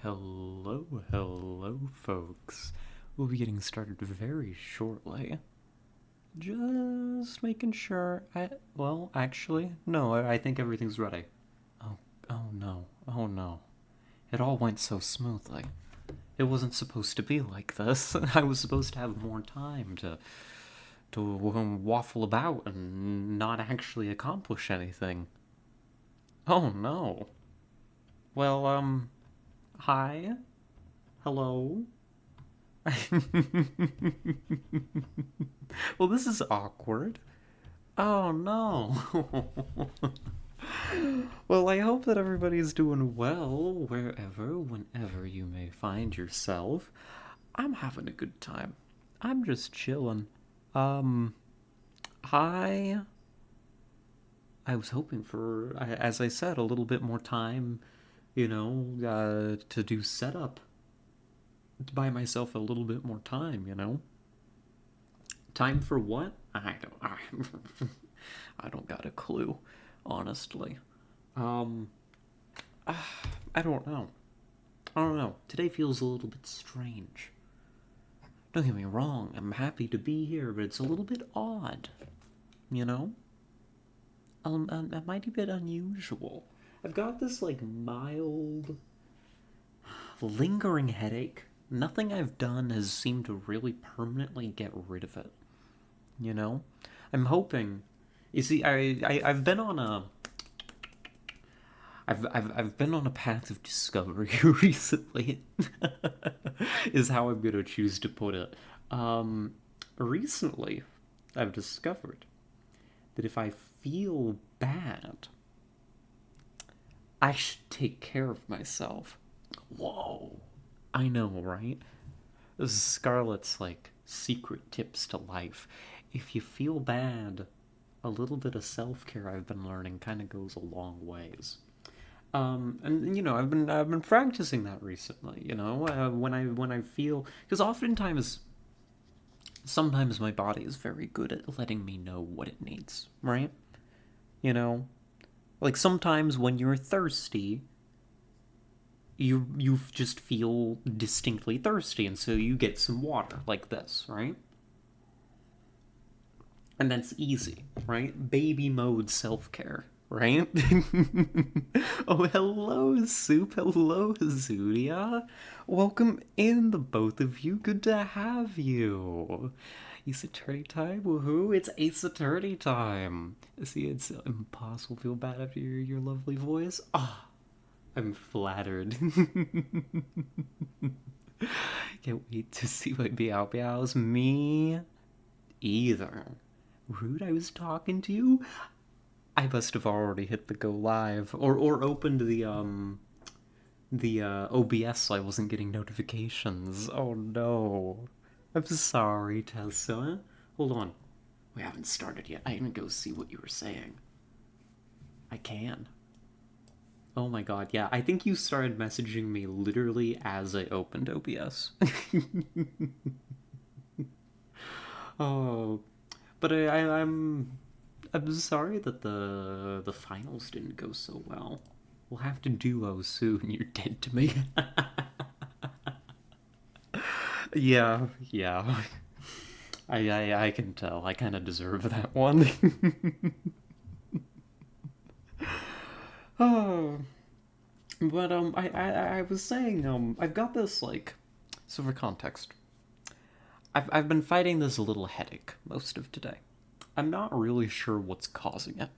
Hello, folks. We'll be getting started very shortly. Just making sure actually, no, I think everything's ready. Oh, oh no. It all went so smoothly. It wasn't supposed to be like this. I was supposed to have more time to waffle about and not actually accomplish anything. Oh no. Well, hi? Hello? Well, this is awkward. Oh no. Well, I hope that everybody's doing well wherever, whenever you may find yourself. I'm having a good time. I'm just chilling. Um, hi. I was hoping for, as I said, a little bit more time, to do setup. To buy myself a little bit more time. Time for what? I don't got a clue, honestly. Um, I don't know. I don't know. Today feels a little bit strange. Don't get me wrong, I'm happy to be here, but it's a little bit odd, you know? A mighty bit unusual. I've got this, like, mild, lingering headache. Nothing I've done has seemed to really permanently get rid of it, you know? I'm hoping. You see, I've been on a I've been on a path of discovery recently, is how I'm gonna choose to put it. Recently, I've discovered that if I feel bad, I should take care of myself. Whoa, I know, right? This is Scarlett's like secret tips to life. If you feel bad, a little bit of self care I've been learning kind of goes a long ways. And I've been practicing that recently. When I feel, because oftentimes, sometimes my body is very good at letting me know what it needs, right? You know, like sometimes when you're thirsty, you just feel distinctly thirsty, and so you get some water like this, right? And that's easy, right? Baby mode self care, right? Oh, hello, Soup. Hello, Zudia. Welcome in, the both of you. Good to have you. Ace Attorney time? Woohoo! It's Ace Attorney time. See, it's impossible to feel bad after your lovely voice. Ah, I'm flattered. Can't wait to see what Meow Meows. Me either. Rude, I was talking to you? I must have already hit the go live or opened the OBS so I wasn't getting notifications. Oh no. I'm sorry, Tessa. Hold on. We haven't started yet. I can go see what you were saying. I can. Oh my god, yeah. I think you started messaging me literally as I opened OBS. Oh, but I'm sorry that the finals didn't go so well. We'll have to duo soon. You're dead to me. Yeah. I can tell. I kind of deserve that one. Oh, but I was saying I've got this like, so for context, I've been fighting this little headache most of today. I'm not really sure what's causing it,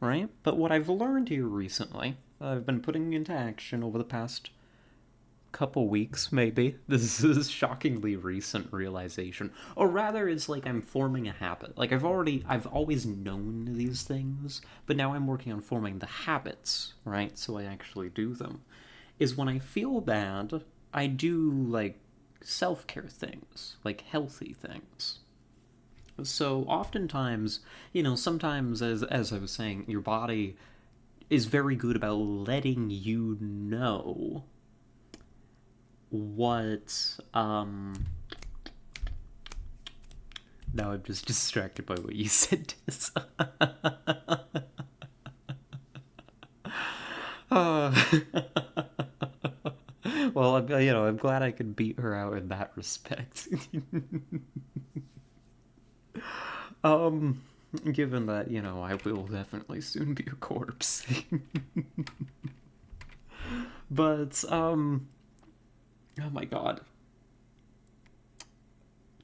right? But what I've learned here recently, I've been putting into action over the past couple weeks, maybe. This is shockingly recent realization. Or rather, it's like I'm forming a habit. Like I've always known these things, but now I'm working on forming the habits, right? So I actually do them. Is when I feel bad, I do like self care things, like healthy things. So oftentimes, sometimes as I was saying, your body is very good about letting you know what now I'm just distracted by what you said. uh, Well, I'm glad I could beat her out in that respect. um, given that, I will definitely soon be a corpse. But, oh my god.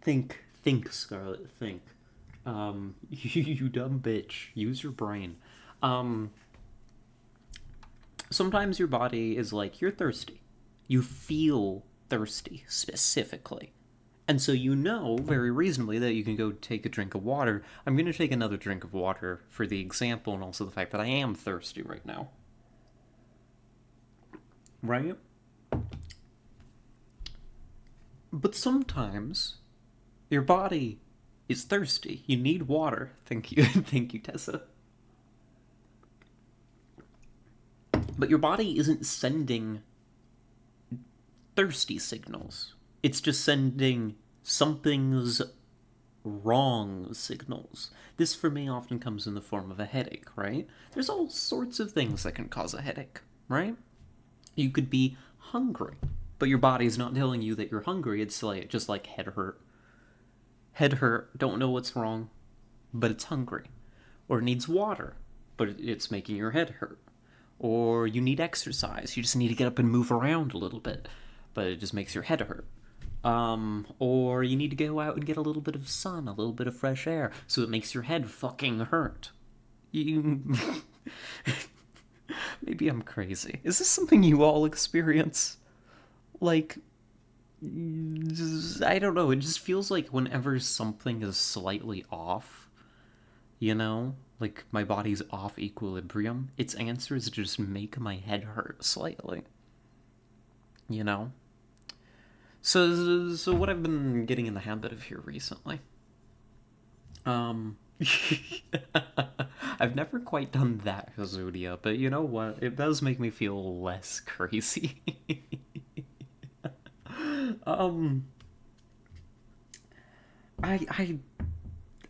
Think, Scarlet, think. You dumb bitch. Use your brain. Um, Sometimes your body is like, you're thirsty. You feel thirsty, specifically. And so you know very reasonably that you can go take a drink of water. I'm going to take another drink of water for the example and also the fact that I am thirsty right now. Right? But sometimes your body is thirsty. You need water. Thank you. Thank you, Tessa. But your body isn't sending thirsty signals. It's just sending something's wrong signals. This for me often comes in the form of a headache, right? There's all sorts of things that can cause a headache, right? You could be hungry, but your body's not telling you that you're hungry. It's like just like head hurt. Head hurt, don't know what's wrong, but it's hungry. Or it needs water, but it's making your head hurt. Or you need exercise. You just need to get up and move around a little bit, but it just makes your head hurt. Or you need to go out and get a little bit of sun, a little bit of fresh air, so it makes your head fucking hurt. You... Maybe I'm crazy. Is this something you all experience? Like, I don't know, it just feels like whenever something is slightly off, like my body's off equilibrium, its answer is to just make my head hurt slightly. So what I've been getting in the habit of here recently, I've never quite done that, Zodia, but you know what? It does make me feel less crazy. um, I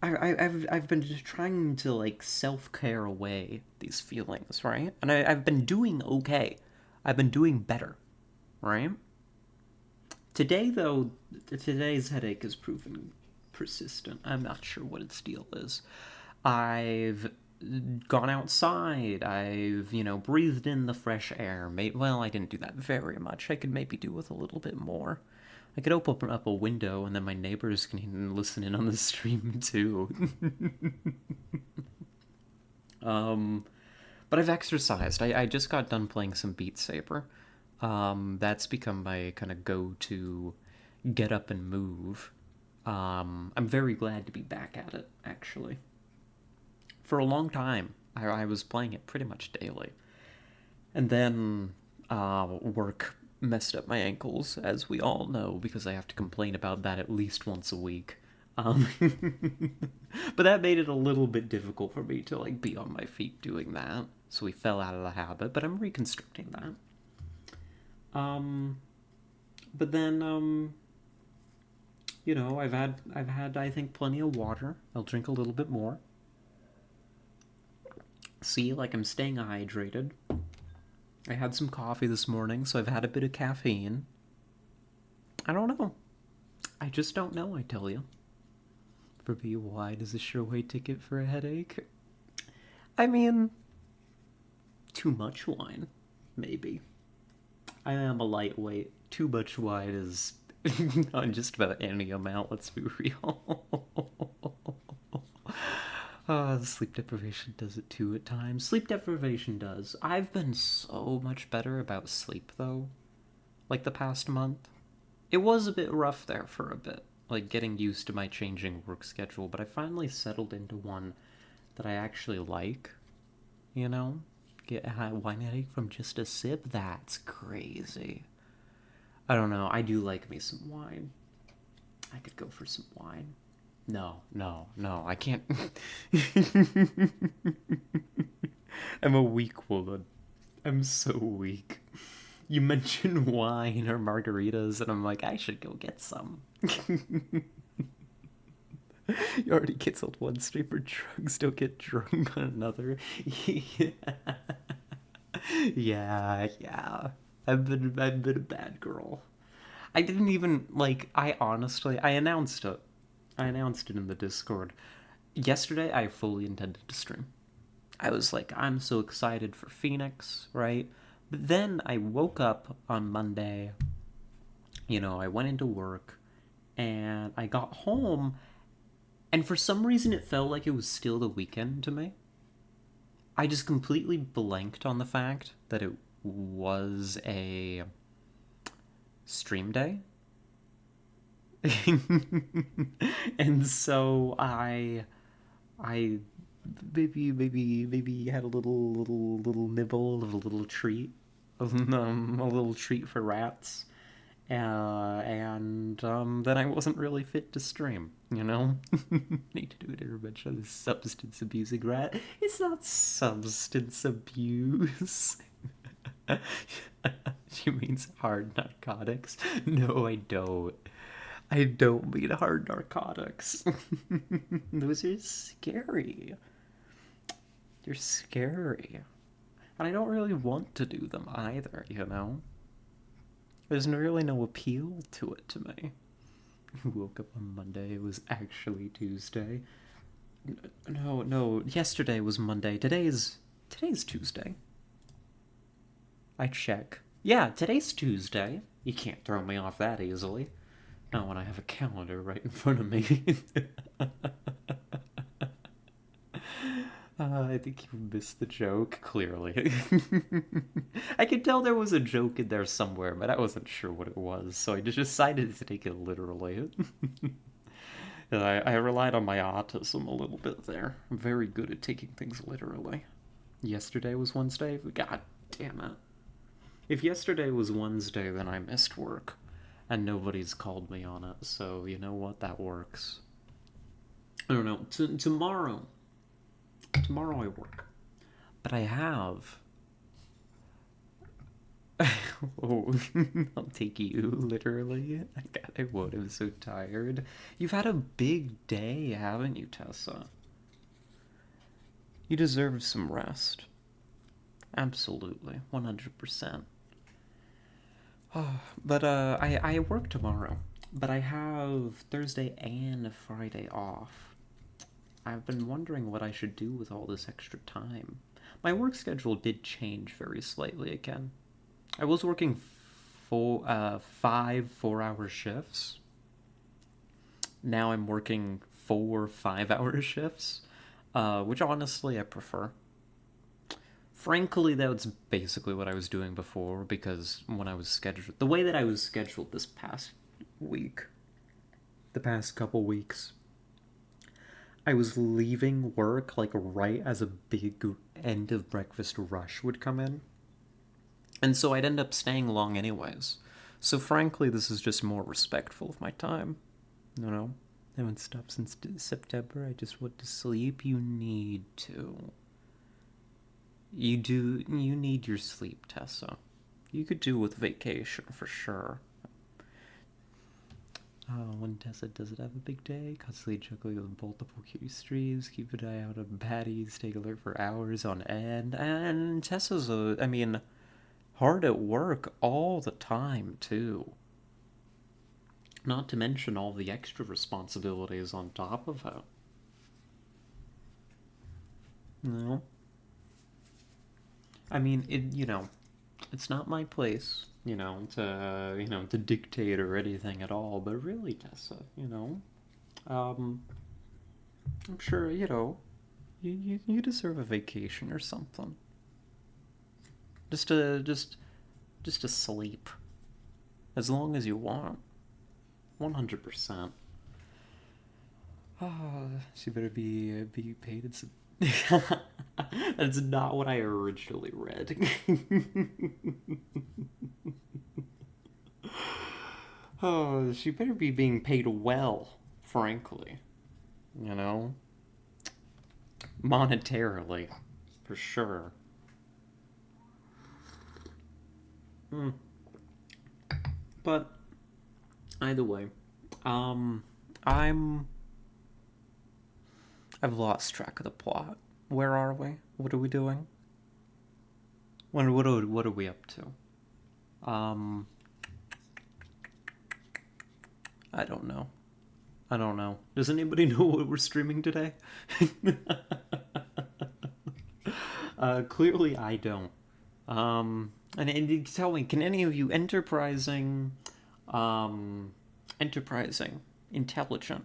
I've been just trying to like self-care away these feelings, right? And I've been doing okay. I've been doing better, right? Today, though, today's headache has proven persistent. I'm not sure what its deal is. I've gone outside. I've, breathed in the fresh air. Well, I didn't do that very much. I could maybe do with a little bit more. I could open up a window and then my neighbors can listen in on the stream too. But I've exercised. I just got done playing some Beat Saber. That's become my kind of go-to get up and move. I'm very glad to be back at it, actually. For a long time, I was playing it pretty much daily. And then work messed up my ankles, as we all know, because I have to complain about that at least once a week. But that made it a little bit difficult for me to like be on my feet doing that. So we fell out of the habit, but I'm reconstructing that. But then, I've had, I think, plenty of water. I'll drink a little bit more. See, like I'm staying hydrated. I had some coffee this morning, so I've had a bit of caffeine. I don't know. I just don't know, I tell you. For me, wine is a sure-way ticket for a headache. I mean, too much wine, maybe. I am a lightweight. Too much wine is on just about any amount, let's be real. Sleep deprivation does it too at times. Sleep deprivation does. I've been so much better about sleep, though. Like the past month. It was a bit rough there for a bit. Like getting used to my changing work schedule, but I finally settled into one that I actually like. Get a wine headache from just a sip? That's crazy. I don't know. I do like me some wine. I could go for some wine. No, I can't. I'm a weak woman. I'm so weak. You mention wine or margaritas, and I'm like, I should go get some. You already canceled one stream for drugs, don't get drunk on another. Yeah. I've been a bad girl. I didn't even like. I honestly, I announced it. I announced it in the Discord. Yesterday, I fully intended to stream. I was like, I'm so excited for Phoenix, right? But then I woke up on Monday. I went into work, and I got home, and for some reason, it felt like it was still the weekend to me. I just completely blanked on the fact that it was a stream day. And so I maybe had a little nibble of a little treat, a little treat for rats, and then I wasn't really fit to stream. Need to do an intervention on this substance abusing rat. It's not substance abuse. She means hard narcotics. No, I don't. I don't mean hard narcotics. Those are scary. They're scary. And I don't really want to do them either. There's really no appeal to it to me. Woke up on Monday, it was actually Tuesday. No, yesterday was Monday. Today's Tuesday. I check. Yeah, today's Tuesday. You can't throw me off that easily. Not when I have a calendar right in front of me. I think you missed the joke, clearly. I could tell there was a joke in there somewhere, but I wasn't sure what it was, so I just decided to take it literally. I relied on my autism a little bit there. I'm very good at taking things literally. Yesterday was Wednesday? God damn it. If yesterday was Wednesday, then I missed work. And nobody's called me on it, so you know what? That works. I don't know. Tomorrow I work. But I have... Oh, I'll take you, literally. God, I won't. I'm so tired. You've had a big day, haven't you, Tessa? You deserve some rest. Absolutely. 100%. But I work tomorrow, but I have Thursday and Friday off. I've been wondering what I should do with all this extra time. My work schedule did change very slightly again. I was working 5 4-hour shifts. Now I'm working 4 5-hour shifts, which honestly I prefer. Frankly, that's basically what I was doing before, because when I was scheduled, the way that I was scheduled this past week, the past couple weeks, I was leaving work like right as a big end of breakfast rush would come in. And so I'd end up staying long anyways. So frankly, this is just more respectful of my time. I haven't stopped since September. I just want to sleep. You need to. You need your sleep, Tessa. You could do with vacation, for sure. When Tessa doesn't have a big day, constantly juggling with multiple Q streams, keep an eye out on baddies, take alert for hours on end, and Tessa's, hard at work all the time, too. Not to mention all the extra responsibilities on top of it. No. It's not my place, to dictate or anything at all, but really, Tessa, I'm sure, you deserve a vacation or something. Just to sleep. As long as you want. 100%. She better be paid in some... That's not what I originally read. She better be being paid well, frankly. Monetarily, for sure. But, either way, I've lost track of the plot. Where are we? What are we doing? What are we up to? Um, I don't know. I don't know. Does anybody know what we're streaming today? Clearly I don't. And tell me, can any of you um, enterprising, intelligent,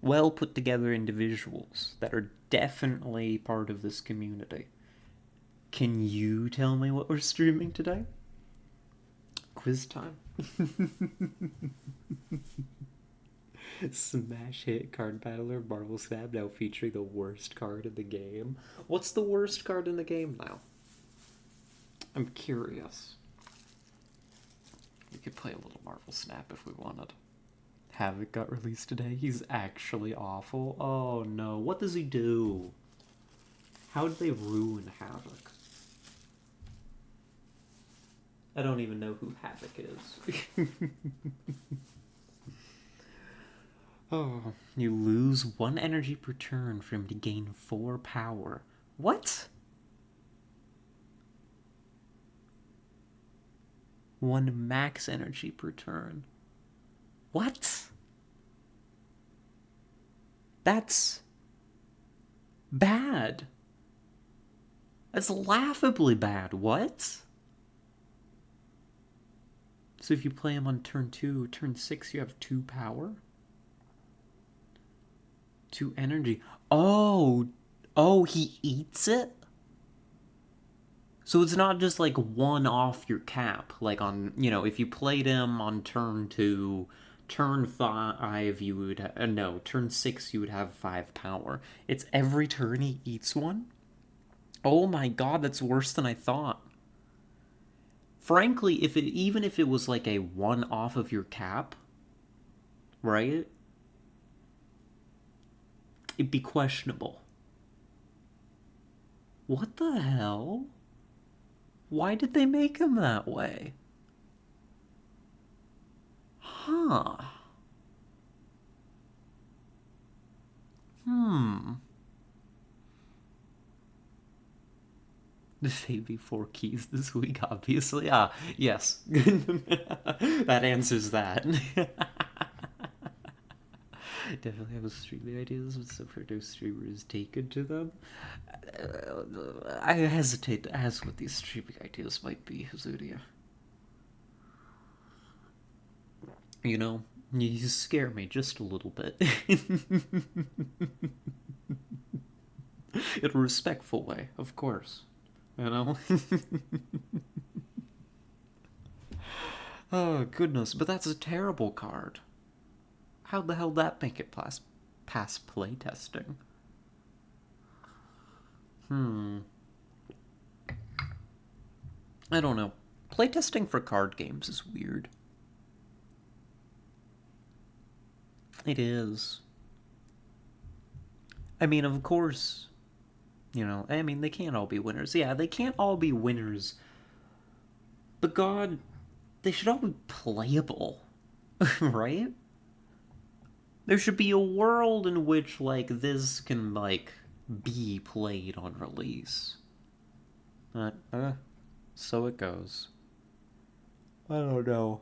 well put together individuals that are definitely part of this community, can you tell me what we're streaming today? Quiz time. Smash hit card battler Marvel Snap now featuring the worst card in the game. What's the worst card in the game now? I'm curious. We could play a little Marvel Snap if we wanted. Havoc got released today. He's actually awful. Oh no. What does he do? How did they ruin Havoc? I don't even know who Havoc is. Oh, you lose 1 energy per turn for him to gain 4 power. What? 1 max energy per turn. What? That's bad. That's laughably bad. What? So if you play him on turn 2, turn 6, you have 2 power? 2 energy. Oh, he eats it? So it's not just like 1 off your cap. Like on, if you played him on turn 2, turn 5, you would, no, turn 6, you would have 5 power. It's every turn he eats 1? Oh my god, that's worse than I thought. Frankly, even if it was like a 1 off of your cap, right? It'd be questionable. What the hell? Why did they make him that way? Huh. The baby 4 keys this week, obviously. Yes. That answers that. Definitely have streaming ideas, but so far no streamer is taken to them. I hesitate to ask what these streaming ideas might be, Zudia. You scare me just a little bit. In a respectful way, of course. Oh, goodness, but that's a terrible card. How the hell did that make it past playtesting? I don't know. Playtesting for card games is weird. It is. I mean, of course, they can't all be winners. Yeah, they can't all be winners. But God, they should all be playable, right? There should be a world in which, this can, be played on release. So it goes. I don't know.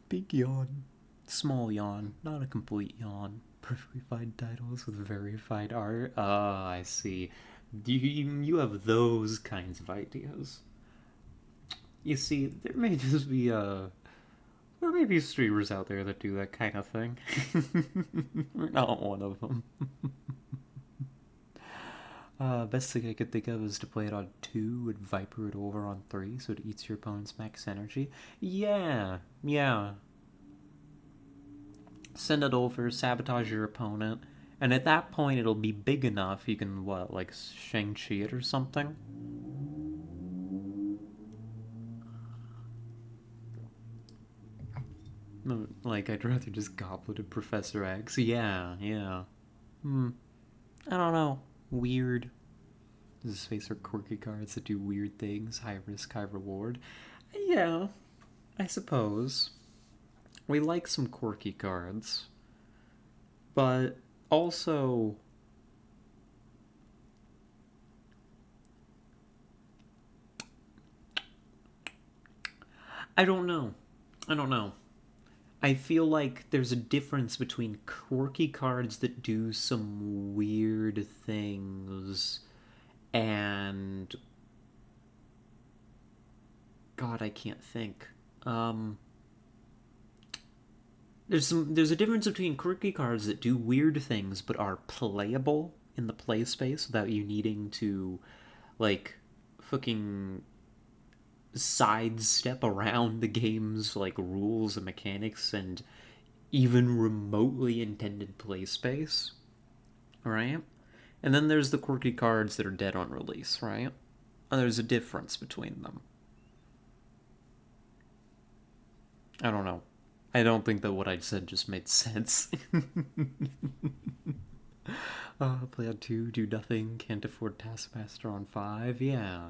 Big yawn. Small yawn. Not a complete yawn. Perfectly fine titles with verified art. I see. You have those kinds of ideas. You see, there may just be, there may be streamers out there that do that kind of thing. We're not one of them. Best thing I could think of is to play it on 2 and Viper it over on 3 so it eats your opponent's max energy. Yeah. Send it over, sabotage your opponent, and at that point it'll be big enough you can, Shang-Chi it or something? I'd rather just goblet of Professor X. Yeah. I don't know. Weird. This space are quirky cards that do weird things. High risk, high reward. Yeah, I suppose. We like some quirky cards. But also, I don't know. I don't know. I feel like there's a difference between quirky cards that do some weird things and God, I can't think. Um, there's a difference between quirky cards that do weird things but are playable in the play space without you needing to like fucking sidestep around the game's like rules and mechanics and even remotely intended play space, right? And then there's the quirky cards that are dead on release, right? And there's a difference between them. I don't know. I don't think that what I said just made sense. Play on 2, do nothing, can't afford Taskmaster on 5, yeah.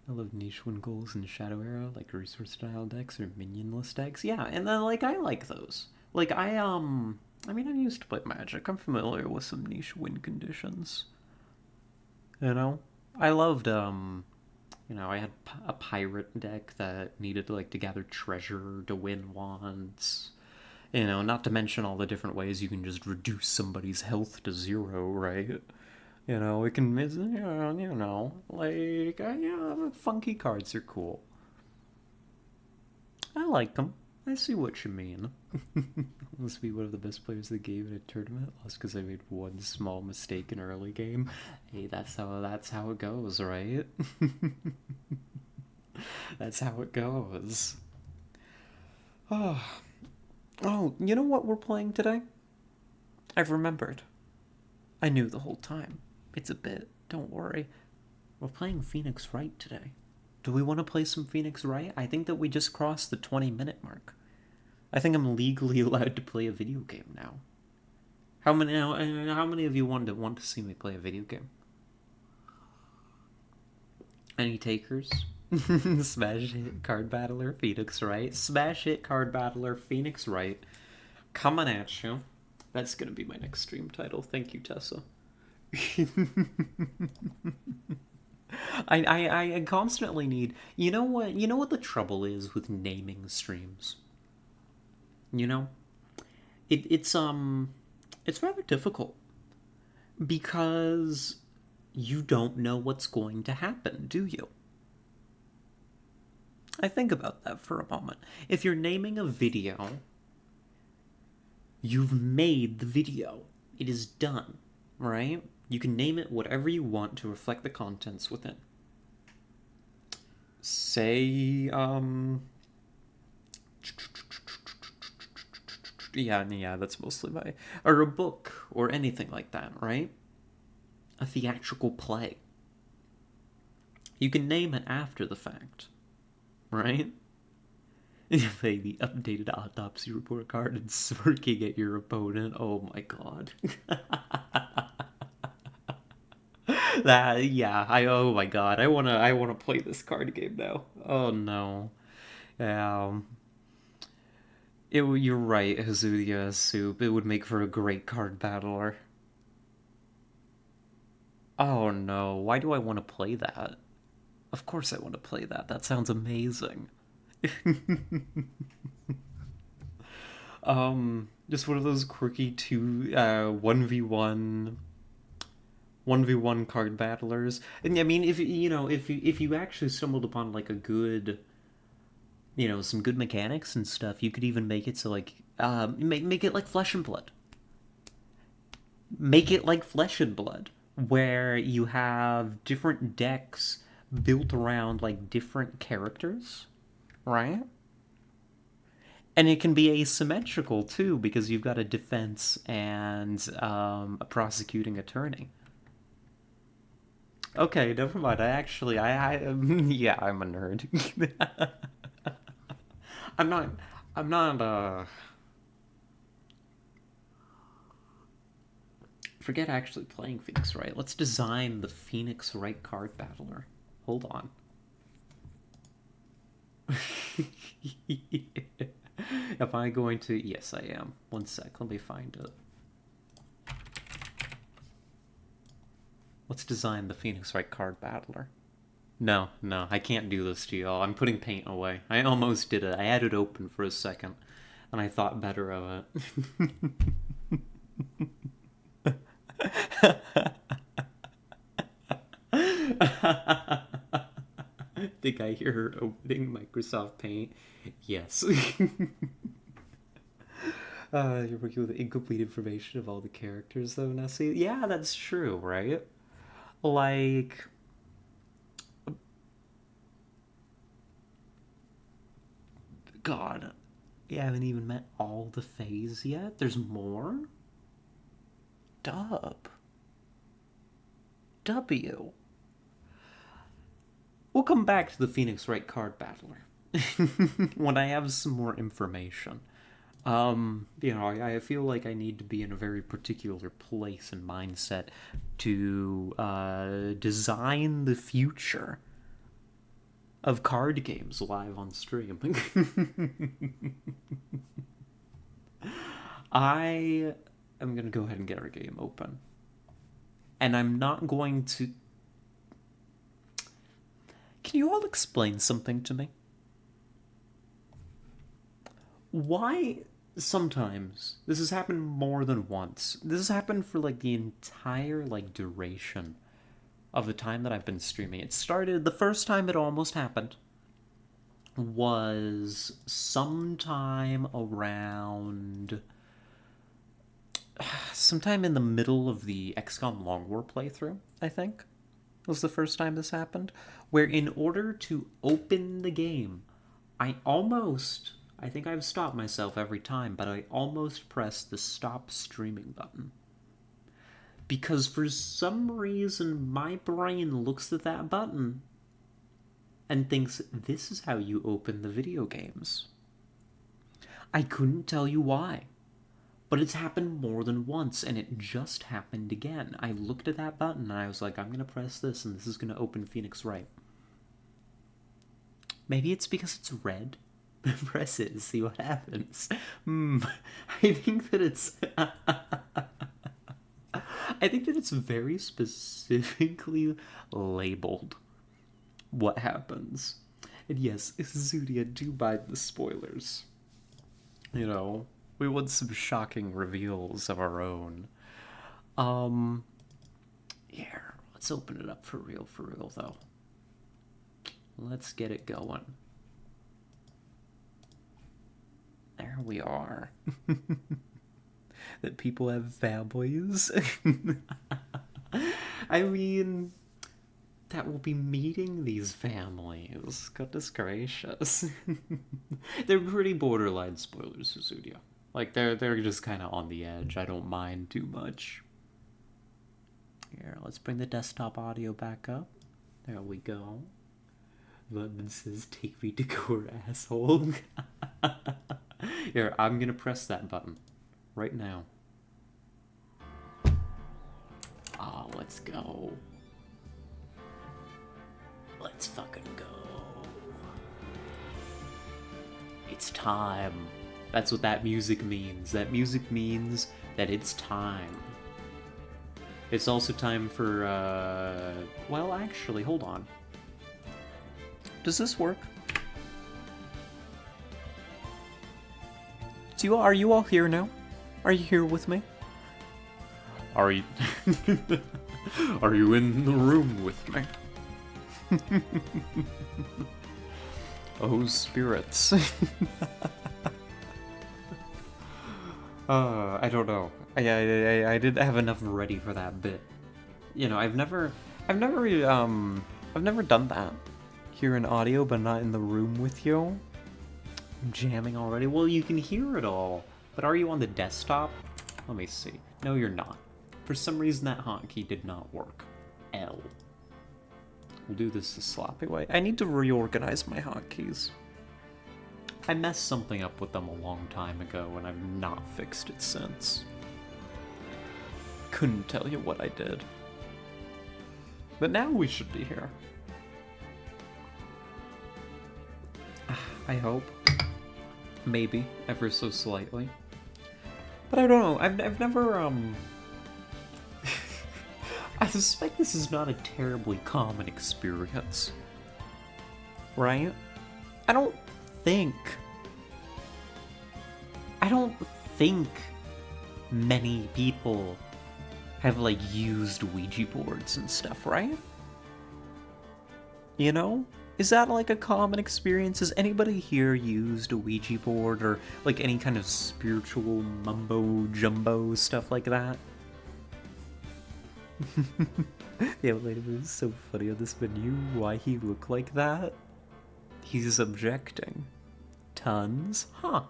I love niche win goals in Shadow Era, like resource style decks or minionless decks. Yeah, and then like I like those. Like I mean I used to play Magic. I'm familiar with some niche win conditions. You know? I loved I had a pirate deck that needed like to gather treasure to win once. Not to mention all the different ways you can just reduce somebody's health to 0, right? It can, like, funky cards are cool. I like them. I see what you mean. Must be one of the best players in the game in a tournament, lost because I made one small mistake in early game. Hey, that's how it goes, right? That's how it goes. Oh, you know what we're playing today? I've remembered. I knew the whole time. It's a bit. Don't worry. We're playing Phoenix Wright today. Do we want to play some Phoenix Wright? I think that we just crossed the 20-minute mark. I think I'm legally allowed to play a video game now. How many of you want to see me play a video game? Any takers? Smash Hit Card Battler Phoenix Wright. Smash Hit Card Battler Phoenix Wright. Coming at you. That's gonna be my next stream title. Thank you, Tessa. I constantly need. You know what the trouble is with naming streams. You know, it's rather difficult because you don't know what's going to happen, do you? I think about that for a moment. If you're naming a video, you've made the video. It is done, right? You can name it whatever you want to reflect the contents within. Say, yeah, that's mostly or a book, or anything like that, right? A theatrical play. You can name it after the fact, right? You play the updated autopsy report card and smirking at your opponent. Oh my god. Oh my god, I wanna play this card game now. Oh no. You're right, Hazuya Soup. It would make for a great card battler. Oh no, why do I want to play that? Of course I want to play that. That sounds amazing. Just one of those quirky 1v1 card battlers. And I mean, if you actually stumbled upon like a good, some good mechanics and stuff, you could even make it so like make it like Flesh and Blood. Make it like Flesh and Blood, where you have different decks built around like different characters, right? And it can be asymmetrical too, because you've got a defense and a prosecuting attorney. Okay, never mind. Yeah, I'm a nerd. I'm not. I'm not. Forget actually playing Phoenix Wright. Let's design the Phoenix Wright card battler. Hold on. Am I going to? Yes, I am. One sec. Let me find it. Let's design the Phoenix Wright card battler. No, no, I can't do this to y'all. I'm putting paint away. I almost did it. I had it open for a second, and I thought better of it. Think I hear her opening Microsoft Paint? Yes. You're working with incomplete information of all the characters, though, Nessie? Yeah, that's true, right? Like, God, you haven't even met all the Fays yet? There's more? Dub. W. We'll come back to the Phoenix Wright card battler when I have some more information. I feel like I need to be in a very particular place and mindset to design the future of card games live on stream. I am going to go ahead and get our game open. And I'm not going to... Can you all explain something to me? Why sometimes this has happened more than once? This has happened for like the entire duration of the time that I've been streaming. It started, the first time it almost happened was sometime in the middle of the XCOM Long War playthrough, I think, was the first time this happened, where in order to open the game, I think I've stopped myself every time, but I almost pressed the stop streaming button. Because for some reason, my brain looks at that button and thinks, this is how you open the video games. I couldn't tell you why. But it's happened more than once, and it just happened again. I looked at that button, and I was like, I'm going to press this, and this is going to open Phoenix Wright. Maybe it's because it's red. Press it and see what happens. I think that it's... I think that it's very specifically labeled what happens. And yes, Zudia, do buy the spoilers. You know... We want some shocking reveals of our own. Yeah, let's open it up for real, though. Let's get it going. There we are. That people have families. I mean, that will be meeting these families. Goodness gracious. They're pretty borderline spoilers, Suzudia. Like, they're just kind of on the edge. I don't mind too much. Here, let's bring the desktop audio back up. There we go. Button says, take me to court, asshole. Here, I'm gonna press that button. Right now. Oh, let's go. Let's fucking go. It's time. That's what that music means. That music means that it's time. It's also time for, well, actually, hold on. Does this work? Are you all here now? Are you here with me? Are you... Are you in the room with me? Oh, spirits. I don't know. I didn't have enough ready for that bit. You know, I've never done that here in audio, but not in the room with you. I'm jamming already. Well, you can hear it all, but are you on the desktop? Let me see. No, you're not. For some reason, that hotkey did not work. L. We'll do this the sloppy way. I need to reorganize my hotkeys. I messed something up with them a long time ago, and I've not fixed it since. Couldn't tell you what I did. But now we should be here. I hope. Maybe, ever so slightly. But I don't know, I've never, I suspect this is not a terribly common experience right? I don't think... I don't think many people have, like, used Ouija boards and stuff, right? You know? Is that, like, a common experience? Has anybody here used a Ouija board or, like, any kind of spiritual mumbo-jumbo stuff like that? Yeah, wait, it was so funny on this menu. Why he look like that? He's objecting. Tons? Huh.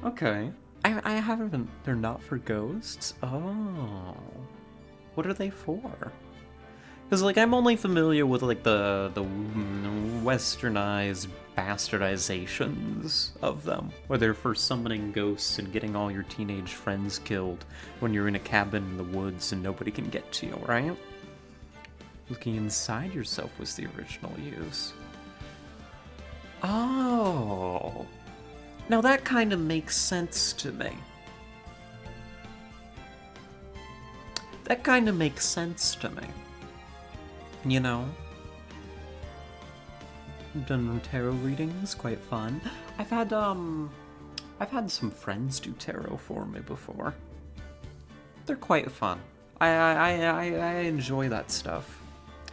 Okay. I haven't... They're not for ghosts? Oh. What are they for? Because, like, I'm only familiar with, like, the westernized bastardizations of them, where they're for summoning ghosts and getting all your teenage friends killed when you're in a cabin in the woods and nobody can get to you, right? Looking inside yourself was the original use. Oh. Now that kind of makes sense to me. That kind of makes sense to me. You know? I've done tarot readings, quite fun. I've had some friends do tarot for me before. They're quite fun. I enjoy that stuff.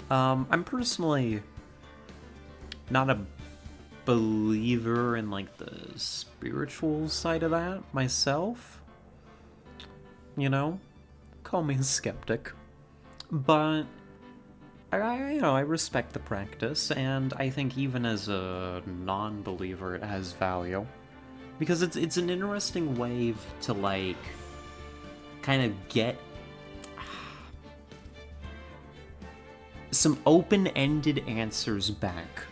I'm personally not a believer in, like, the spiritual side of that myself. You know? Call me a skeptic. But I respect the practice, and I think even as a non-believer it has value. Because it's an interesting way to, like, kind of get some open-ended answers back.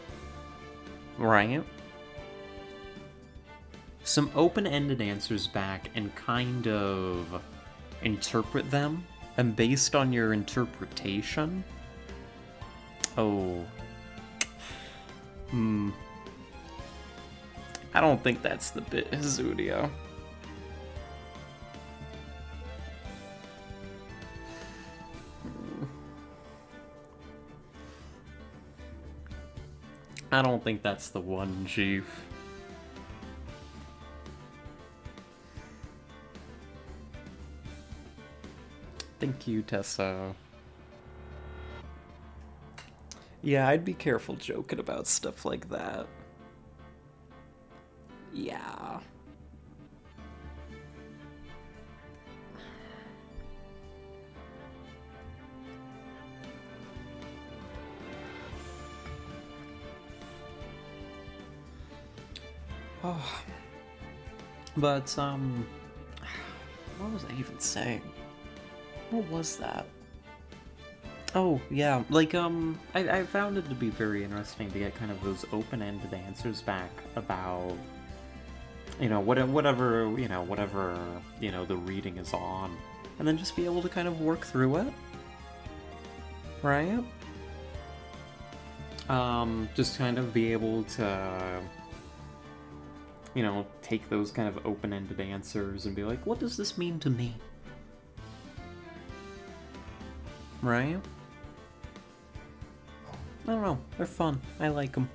Right? Some open-ended answers back and kind of interpret them, and based on your interpretation... Oh. I don't think that's the bit, Zudio. I don't think that's the one, Chief. Thank you, Tessa. Yeah, I'd be careful joking about stuff like that. Yeah. Oh. But, what was I even saying? What was that? Oh, yeah, like, I found it to be very interesting to get kind of those open-ended answers back about, you know, whatever the reading is on, and then just be able to kind of work through it, right? Just kind of be able to, you know, take those kind of open-ended answers and be like, what does this mean to me? Right? I don't know. They're fun. I like them.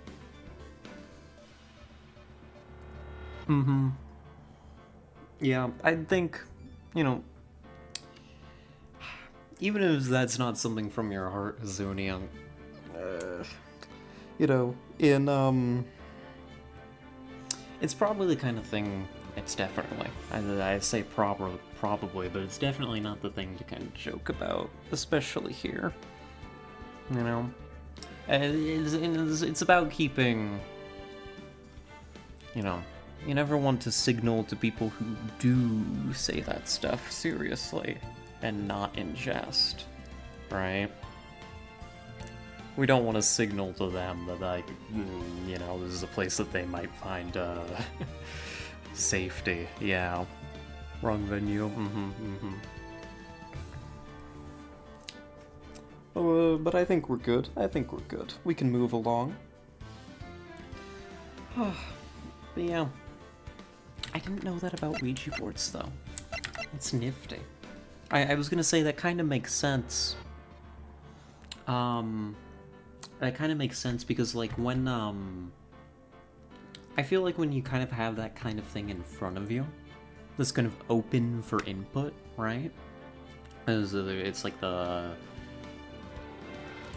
Mm-hmm. Yeah, I think, you know, even if that's not something from your heart, Hazunia, you know, it's probably the kind of thing, it's definitely, I say probably, but it's definitely not the thing to kind of joke about, especially here, you know? It's about keeping, you know, you never want to signal to people who do say that stuff seriously and not in jest, right? We don't want to signal to them that, like, you know, this is a place that they might find, safety. Yeah. Wrong venue. But I think we're good. We can move along. But yeah. I didn't know that about Ouija boards, though. It's nifty. I was gonna say that kind of makes sense. that kind of makes sense because, like, when, I feel like when you kind of have that kind of thing in front of you, that's kind of open for input, right? It's like the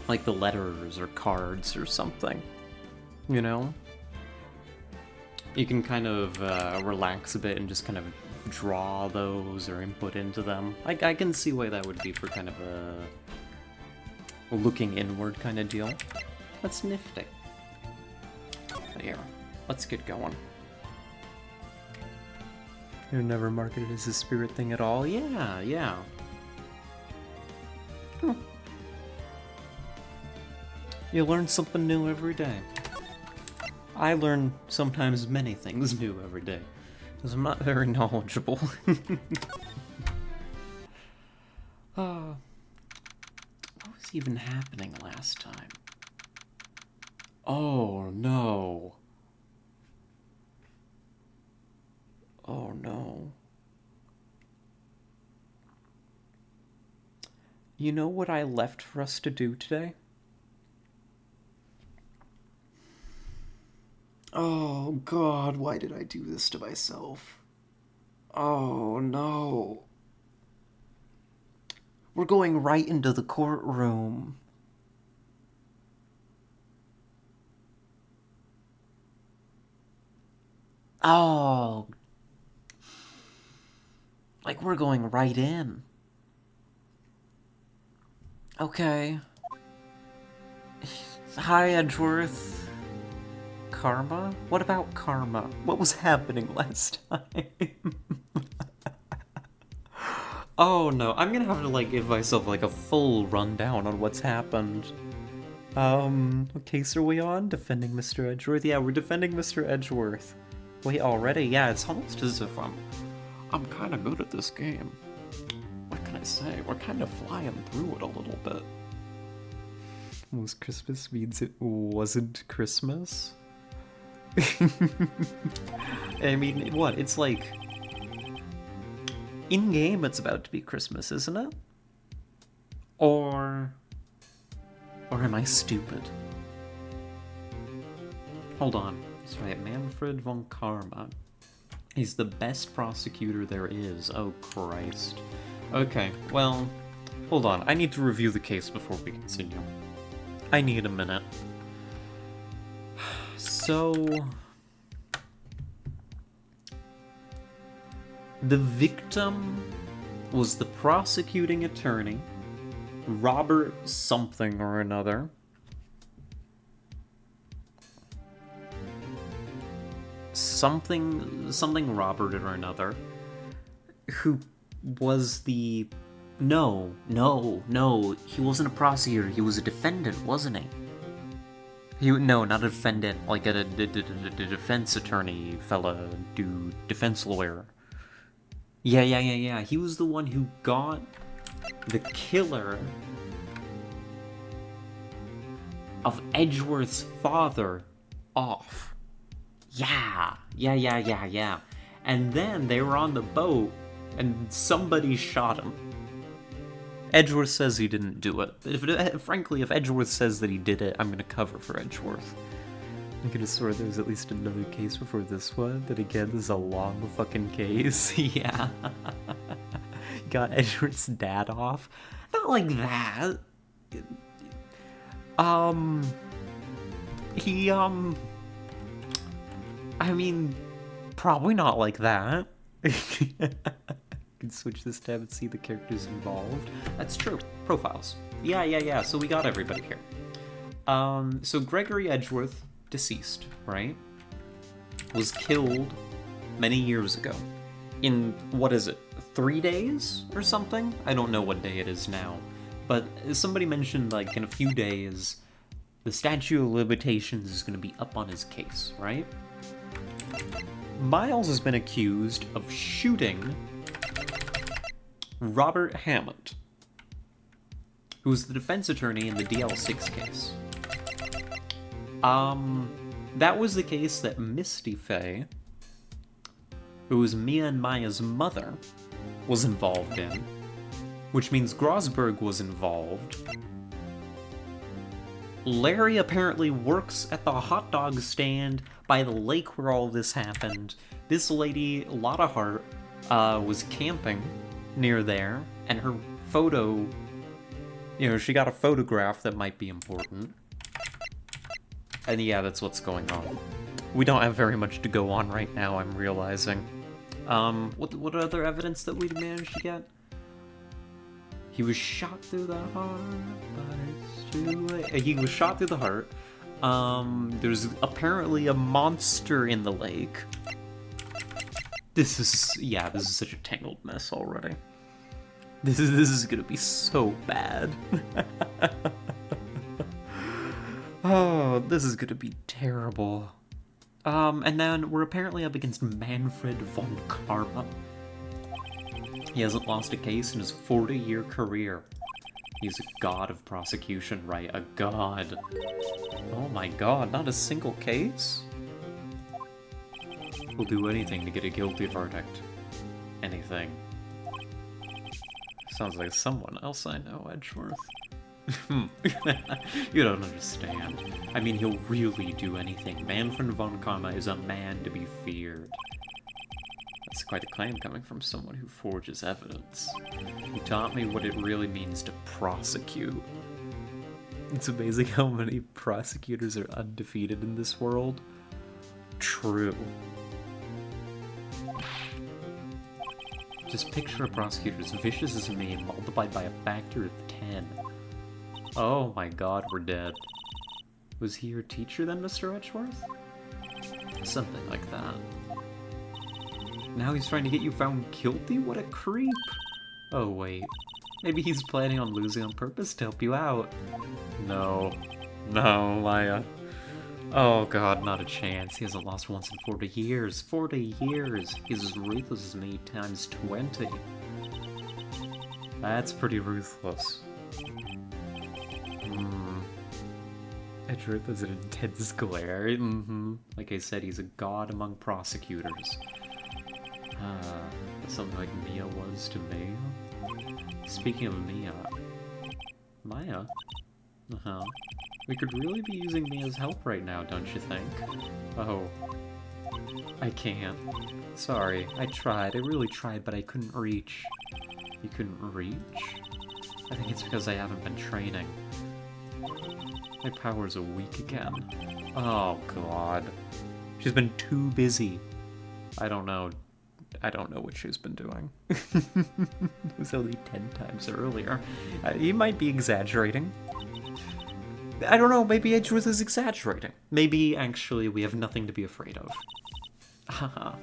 letters or cards or something, you know? You can kind of relax a bit and just kind of draw those or input into them. I can see why that would be for kind of a looking inward kind of deal. That's nifty. But here, let's get going. You're never marketed as a spirit thing at all? Yeah, yeah. You learn something new every day. I learn sometimes many things new every day, because I'm not very knowledgeable. What was even happening last time? Oh no. Oh no. You know what I left for us to do today? Oh god, why did I do this to myself? Oh no. We're going right into the courtroom. Oh. Like, we're going right in. Okay. Hi, Edgeworth. Karma? What about karma? What was happening last time? Oh no, I'm gonna have to, like, give myself, like, a full rundown on what's happened. What case are we on? Defending Mr. Edgeworth? Yeah, we're defending Mr. Edgeworth. Wait, already? Yeah, it's almost as if I'm kinda good at this game. What can I say? We're kind of flying through it a little bit. Most Christmas means it wasn't Christmas? I mean, what? It's like... in-game it's about to be Christmas, isn't it? Or am I stupid? Hold on. That's right, Manfred von Karma. He's the best prosecutor there is. Oh, Christ. Okay, well, hold on. I need to review the case before we continue. I need a minute. So... the victim was the prosecuting attorney, Robert something or another. Something Robert or another, who was the... No, he wasn't a prosecutor, he was a defendant, wasn't he? No, not a defendant, like a defense attorney fella, defense lawyer. Yeah. He was the one who got the killer of Edgeworth's father off. Yeah. And then they were on the boat, and somebody shot him. Edgeworth says he didn't do it. Frankly, if Edgeworth says that he did it, I'm gonna cover for Edgeworth. I'm gonna swear there's at least another case before this one, that again is a long fucking case. Yeah. Got Edgeworth's dad off. Not like that. I mean, probably not like that. Can switch this tab and see the characters involved. That's true. Profiles. Yeah. So we got everybody here. So Gregory Edgeworth, deceased, right? Was killed many years ago. In, what is it, 3 days or something? I don't know what day it is now. But somebody mentioned, like, in a few days, the statute of limitations is going to be up on his case, right? Miles has been accused of shooting Robert Hammond, who was the defense attorney in the DL6 case. That was the case that Misty Faye, who was Mia and Maya's mother, was involved in, which means Grosberg was involved. Larry apparently works at the hot dog stand by the lake where all this happened. This lady, Lotta Hart, was camping near there, and her photo, she got a photograph that might be important. And yeah, that's what's going on. We don't have very much to go on right now, I'm realizing. What other evidence that we managed to get? He was shot through the heart, but it's too late. He was shot through the heart. There's apparently a monster in the lake. This is such a tangled mess already. This is gonna be so bad. Oh, this is gonna be terrible. And then we're apparently up against Manfred von Karma. He hasn't lost a case in his 40-year career. He's a god of prosecution, right? A god. Oh my god, not a single case? We'll do anything to get a guilty verdict. Anything. Sounds like someone else I know, Edgeworth. You don't understand. I mean, he'll really do anything. Manfred von Karma is a man to be feared. That's quite a claim coming from someone who forges evidence. He taught me what it really means to prosecute. It's amazing how many prosecutors are undefeated in this world. True. Just picture a prosecutor as vicious as me multiplied by a factor of 10. Oh my god, we're dead. Was he your teacher then, Mr. Edgeworth? Something like that. Now he's trying to get you found guilty? What a creep! Oh wait, maybe he's planning on losing on purpose to help you out. No. No, Maya. Oh god, not a chance. He hasn't lost once in 40 years. 40 years! He's as ruthless as me times 20. That's pretty ruthless. Edgeworth has an intense glare. Like I said, he's a god among prosecutors. Something like Mia was to me. Speaking of Mia... Maya? We could really be using Mia's help right now, don't you think? Oh. I can't. Sorry, I tried. I really tried, but I couldn't reach. You couldn't reach? I think it's because I haven't been training. My powers are weak again. Oh, God. She's been too busy. I don't know what she's been doing. It was only 10 times earlier. You might be exaggerating. I don't know, maybe Edgeworth is exaggerating. Maybe, actually, we have nothing to be afraid of. Haha.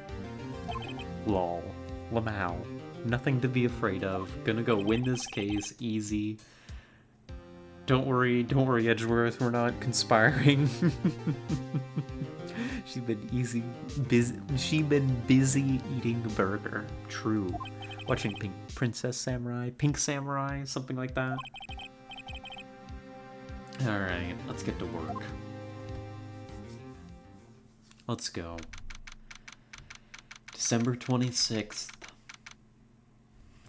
Lol. Meow. Nothing to be afraid of. Gonna go win this case, easy. Don't worry, Edgeworth, we're not conspiring. She's been busy eating a burger. True. Watching Pink Samurai, something like that. Alright, let's get to work. Let's go. December 26th.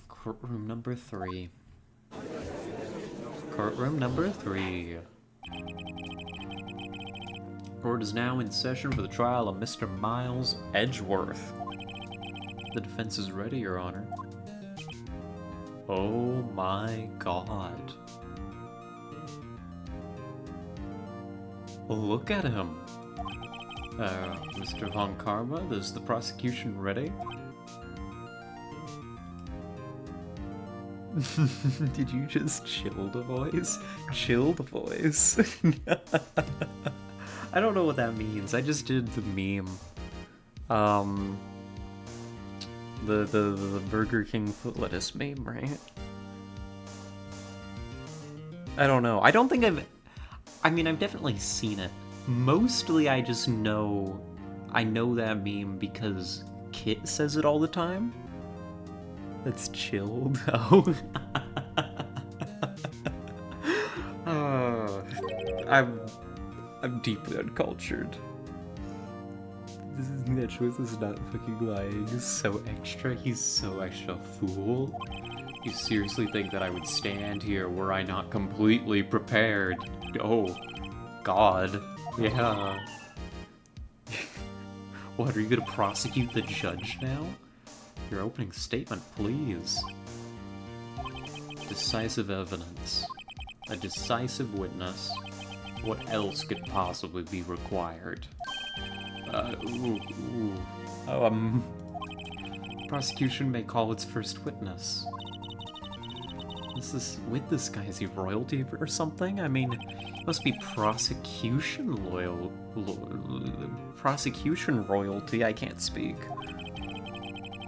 Courtroom number 3. Courtroom number 3. Court is now in session for the trial of Mr. Miles Edgeworth. The defense is ready, Your Honor. Oh my god. Look at him. Mr. Von Karma, is the prosecution ready? Did you just chill the voice? Chill the voice? I don't know what that means. I just did the meme. The Burger King foot lettuce meme, right? I don't know. I don't think I've definitely seen it. Mostly I just know... I know that meme because Kit says it all the time. That's chilled. Oh. I'm deeply uncultured. Edgeworth is not fucking lying. He's so extra. He's so extra, fool. You seriously think that I would stand here were I not completely prepared? Oh, god. Yeah. What, are you gonna prosecute the judge now? Your opening statement, please. Decisive evidence. A decisive witness. What else could possibly be required? Prosecution may call its first witness. This guy, is he royalty or something? I mean, he must be prosecution prosecution royalty, I can't speak.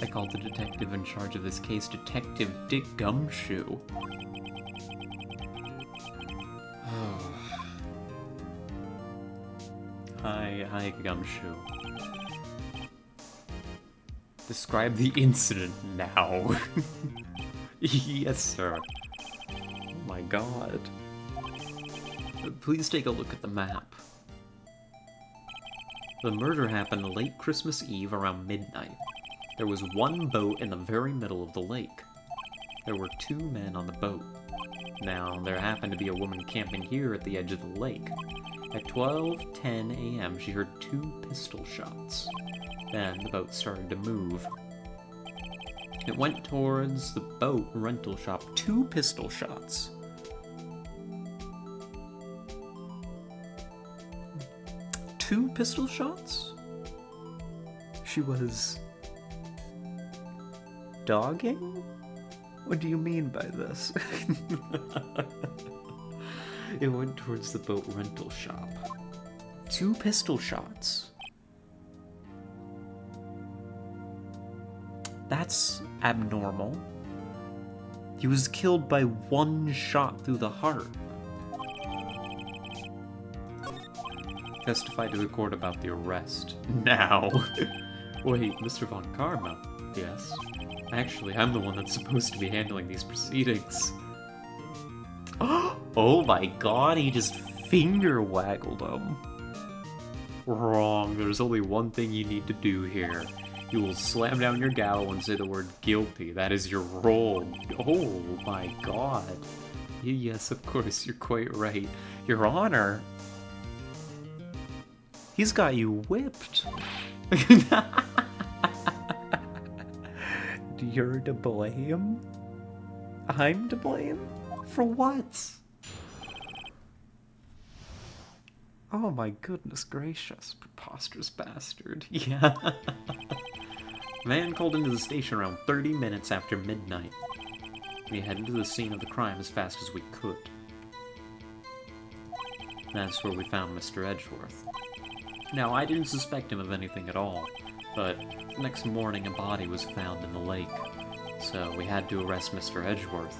I called the detective in charge of this case, Detective Dick Gumshoe. Oh. Hi, Gumshoe. Describe the incident now. Yes, sir. Oh my god. Please take a look at the map. The murder happened late Christmas Eve around midnight. There was one boat in the very middle of the lake. There were 2 men on the boat. Now, there happened to be a woman camping here at the edge of the lake. At 12:10 a.m., she heard 2 pistol shots. Then the boat started to move. It went towards the boat rental shop. 2 pistol shots. Two pistol shots? She was dogging? What do you mean by this? It went towards the boat rental shop. 2 pistol shots. That's abnormal. He was killed by 1 shot through the heart. Testified to the court about the arrest. Now. Wait, Mr. Von Karma? Yes. Actually, I'm the one that's supposed to be handling these proceedings. Oh my god, he just finger waggled him. Wrong. There's only one thing you need to do here. You will slam down your gavel and say the word guilty. That is your role. Oh my god. Yes, of course, you're quite right. Your Honor. He's got you whipped. You're to blame? I'm to blame? For what? Oh my goodness gracious, preposterous bastard. Yeah. Man called into the station around 30 minutes after midnight. We headed to the scene of the crime as fast as we could. That's where we found Mr. Edgeworth. Now, I didn't suspect him of anything at all, but the next morning a body was found in the lake, so we had to arrest Mr. Edgeworth.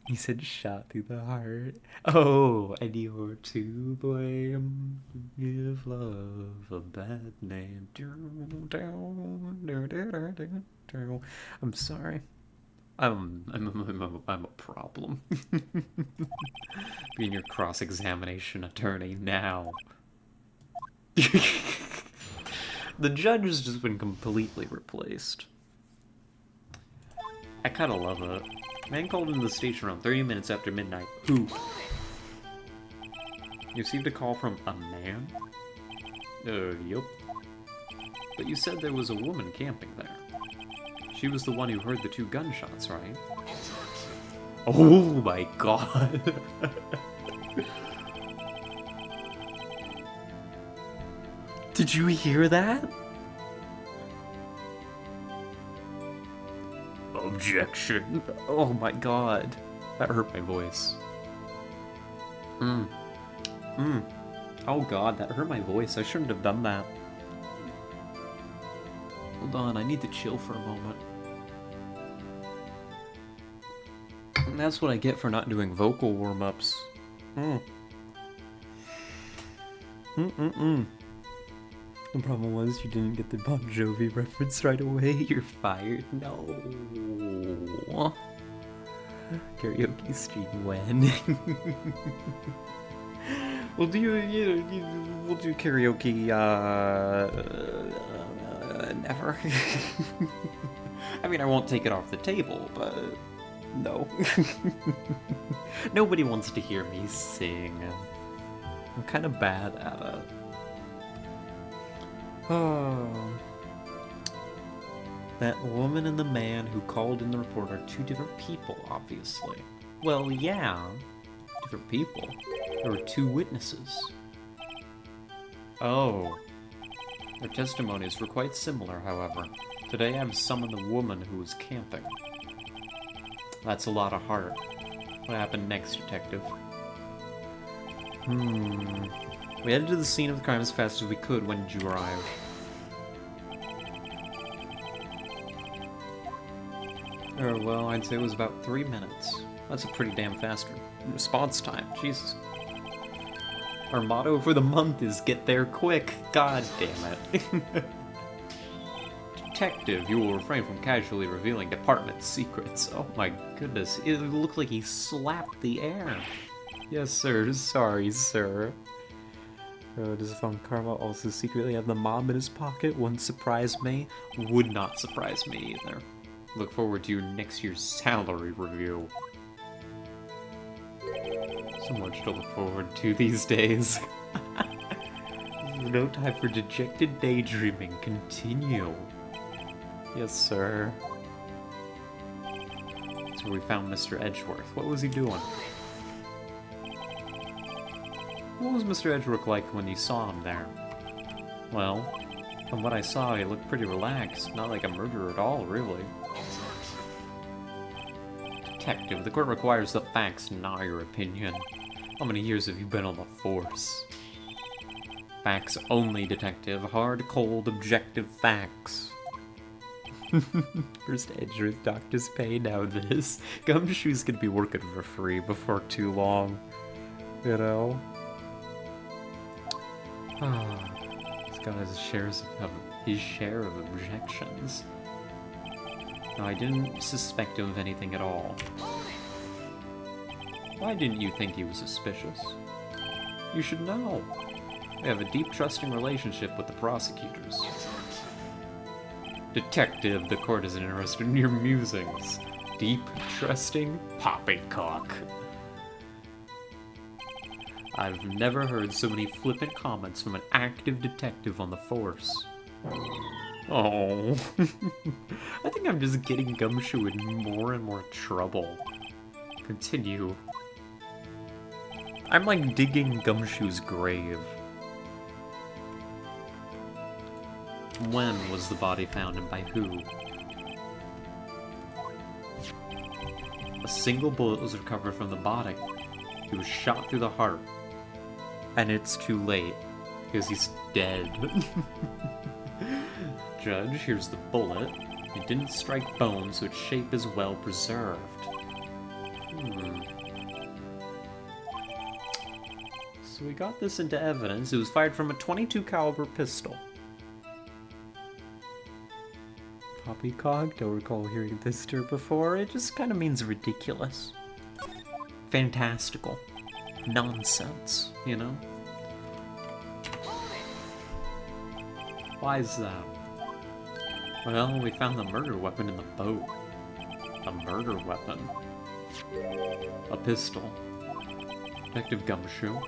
He said shot through the heart. Oh, and you're to blame. Give love a bad name. I'm sorry. I'm a problem. Being your cross-examination attorney now. The judge has just been completely replaced. I kinda love it. Man called into the station around 30 minutes after midnight. Who? You received a call from a man? Yup. But you said there was a woman camping there. She was the one who heard the 2 gunshots, right? Oh my god. Did you hear that? Objection. Oh my god. That hurt my voice. Oh god, that hurt my voice. I shouldn't have done that. Hold on, I need to chill for a moment. And that's what I get for not doing vocal warm-ups. The problem was you didn't get the Bon Jovi reference right away. You're fired. No. Karaoke stream when? We'll do we'll do karaoke. Never. I mean, I won't take it off the table, but No. Nobody wants to hear me sing. I'm kind of bad at it. Oh. That woman and the man who called in the report are two different people, obviously. Well, yeah. Different people. There were two witnesses. Oh. Their testimonies were quite similar, however. Today I've summoned the woman who was camping. That's a lot of heart. What happened next, Detective? We headed to the scene of the crime as fast as we could. When did you arrive? Oh, well, I'd say it was about 3 minutes. That's a pretty damn fast response time. Jesus. Our motto for the month is get there quick. God damn it. Detective, you will refrain from casually revealing department secrets. Oh my goodness, it looked like he slapped the air. Yes, sir. Sorry, sir. Does Von Karma also secretly have the mob in his pocket? Wouldn't surprise me. Would not surprise me either. Look forward to your next year's salary review. So much to look forward to these days. No time for dejected daydreaming. Continue. Yes, sir. That's where we found Mr. Edgeworth. What was he doing? What was Mr. Edgeworth like when you saw him there? Well, from what I saw, he looked pretty relaxed. Not like a murderer at all, really. Detective, the court requires the facts, not your opinion. How many years have you been on the force? Facts only, Detective. Hard, cold, objective facts. First Edgeworth doctor's pay, now this. Gumshoe's gonna be working for free before too long. You know? He's got his share of objections. No, I didn't suspect him of anything at all. Why didn't you think he was suspicious? You should know. We have a deep, trusting relationship with the prosecutors. Detective, the court isn't interested in your musings. Deep, trusting, poppycock. I've never heard so many flippant comments from an active detective on the force. Oh. I think I'm just getting Gumshoe in more and more trouble. Continue. I'm like digging Gumshoe's grave. When was the body found and by who? A single bullet was recovered from the body. He was shot through the heart. And it's too late, because he's dead. Judge, here's the bullet. It didn't strike bone, so its shape is well preserved. So we got this into evidence. It was fired from a .22 caliber pistol. Poppycock, don't recall hearing this term before. It just kind of means ridiculous. Fantastical. Nonsense, you know? Why is that? Well, we found the murder weapon in the boat. A murder weapon. A pistol. Detective Gumshoe,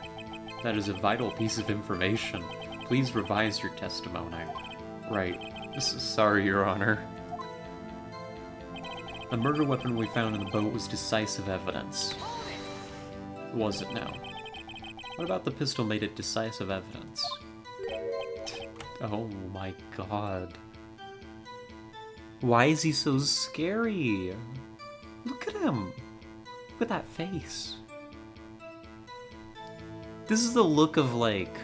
that is a vital piece of information. Please revise your testimony. Right. Sorry, Your Honor. The murder weapon we found in the boat was decisive evidence. Was it now? What about the pistol made it decisive evidence? Oh my god. Why is he so scary? Look at him. Look at that face. This is the look of, like,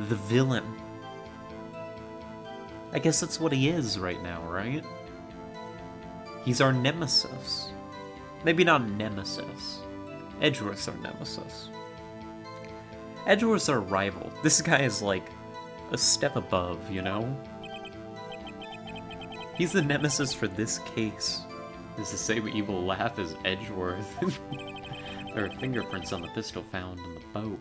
the villain. I guess that's what he is right now, right? He's our nemesis. Maybe not nemesis. Edgeworth's our nemesis. Edgeworth's our rival. This guy is like a step above, you know? He's the nemesis for this case. It's the same evil laugh as Edgeworth. There are fingerprints on the pistol found in the boat.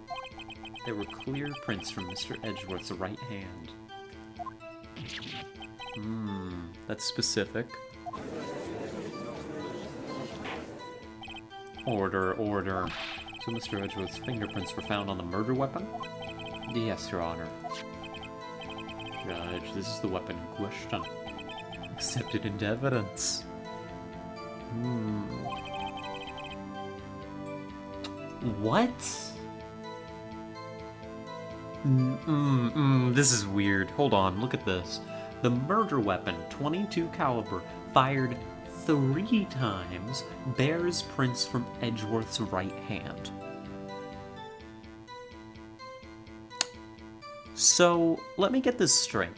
There were clear prints from Mr. Edgeworth's right hand. That's specific. Order, order. So Mr. Edgeworth's fingerprints were found on the murder weapon? Yes, Your Honor. Judge, this is the weapon in question. Accepted into evidence. What? This is weird. Hold on, look at this. The murder weapon, 22 caliber, fired 3 times, bears prints from Edgeworth's right hand. So, let me get this straight.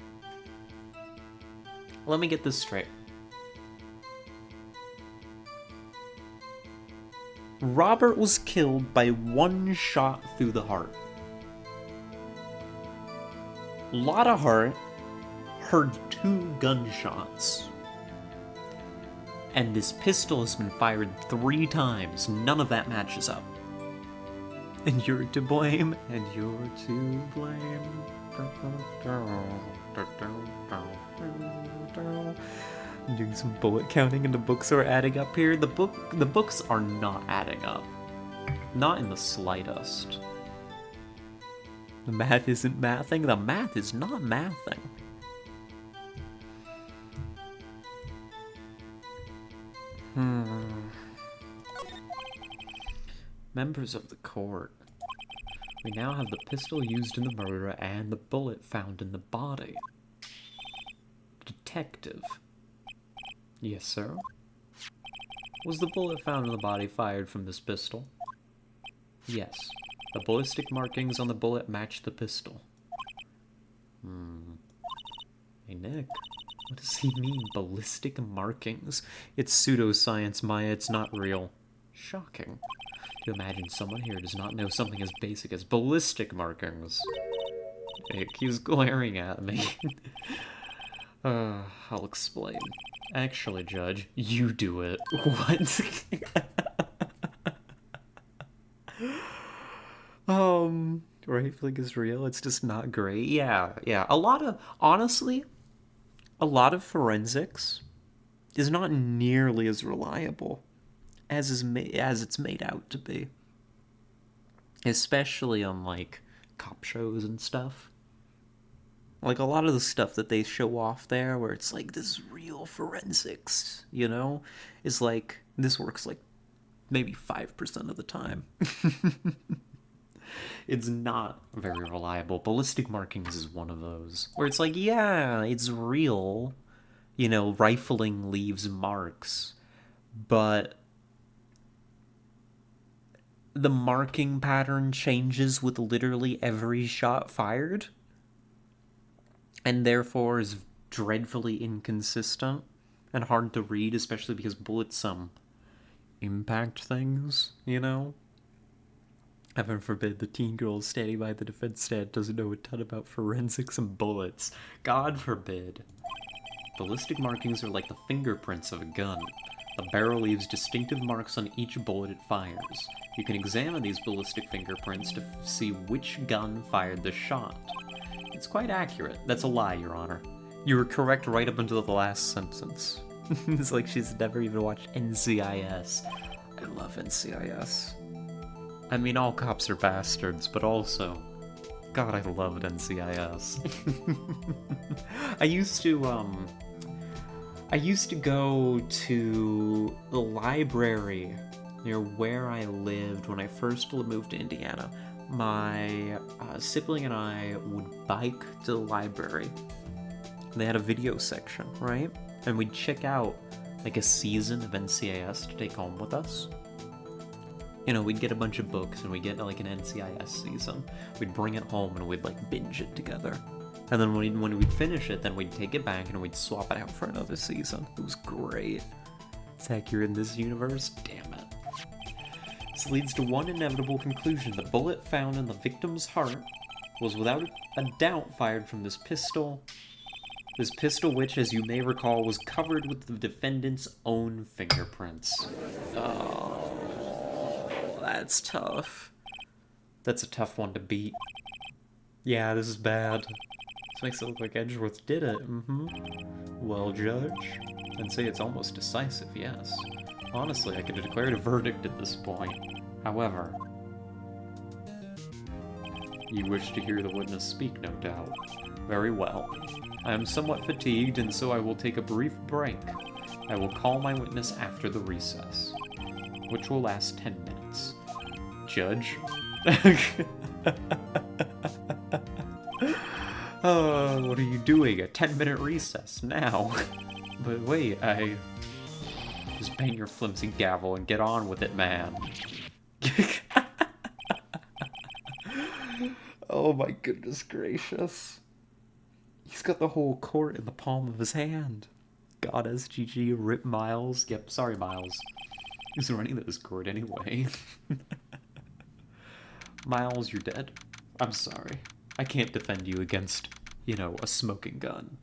Robert was killed by 1 shot through the heart. Lotta Hart heard 2 gunshots. And this pistol has been fired 3 times. None of that matches up. And you're to blame. And you're to blame. I'm doing some bullet counting and the books are adding up here. The books are not adding up. Not in the slightest. The math isn't mathing. The math is not mathing. Members of the court. We now have the pistol used in the murder and the bullet found in the body. Detective. Yes, sir? Was the bullet found in the body fired from this pistol? Yes. The ballistic markings on the bullet match the pistol. Hey, Nick. What does he mean, ballistic markings? It's pseudoscience, Maya. It's not real. Shocking. To imagine someone here does not know something as basic as ballistic markings. Nick, he's glaring at me. I'll explain. Actually, Judge, you do it. What? Rifling is real, it's just not great. Yeah. Honestly, a lot of forensics is not nearly as reliable as it's made out to be. Especially on, like, cop shows and stuff. Like, a lot of the stuff that they show off there, where it's like, this is real forensics, you know? Is like, this works, like, maybe 5% of the time. It's not very reliable. Ballistic markings is one of those. Where it's like, yeah, it's real. You know, rifling leaves marks. But the marking pattern changes with literally every shot fired. And therefore is dreadfully inconsistent and hard to read, especially because bullets impact things, you know? Heaven forbid the teen girl standing by the defense stand doesn't know a ton about forensics and bullets. God forbid. Ballistic markings are like the fingerprints of a gun. The barrel leaves distinctive marks on each bullet it fires. You can examine these ballistic fingerprints to see which gun fired the shot. It's quite accurate. That's a lie, Your Honor. You were correct right up until the last sentence. It's like she's never even watched NCIS. I love NCIS. I mean, all cops are bastards, but also, God, I loved NCIS. I used to go to the library near where I lived when I first moved to Indiana. My sibling and I would bike to the library. They had a video section, right? And we'd check out, like, a season of NCIS to take home with us. You know, we'd get a bunch of books and we'd get, like, an NCIS season. We'd bring it home and we'd, like, binge it together. And then when we'd finish it, then we'd take it back and we'd swap it out for another season. It was great. It's accurate in this universe? Damn it. This leads to one inevitable conclusion. The bullet found in the victim's heart was without a doubt fired from this pistol. This pistol, which, as you may recall, was covered with the defendant's own fingerprints. Oh, that's tough. That's a tough one to beat. Yeah, this is bad. This makes it look like Edgeworth did it. Well, Judge, I'd say it's almost decisive, yes. Honestly, I could have declared a verdict at this point. However, you wish to hear the witness speak, no doubt. Very well. I am somewhat fatigued, and so I will take a brief break. I will call my witness after the recess, which will last 10 minutes. Judge? What are you doing? A 10-minute recess now? But wait, just bang your flimsy gavel and get on with it, man. Oh my goodness gracious. He's got the whole court in the palm of his hand. God, SGG, rip Miles. Yep, sorry, Miles. Who's running this court anyway? Miles, you're dead. I'm sorry. I can't defend you against, you know, a smoking gun.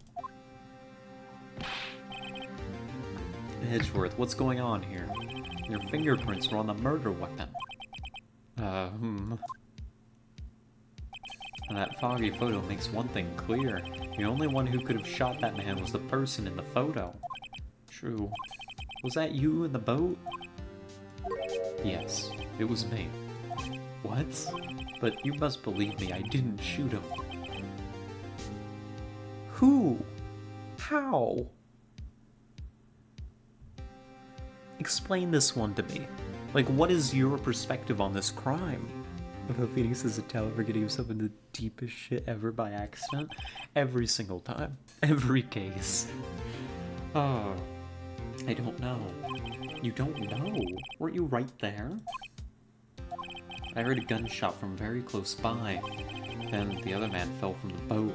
Edgeworth, what's going on here? Your fingerprints were on the murder weapon. And that foggy photo makes one thing clear. The only one who could have shot that man was the person in the photo. True. Was that you in the boat? Yes, it was me. What? But you must believe me, I didn't shoot him. Who? How? Explain this one to me. Like, what is your perspective on this crime? About Phoenix as a teller getting himself in the deepest shit ever by accident? Every single time. Every case. Oh. I don't know. You don't know? Weren't you right there? I heard a gunshot from very close by. Then the other man fell from the boat.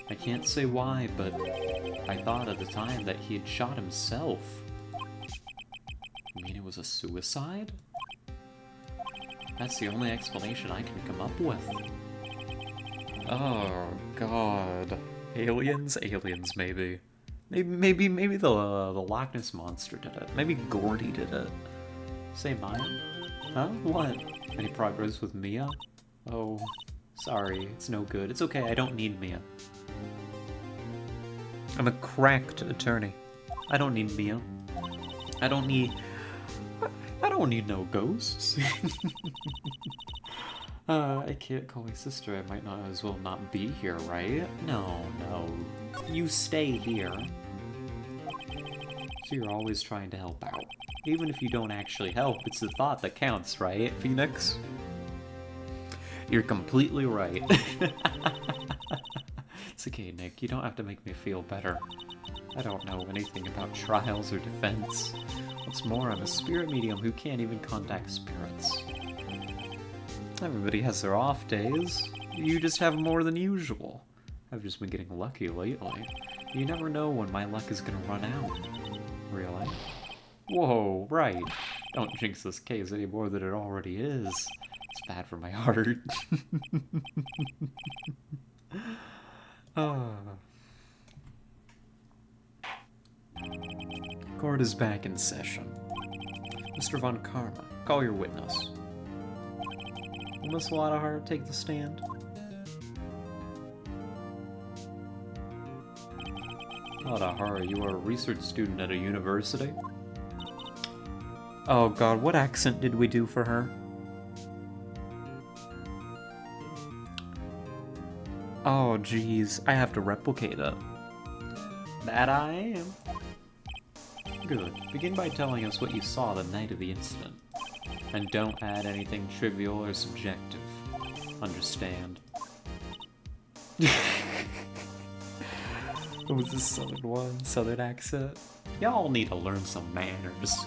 I can't say why, but I thought at the time that he had shot himself. You mean it was a suicide? That's the only explanation I can come up with. Oh, God. Aliens? Aliens, maybe. Maybe the Loch Ness Monster did it. Maybe Gordy did it. Say mine? Huh? What? Any progress with Mia? Oh, sorry. It's no good. It's okay. I don't need Mia. I'm a cracked attorney. I don't need Mia. I don't need no ghosts. I can't call my sister. I might not as well not be here, right? No. You stay here. So you're always trying to help out. Even if you don't actually help, it's the thought that counts, right, Phoenix? You're completely right. It's okay, Nick. You don't have to make me feel better. I don't know anything about trials or defense. What's more, I'm a spirit medium who can't even contact spirits. Everybody has their off days. You just have more than usual. I've just been getting lucky lately. You never know when my luck is gonna run out. Really? Whoa, right. Don't jinx this case any more than it already is. It's bad for my heart. Court is back in session. Mr. Von Karma, call your witness. Will Miss Lottahart take the stand? Lottahart, you are a research student at a university? Oh god, what accent did we do for her? Oh jeez, I have to replicate it. That I am. Good. Begin by telling us what you saw the night of the incident. And don't add anything trivial or subjective. Understand? What was this southern one? Southern accent? Y'all need to learn some manners.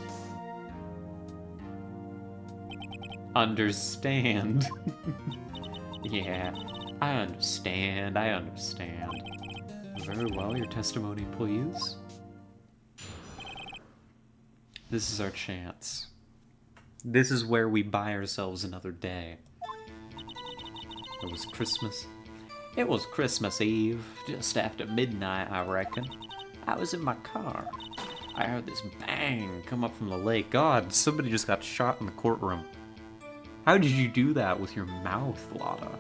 Understand. Yeah, I understand. Very well, your testimony, please. This is our chance. This is where we buy ourselves another day. It was Christmas. It was Christmas Eve, just after midnight, I reckon. I was in my car. I heard this bang come up from the lake. God, somebody just got shot in the courtroom. How did you do that with your mouth, Lotta?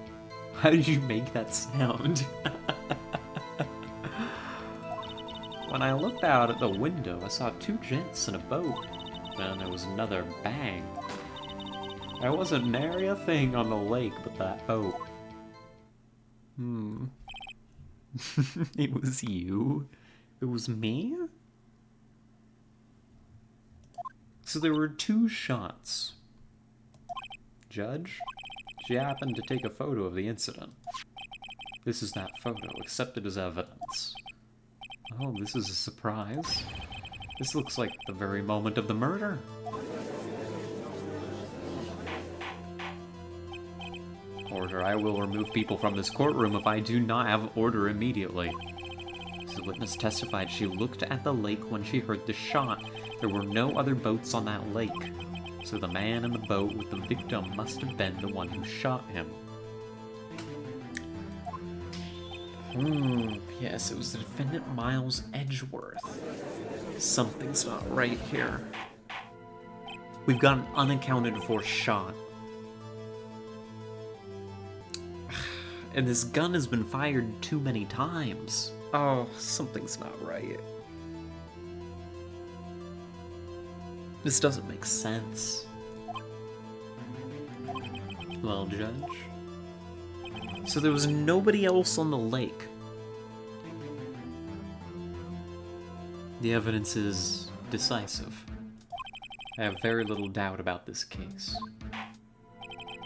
How did you make that sound? When I looked out at the window, I saw two gents in a boat. Then there was another bang. There wasn't nary a thing on the lake but that boat. It was you? It was me? So there were 2 shots. Judge? She happened to take a photo of the incident. This is that photo, accepted as evidence. Oh, this is a surprise. This looks like the very moment of the murder. Order, I will remove people from this courtroom if I do not have order immediately. The witness testified she looked at the lake when she heard the shot. There were no other boats on that lake. So the man in the boat with the victim must have been the one who shot him. Yes, it was the defendant Miles Edgeworth. Something's not right here. We've got an unaccounted for shot. And this gun has been fired too many times. Oh, something's not right. This doesn't make sense. Well, Judge. So there was nobody else on the lake. The evidence is decisive. I have very little doubt about this case.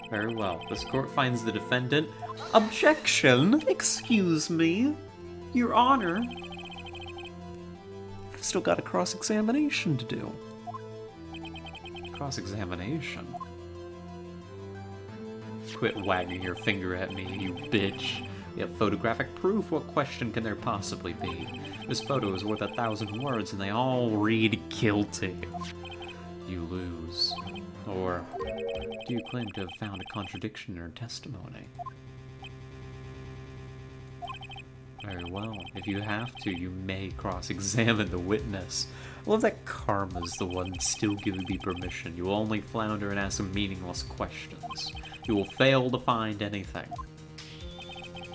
Very well. This court finds the defendant... Objection! Excuse me. Your Honor. I've still got a cross-examination to do. Cross-examination? Quit wagging your finger at me, you bitch. We have photographic proof. What question can there possibly be? This photo is worth 1,000 words, and they all read guilty. You lose. Or do you claim to have found a contradiction in her testimony? Very well. If you have to, you may cross-examine the witness. I love that Karma's the one still giving me permission. You will only flounder and ask meaningless questions. You will fail to find anything.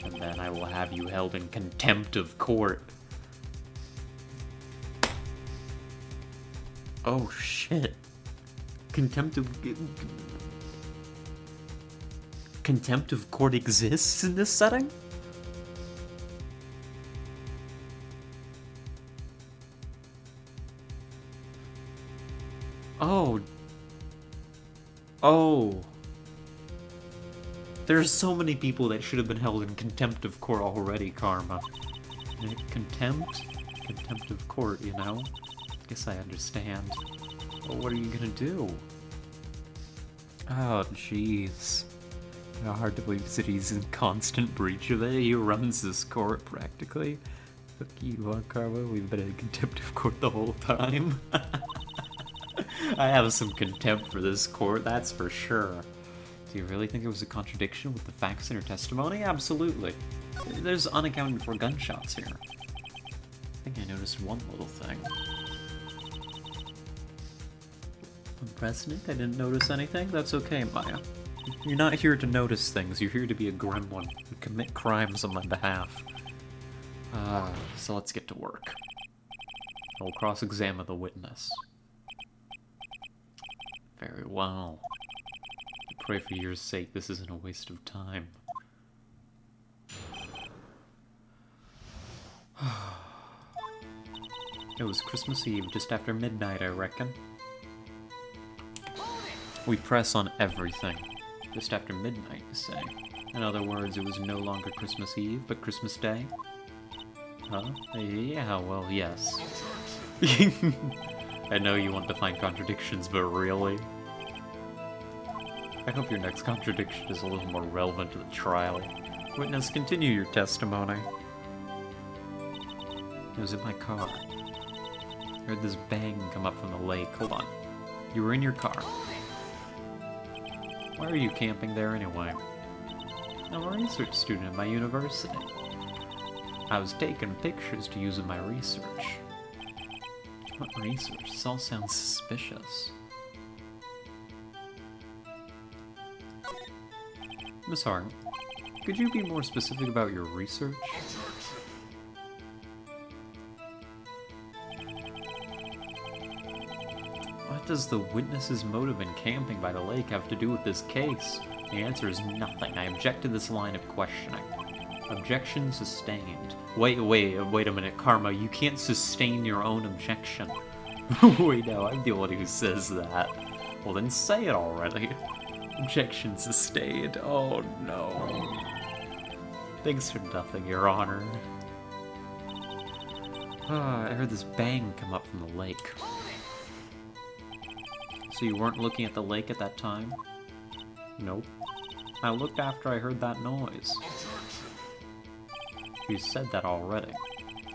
And then I will have you held in contempt of court. Oh shit. Contempt of court exists in this setting? Oh. Oh. There's so many people that should have been held in contempt of court already, Karma. Contempt? Contempt of court, you know? Guess I understand. But what are you gonna do? Oh, jeez. How hard to believe that he's in constant breach of it. He runs this court, practically. Fuck you, Karma. We've been in contempt of court the whole time. I have some contempt for this court, that's for sure. Do you really think it was a contradiction with the facts in her testimony? Absolutely. There's unaccounted for gunshots here. I think I noticed one little thing. On precedent, I didn't notice anything. That's okay, Maya. You're not here to notice things. You're here to be a gremlin and commit crimes on my behalf. So let's get to work. I'll cross-examine the witness. Very well. I pray for your sake this isn't a waste of time. It was Christmas Eve, just after midnight, I reckon. We press on everything. Just after midnight, you say. In other words, it was no longer Christmas Eve, but Christmas Day? Huh? Yeah, well, yes. I know you want to find contradictions, but really? I hope your next contradiction is a little more relevant to the trial. Witness, continue your testimony. It was in my car. I heard this bang come up from the lake. Hold on. You were in your car. Why are you camping there anyway? I'm a research student at my university. I was taking pictures to use in my research. What research? This all sounds suspicious. Miss Hart, could you be more specific about your research? What? What does the witness's motive in camping by the lake have to do with this case? The answer is nothing. I object to this line of questioning. Objection sustained. Wait a minute, Karma. You can't sustain your own objection. Wait, no, I'm the one who says that. Well, then say it already. Objection sustained. Oh, no. Thanks for nothing, Your Honor. I heard this bang come up from the lake. So you weren't looking at the lake at that time? Nope. I looked after I heard that noise. You said that already.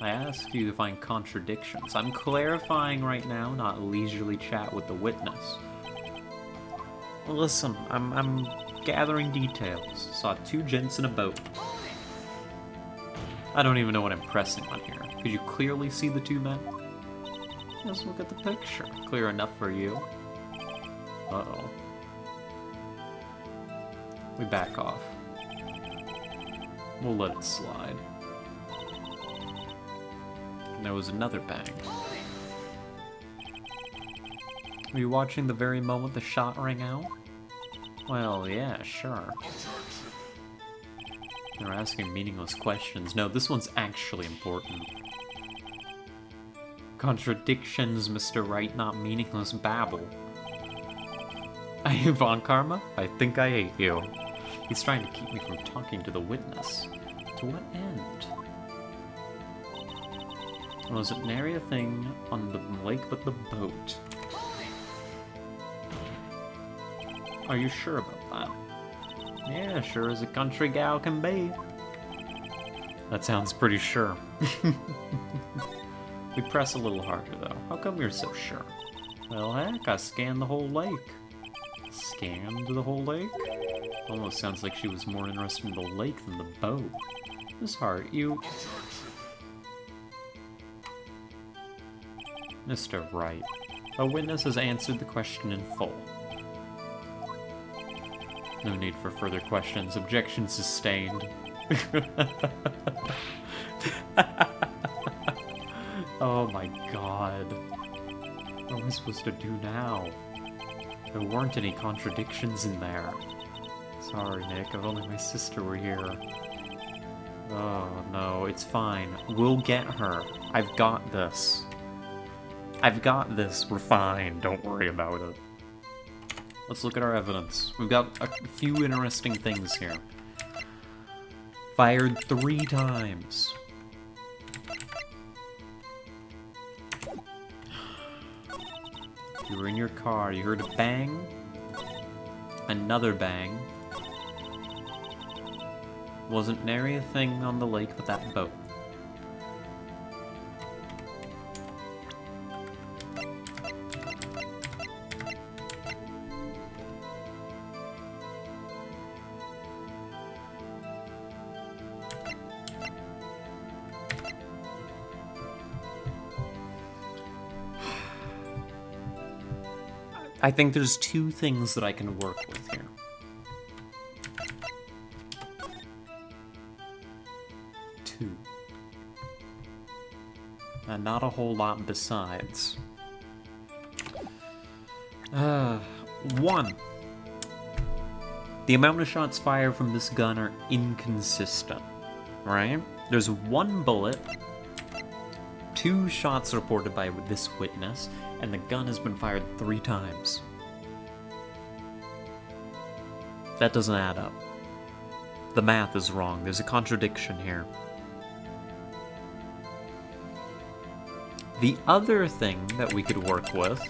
I asked you to find contradictions. I'm clarifying right now, not leisurely chat with the witness. Listen, I'm gathering details. Saw two gents in a boat. I don't even know what I'm pressing on here. Could you clearly see the two men? Just look at the picture. Clear enough for you? Uh-oh. We back off. We'll let it slide. And there was another bang. Were you watching the very moment the shot rang out? Well, yeah, sure. They're asking meaningless questions. No, this one's actually important. Contradictions, Mr. Wright, not meaningless babble. Are you Von Karma? I think I hate you. He's trying to keep me from talking to the witness. To what end? Was it nary a thing on the lake but the boat? Are you sure about that? Yeah, sure as a country gal can be. That sounds pretty sure. We press a little harder, though. How come you're so sure? Well, heck, I scanned the whole lake. Scanned the whole lake? Almost sounds like she was more interested in the lake than the boat. Miss Hart, you... Mr. Wright, a witness has answered the question in full. No need for further questions. Objection sustained. Oh my god. What am I supposed to do now? There weren't any contradictions in there. Sorry, Nick. If only my sister were here. Oh, no. It's fine. We'll get her. I've got this. I've got this. We're fine. Don't worry about it. Let's look at our evidence. We've got a few interesting things here. Fired 3 times. You were in your car. You heard a bang. Another bang. Wasn't nary a thing on the lake but that boat. I think there's 2 things that I can work with here. 2. And not a whole lot besides. 1. The amount of shots fired from this gun are inconsistent, right? There's 1 bullet, 2 shots reported by this witness, and the gun has been fired 3 times. That doesn't add up. The math is wrong. There's a contradiction here. The other thing that we could work with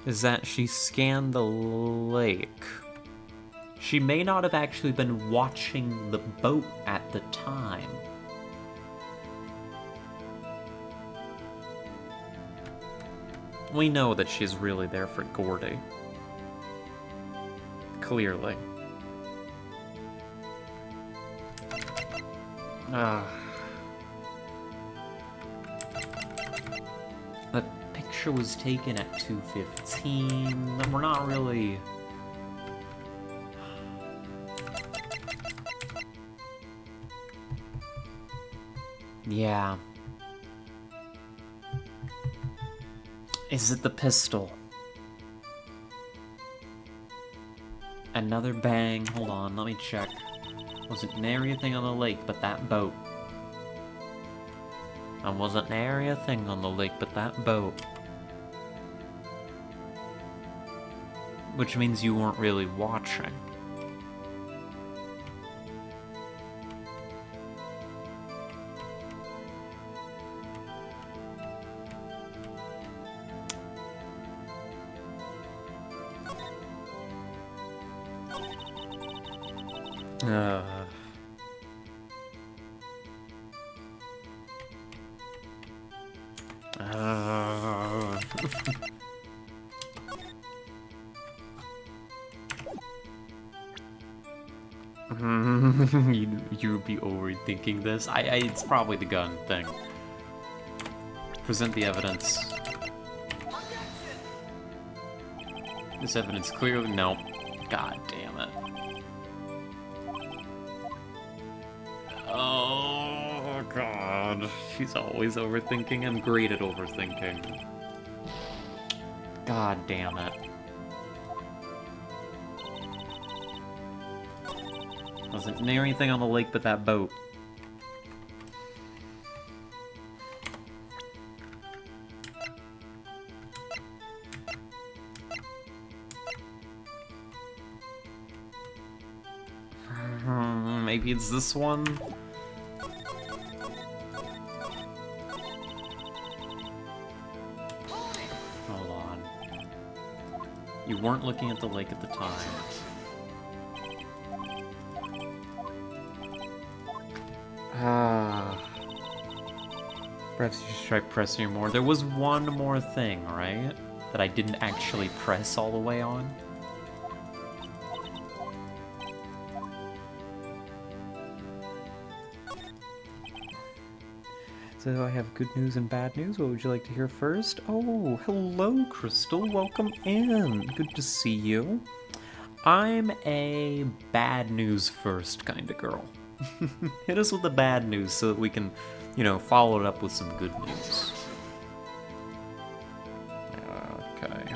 is that she scanned the lake. She may not have actually been watching the boat at the time. We know that she's really there for Gordy. Clearly. The picture was taken at 2:15. We're not really Yeah. Is it the pistol? Another bang. Hold on, let me check. Wasn't nary a thing on the lake but that boat. I wasn't nary a thing on the lake but that boat. Which means you weren't really watching. You'd be overthinking this. It's probably the gun thing. Present the evidence. This evidence clearly... No. God damn it. Oh, God. She's always overthinking. I'm great at overthinking. God damn it. Wasn't near anything on the lake but that boat. Maybe it's this one? Hold on. You weren't looking at the lake at the time. Perhaps you should try pressing more. There was one more thing, right? That I didn't actually press all the way on. So I have good news and bad news. What would you like to hear first? Oh, hello, Crystal. Welcome in. Good to see you. I'm a bad news first kind of girl. Hit us with the bad news so that we can, you know, follow it up with some good news. Okay.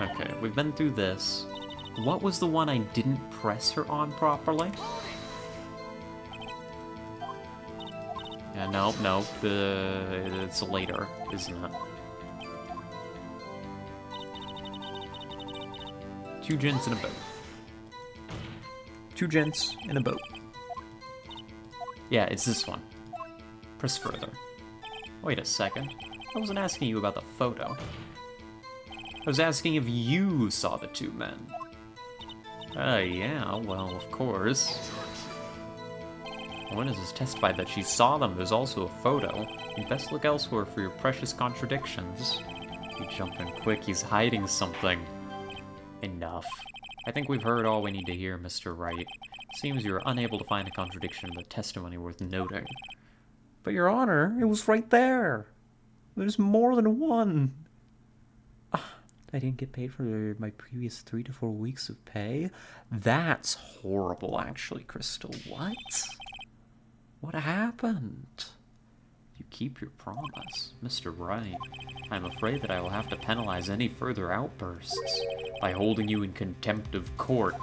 Okay, we've been through this. What was the one I didn't press her on properly? Yeah, no, it's later, isn't it? 2 gents in a boat. 2 gents in a boat. Yeah, it's this one. Press further. Wait a second. I wasn't asking you about the photo. I was asking if you saw the 2 men. Yeah, well, of course. Witnesses testified that she saw them. There's also a photo. You'd best look elsewhere for your precious contradictions. You jump in quick, he's hiding something. Enough. I think we've heard all we need to hear, Mr. Wright. Seems you were unable to find a contradiction in the testimony worth noting. But, Your Honor, it was right there. There's more than one. I didn't get paid for my previous 3 to 4 weeks of pay? That's horrible, actually, Crystal. What? What happened? You keep your promise, Mr. Wright. I'm afraid that I will have to penalize any further outbursts by holding you in contempt of court.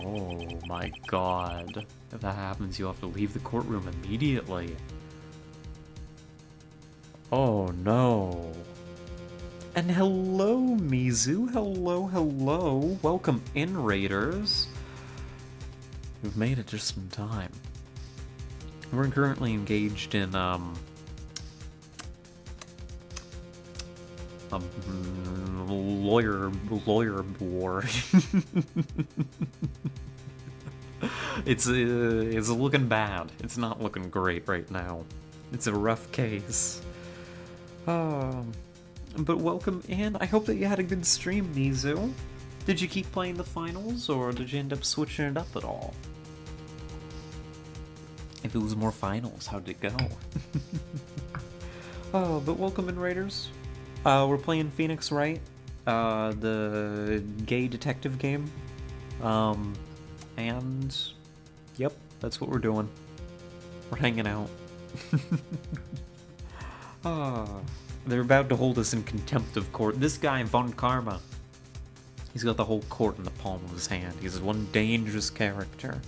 Oh my god. If that happens, you'll have to leave the courtroom immediately. Oh no. And hello, Mizu. Hello, hello. Welcome in, Raiders. You've made it just in time. We're currently engaged in, lawyer war. It's looking bad. It's not looking great right now. It's a rough case. But welcome in. I hope that you had a good stream, Mizu. Did you keep playing the finals, or did you end up switching it up at all? If it was more finals, how did it go? Oh, but welcome in, Raiders. We're playing Phoenix Wright, the gay detective game. And yep, that's what we're doing. We're hanging out. They're about to hold us in contempt of court. This guy, Von Karma, he's got the whole court in the palm of his hand. He's one dangerous character.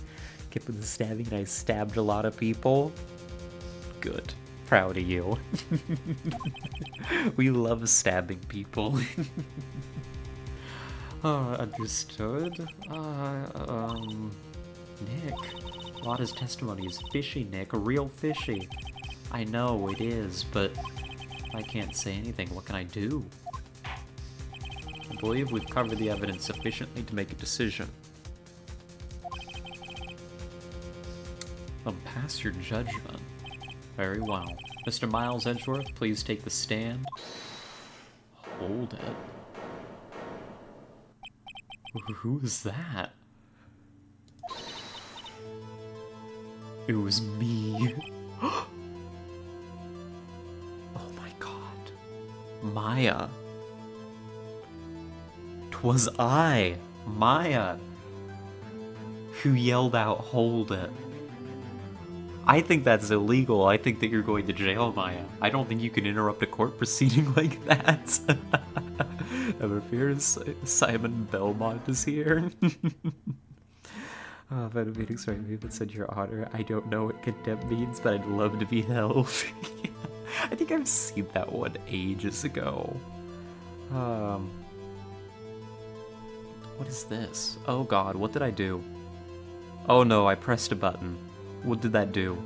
Kept with the stabbing, and I stabbed a lot of people. Good. Proud of you. We love stabbing people. Understood. Nick. A lot of his testimony is fishy, Nick. Real fishy. I know it is, but I can't say anything. What can I do? I believe we've covered the evidence sufficiently to make a decision. Pass your judgment. Very well. Mr. Miles Edgeworth, please take the stand. Hold it. Who is that? It was me. Oh my god. Maya. 'Twas I, Maya, who yelled out, "Hold it." I think that's illegal. I think that you're going to jail, Maya. I don't think you can interrupt a court proceeding like that. Never fears, Simon Belmont is here. Venom Phoenix, right? But said your honor. I don't know what contempt means, but I'd love to be held. I think I've seen that one ages ago. What is this? Oh god, what did I do? Oh no, I pressed a button. What did that do?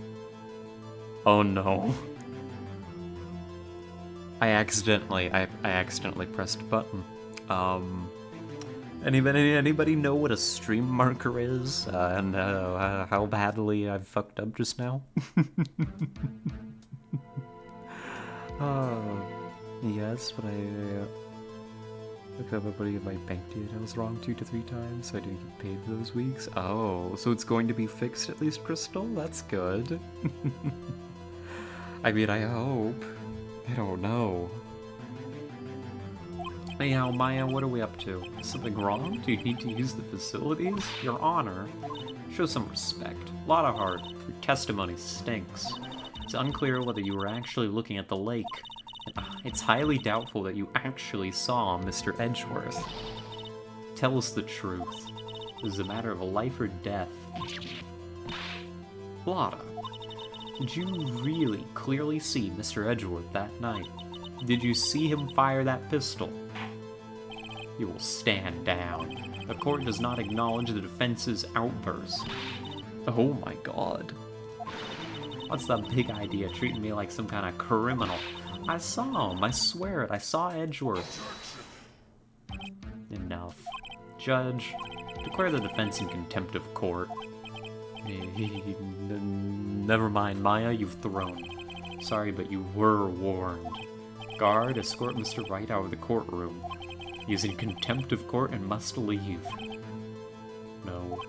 Oh no. I accidentally pressed a button. Anybody know what a stream marker is? And how badly I've fucked up just now? Yes, but I looked up everybody in my bank details wrong 2 to 3 times, so I didn't get paid those weeks. Oh, so it's going to be fixed at least, Crystal? That's good. I mean, I hope. I don't know. Anyhow, Maya, what are we up to? Is something wrong? Do you need to use the facilities? Your honor. Show some respect. A lot of heart. Your testimony stinks. It's unclear whether you were actually looking at the lake. It's highly doubtful that you actually saw Mr. Edgeworth. Tell us the truth. This is a matter of a life or death. Lotta, did you really clearly see Mr. Edgeworth that night? Did you see him fire that pistol? You will stand down. The court does not acknowledge the defense's outburst. Oh my god. What's the big idea treating me like some kind of criminal? I saw him, I swear it, I saw Edgeworth. Enough. Judge, declare the defense in contempt of court. Never mind, Maya, you've thrown. Sorry, but you were warned. Guard, escort Mr. Wright out of the courtroom. He is in contempt of court and must leave. No.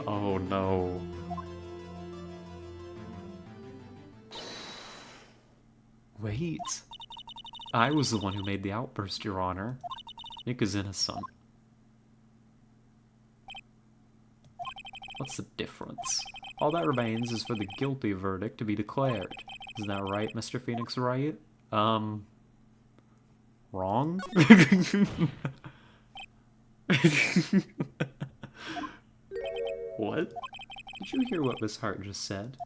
Oh no. Wait. I was the one who made the outburst, Your Honor. Nick is innocent. What's the difference? All that remains is for the guilty verdict to be declared. Isn't that right, Mr. Phoenix Wright? Wrong? What? Did you hear what Miss Hart just said?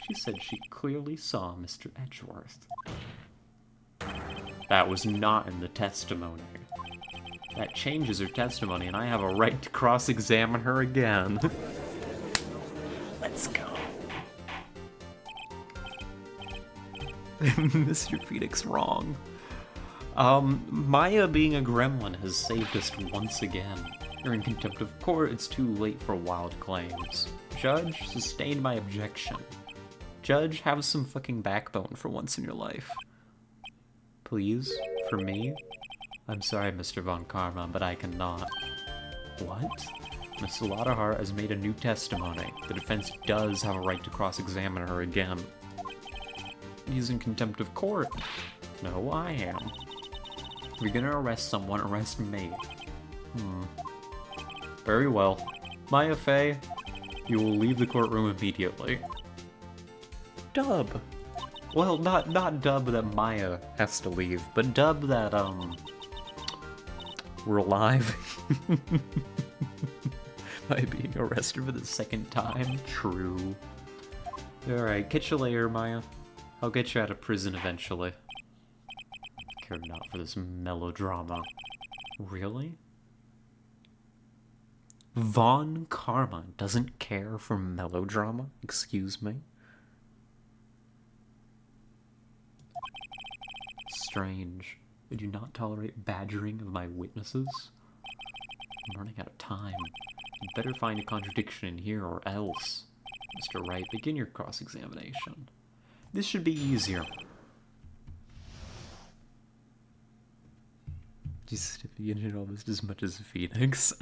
She said she clearly saw Mr. Edgeworth. That was not in the testimony. That changes her testimony, and I have a right to cross-examine her again. Let's go. Mr. Phoenix wrong. Maya being a gremlin has saved us once again. You're in contempt of court, it's too late for wild claims. Judge, sustain my objection. Judge, have some fucking backbone for once in your life. Please, for me? I'm sorry, Mr. Von Karma, but I cannot. What? Miss Lottahart has made a new testimony. The defense does have a right to cross-examine her again. He's in contempt of court. No, I am. If you're gonna arrest someone, arrest me. Very well. Maya Fey, you will leave the courtroom immediately. Dub. Well, not dub that Maya has to leave, but dub that, we're alive. By being arrested for the second time. True. Alright, catch you later, Maya. I'll get you out of prison eventually. Care not for this melodrama. Really? Von Karma doesn't care for melodrama? Excuse me? Strange. I do not tolerate badgering of my witnesses. I'm running out of time. You'd better find a contradiction in here or else. Mr. Wright, begin your cross-examination. This should be easier. Just you know almost as much as Phoenix.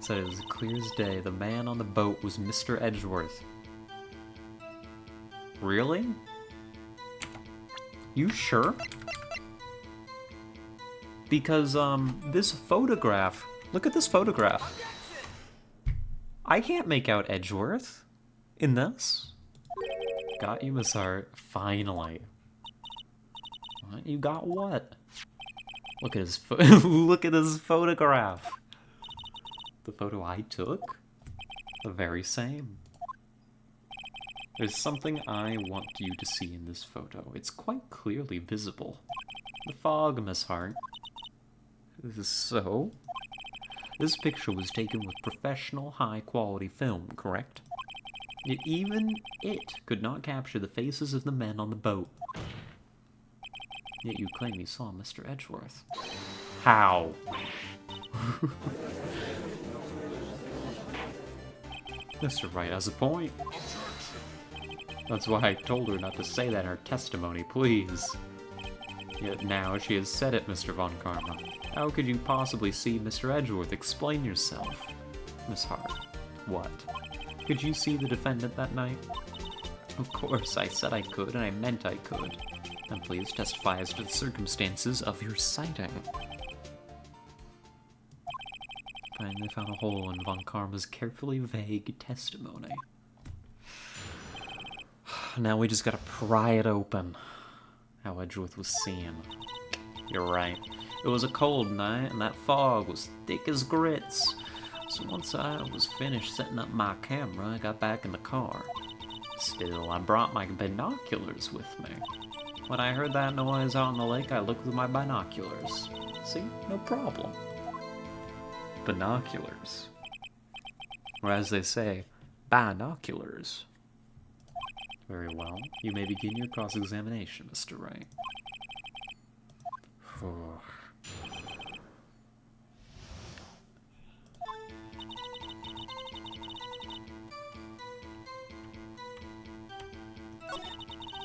So it was clear as day. The man on the boat was Mr. Edgeworth. Really? You sure? Because, this photograph... Look at this photograph. I can't make out Edgeworth in this. Got you, Miss Hart. Finally. What? You got what? Look at his look at this photograph. The photo I took? The very same. There's something I want you to see in this photo. It's quite clearly visible. The fog, Miss Hart. So? This picture was taken with professional, high-quality film, correct? Yet even it could not capture the faces of the men on the boat. Yet you claim you saw Mr. Edgeworth. How? Mr. Wright has a point. That's why I told her not to say that in her testimony, please. Yet now she has said it, Mr. Von Karma. How could you possibly see Mr. Edgeworth? Explain yourself. Miss Hart. What? Could you see the defendant that night? Of course, I said I could, and I meant I could. And please testify as to the circumstances of your sighting. Finally found a hole in Von Karma's carefully vague testimony. Now we just gotta pry it open. How Edgeworth was seen. You're right. It was a cold night, and that fog was thick as grits. So once I was finished setting up my camera, I got back in the car. Still, I brought my binoculars with me. When I heard that noise out on the lake, I looked with my binoculars. See? No problem. Binoculars. Or as they say, binoculars. Very well. You may begin your cross-examination, Mr. Wright.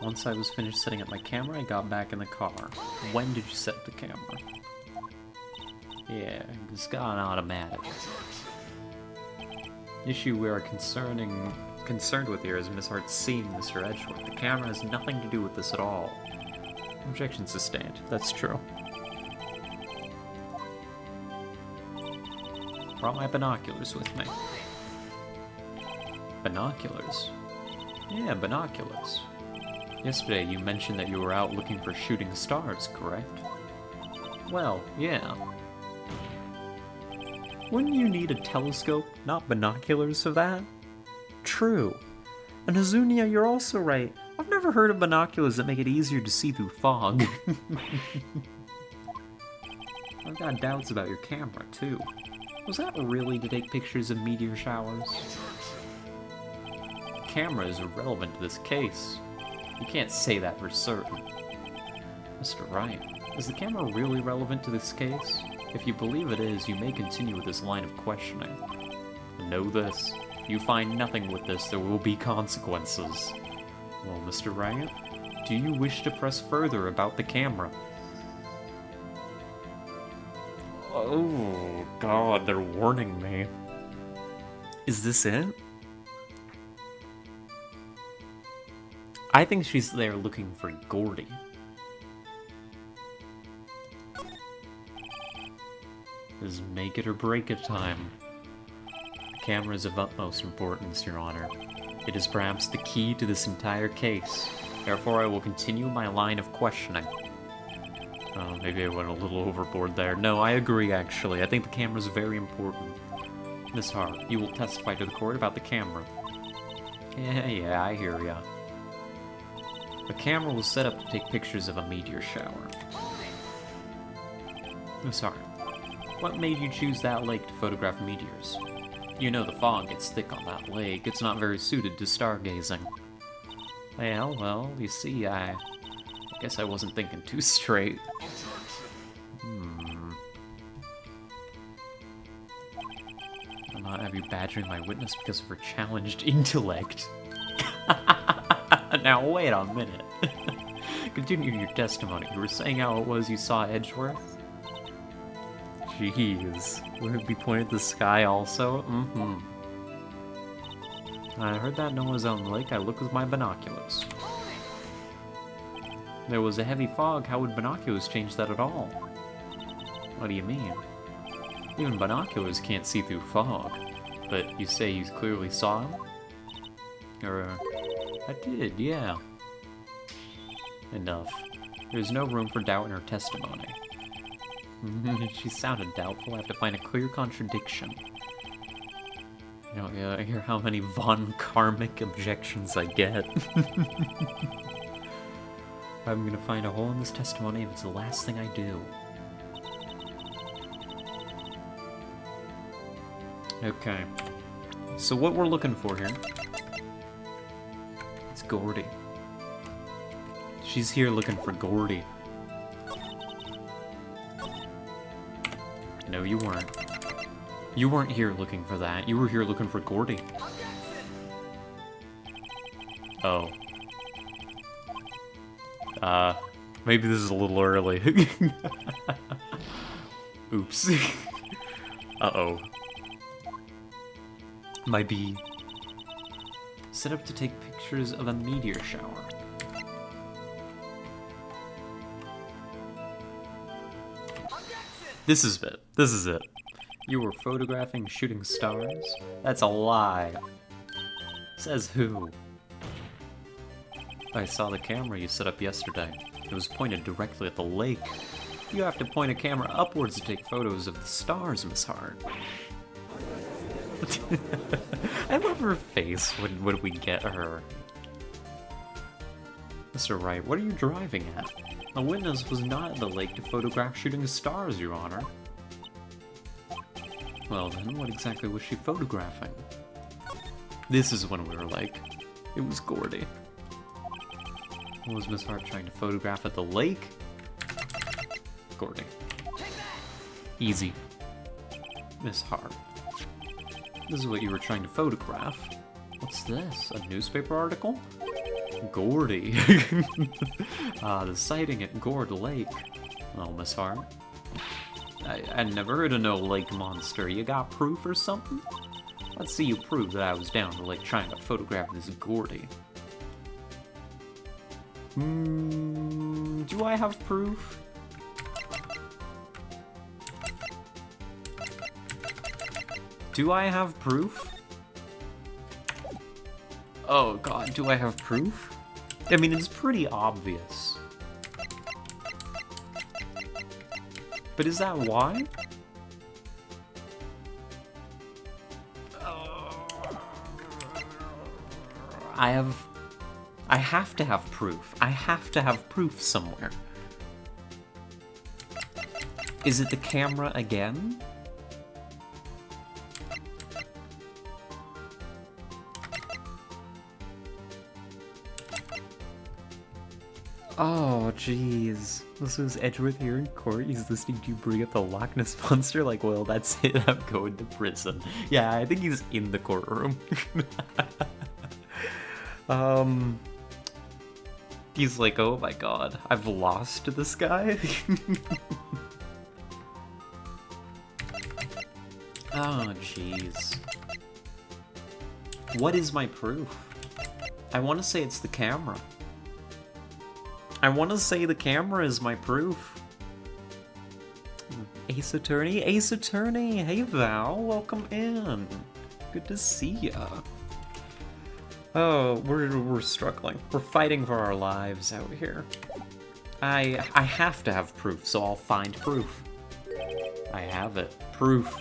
Once I was finished setting up my camera, I got back in the car. When did you set the camera? Yeah, it's got an automatic. The issue we are concerned with here is Miss Hart seeing Mr. Edgeworth. The camera has nothing to do with this at all. Objection sustained. That's true. Brought my binoculars with me. Binoculars? Yeah, binoculars. Yesterday you mentioned that you were out looking for shooting stars, correct? Well, yeah. Wouldn't you need a telescope, not binoculars for that? True. And Hazunia, you're also right. I've never heard of binoculars that make it easier to see through fog. I've got doubts about your camera, too. Was that really to take pictures of meteor showers? The camera is irrelevant to this case. You can't say that for certain. Mr. Wright, is the camera really relevant to this case? If you believe it is, you may continue with this line of questioning. Know this. If you find nothing with this, there will be consequences. Well, Mr. Wright, do you wish to press further about the camera? Oh, God, they're warning me. Is this it? I think she's there looking for Gordy. Is make it or break it time. The camera is of utmost importance, Your Honor. It is perhaps the key to this entire case. Therefore, I will continue my line of questioning. Oh, maybe I went a little overboard there. No, I agree, actually. I think the camera is very important. Miss Hart, you will testify to the court about the camera. Yeah, I hear ya. The camera was set up to take pictures of a meteor shower. Miss Hart, what made you choose that lake to photograph meteors? You know the fog gets thick on that lake. It's not very suited to stargazing. Well, you see, I guess I wasn't thinking too straight. I'll not have you badgering my witness because of her challenged intellect. Now, wait a minute. Continue your testimony. You were saying how it was you saw Edgeworth? Jeez. Would it be pointed at the sky also? I heard that Noah's on the lake. I looked with my binoculars. There was a heavy fog. How would binoculars change that at all? What do you mean? Even binoculars can't see through fog. But you say you clearly saw him? I did, yeah. Enough. There's no room for doubt in her testimony. She sounded doubtful. I have to find a clear contradiction. You know, I hear how many Von Karmic objections I get. I'm gonna find a hole in this testimony if it's the last thing I do. Okay. So what we're looking for here... It's Gordy. She's here looking for Gordy. No, you weren't. You weren't here looking for that. You were here looking for Gordy. Oh. Maybe this is a little early. Oops. Uh-oh. Might be set up to take pictures of a meteor shower. This is it. This is it. You were photographing shooting stars? That's a lie. Says who? I saw the camera you set up yesterday. It was pointed directly at the lake. You have to point a camera upwards to take photos of the stars, Miss Hart. I love her face when we get her. Mr. Wright, what are you driving at? The witness was not at the lake to photograph shooting stars, Your Honor. Well then, what exactly was she photographing? This is when we were like, it was Gordy. What was Miss Hart trying to photograph at the lake? Gordy. Easy. Miss Hart. This is what you were trying to photograph. What's this? A newspaper article? Gordy. The sighting at Gord Lake. Oh, Miss Hart. I never heard of no lake monster. You got proof or something? Let's see you prove that I was down the lake trying to photograph this Gordy. Do I have proof? Do I have proof? Oh god, do I have proof? I mean, it's pretty obvious. But is that why? I have to have proof. I have to have proof somewhere. Is it the camera again? Oh, jeez. This was Edgeworth here in court. He's listening to you bring up the Loch Ness Monster. Like, well, that's it. I'm going to prison. Yeah, I think he's in the courtroom. He's like, oh my god, I've lost to this guy? Oh, jeez. What is my proof? I want to say it's the camera. I want to say the camera is my proof. A Ace Attorney. Ace Attorney! Hey Val, welcome in. Good to see ya. Oh, we're struggling. We're fighting for our lives out here. I have to have proof, so I'll find proof. I have it. Proof.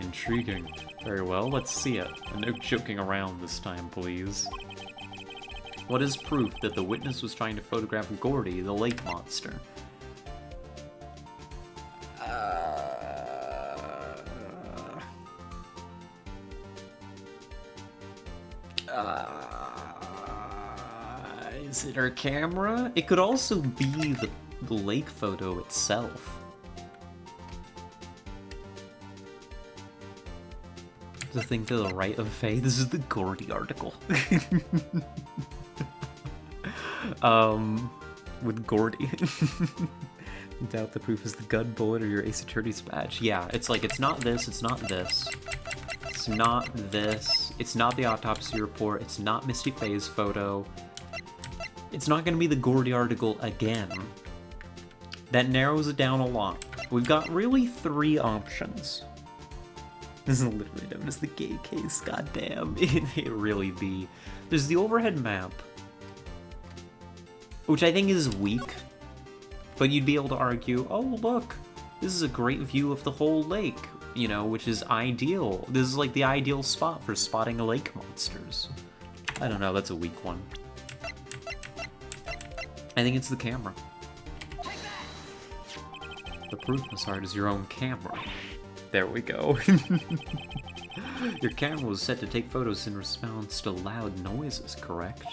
Intriguing. Very well, let's see it. And no joking around this time, please. What is proof that the witness was trying to photograph Gordy, the lake monster? Is it her camera? It could also be the lake photo itself. The thing to the right of Faye. This is the Gordy article. With Gordy. Doubt the proof is the gun bullet or your Ace Attorney's badge. Yeah, it's like, it's not this, it's not this. It's not this. It's not the autopsy report. It's not Misty Faye's photo. It's not gonna be the Gordy article again. That narrows it down a lot. We've got really 3 options. This is literally known as the gay case, goddamn. It really be. There's the overhead map, which I think is weak, but you'd be able to argue, oh look, this is a great view of the whole lake, you know, which is ideal. This is like the ideal spot for spotting lake monsters. I don't know, that's a weak one. I think it's the camera. The proof, Miss Hart, is your own camera. There we go. Your camera was set to take photos in response to loud noises, correct?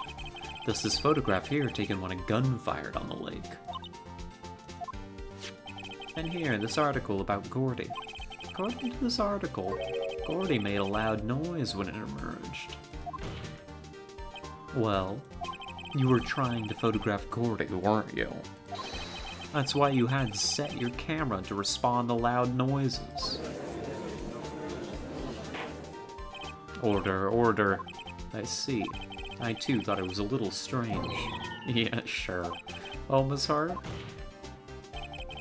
Thus this photograph here taken when a gun fired on the lake. And here, this article about Gordy. According to this article, Gordy made a loud noise when it emerged. Well, you were trying to photograph Gordy, weren't you? That's why you had set your camera to respond to loud noises. Order, order. I see. I too thought it was a little strange. Yeah, sure. Oh, Miss Hart?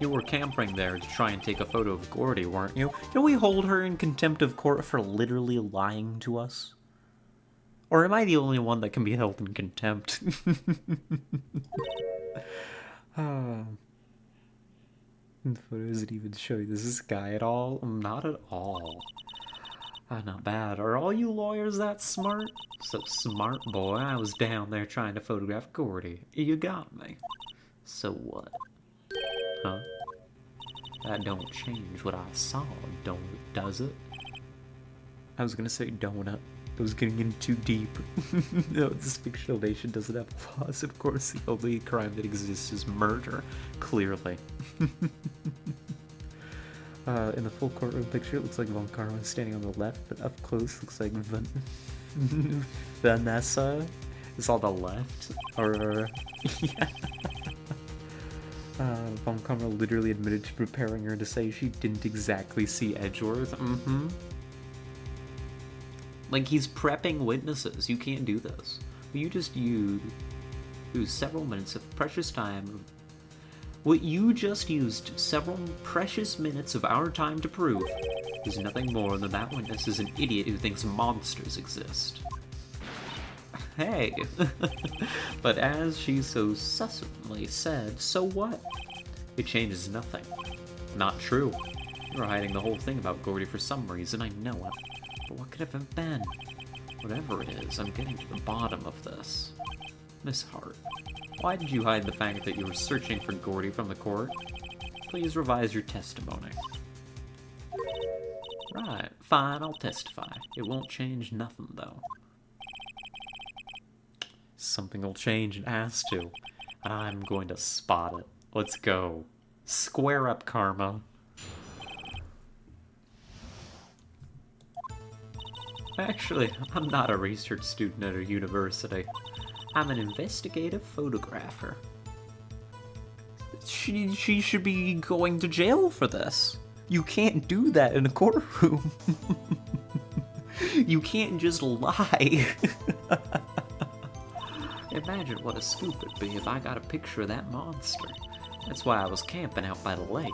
You were camping there to try and take a photo of Gordy, weren't you? Can we hold her in contempt of court for literally lying to us? Or am I the only one that can be held in contempt? The photo doesn't even show you this guy at all? Not at all. Not bad. Are all you lawyers that smart? So smart, boy. I was down there trying to photograph Gordy. You got me. So what? Huh? That don't change what I saw, does it? I was gonna say donut. I was getting in too deep. No, this fictional nation doesn't have laws. Of course, the only crime that exists is murder. Clearly. In the full courtroom picture, it looks like Von Karma is standing on the left, but up close looks like Vanessa is on the left. Or yeah. Von Karma literally admitted to preparing her to say she didn't exactly see Edgeworth. Like, he's prepping witnesses. You can't do this. You just use several minutes of precious time. What you just used several precious minutes of our time to prove is nothing more than that witness is an idiot who thinks monsters exist. Hey. But as she so succinctly said, so what? It changes nothing. Not true. You're hiding the whole thing about Gordy for some reason, I know it. But what could it have been? Whatever it is, I'm getting to the bottom of this. Miss Hart, why did you hide the fact that you were searching for Gordy from the court? Please revise your testimony. Right, fine, I'll testify. It won't change nothing, though. Something will change, it has to. And I'm going to spot it. Let's go. Square up, Karma. Actually, I'm not a research student at a university. I'm an investigative photographer. She should be going to jail for this. You can't do that in a courtroom. You can't just lie. Imagine what a scoop it'd be if I got a picture of that monster. That's why I was camping out by the lake.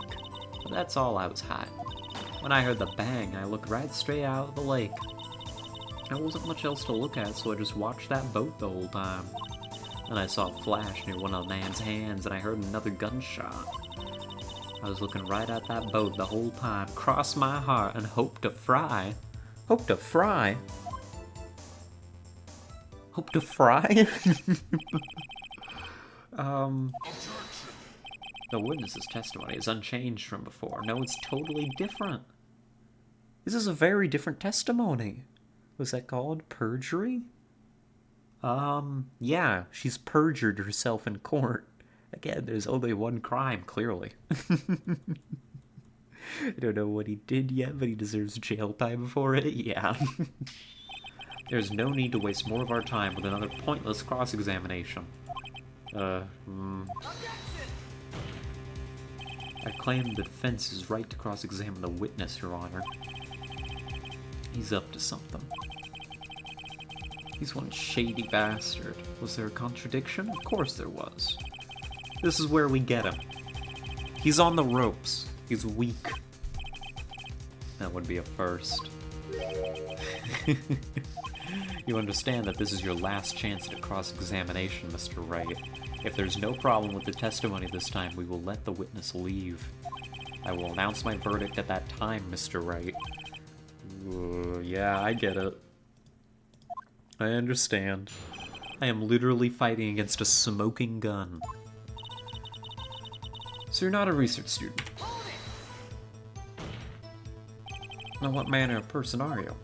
But that's all I was hiding. When I heard the bang, I looked right straight out of the lake. There wasn't much else to look at, so I just watched that boat the whole time. Then I saw a flash near one of the man's hands, and I heard another gunshot. I was looking right at that boat the whole time, crossed my heart, and hoped to fry. Hope to fry? Hope to fry? The witness's testimony is unchanged from before. No, it's totally different. This is a very different testimony. Was that called perjury? Yeah, she's perjured herself in court. Again, there's only one crime, clearly. I don't know what he did yet, but he deserves jail time for it, yeah. There's no need to waste more of our time with another pointless cross-examination. I claim the defense's right to cross-examine the witness, Your Honor. He's up to something. He's one shady bastard. Was there a contradiction? Of course there was. This is where we get him. He's on the ropes. He's weak. That would be a first. You understand that this is your last chance at a cross-examination, Mr. Wright. If there's no problem with the testimony this time, we will let the witness leave. I will announce my verdict at that time, Mr. Wright. Yeah, I get it. I understand. I am literally fighting against a smoking gun. So you're not a research student. Now what manner of person are you?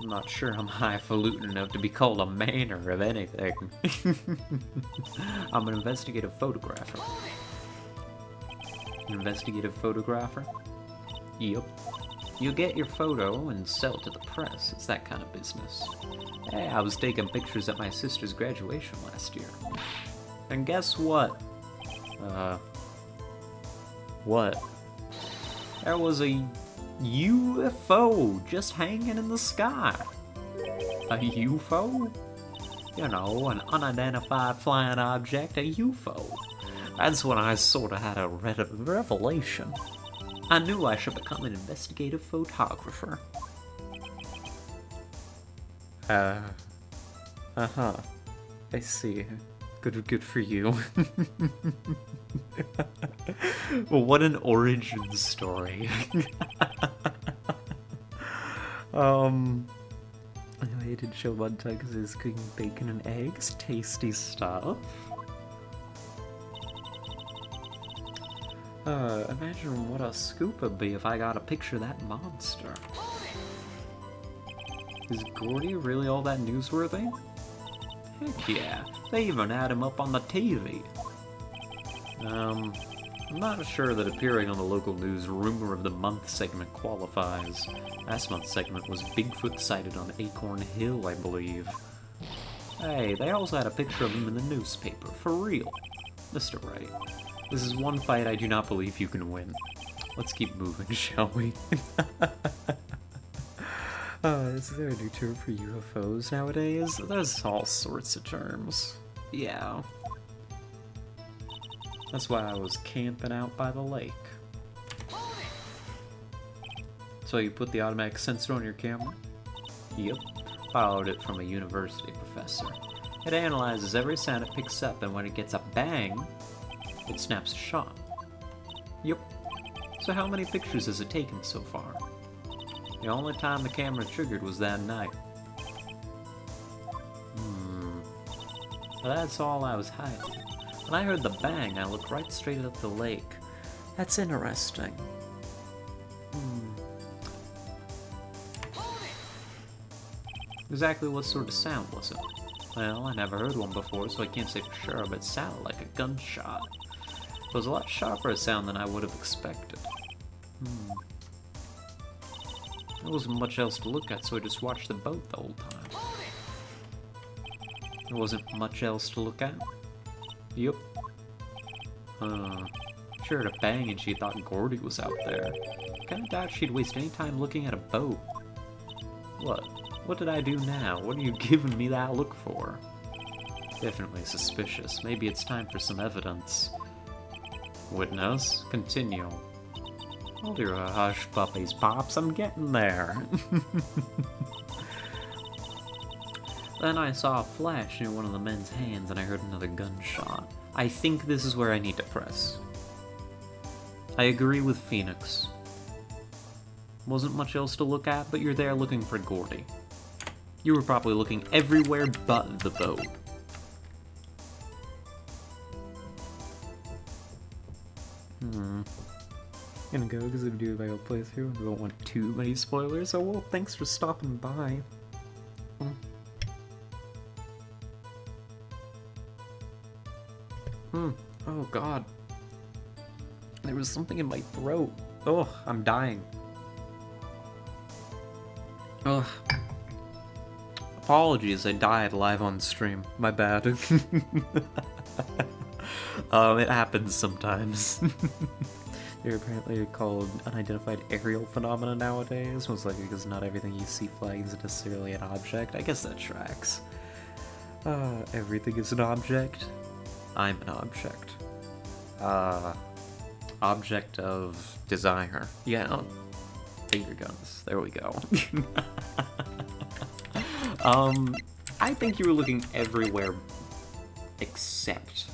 I'm not sure I'm highfalutin enough to be called a manner of anything. I'm an investigative photographer. An investigative photographer? Yep. You get your photo and sell it to the press. It's that kind of business. Hey, I was taking pictures at my sister's graduation last year. And guess what? What? There was a UFO just hanging in the sky. A UFO? You know, an unidentified flying object, a UFO. That's when I sort of had a revelation. I knew I should become an investigative photographer. Uh-huh. I see. Good for you. Well, what an origin story. I hated show one time because I was cooking bacon and eggs. Tasty stuff. Imagine what a scoop would be if I got a picture of that monster. Is Gordy really all that newsworthy? Heck yeah, they even had him up on the TV. I'm not sure that appearing on the local news Rumor of the Month segment qualifies. Last month's segment was Bigfoot sighted on Acorn Hill, I believe. Hey, they also had a picture of him in the newspaper, for real. Mr. Wright, this is one fight I do not believe you can win. Let's keep moving, shall we? Is there a new term for UFOs nowadays? There's all sorts of terms. Yeah. That's why I was camping out by the lake. So you put the automatic sensor on your camera? Yep. Borrowed it from a university professor. It analyzes every sound it picks up, and when it gets a bang, it snaps a shot. Yep. So how many pictures has it taken so far? The only time the camera triggered was that night. But that's all I was hiding. When I heard the bang, I looked right straight at the lake. That's interesting. Exactly what sort of sound was it? Well, I never heard one before, so I can't say for sure, but it sounded like a gunshot. It was a lot sharper a sound than I would have expected. There wasn't much else to look at, so I just watched the boat the whole time. There wasn't much else to look at? Yep. She heard a bang and she thought Gordy was out there. Kinda doubt she'd waste any time looking at a boat. What? What did I do now? What are you giving me that look for? Definitely suspicious. Maybe it's time for some evidence. Witness, continue. Hold your hush puppies, Pops, I'm getting there. Then I saw a flash near one of the men's hands and I heard another gunshot. I think this is where I need to press. I agree with Phoenix. Wasn't much else to look at, but you're there looking for Gordy. You were probably looking everywhere but the boat. Gonna go because I'm doing my own playthrough. I don't want too many spoilers, so well, thanks for stopping by. Oh god. There was something in my throat. Oh, I'm dying. Ugh. Apologies, I died live on stream. My bad. It happens sometimes. They're apparently called unidentified aerial phenomena nowadays, most likely because not everything you see flying is necessarily an object. I guess that tracks. Everything is an object. I'm an object. Object of desire. Yeah, finger guns. There we go. I think you were looking everywhere except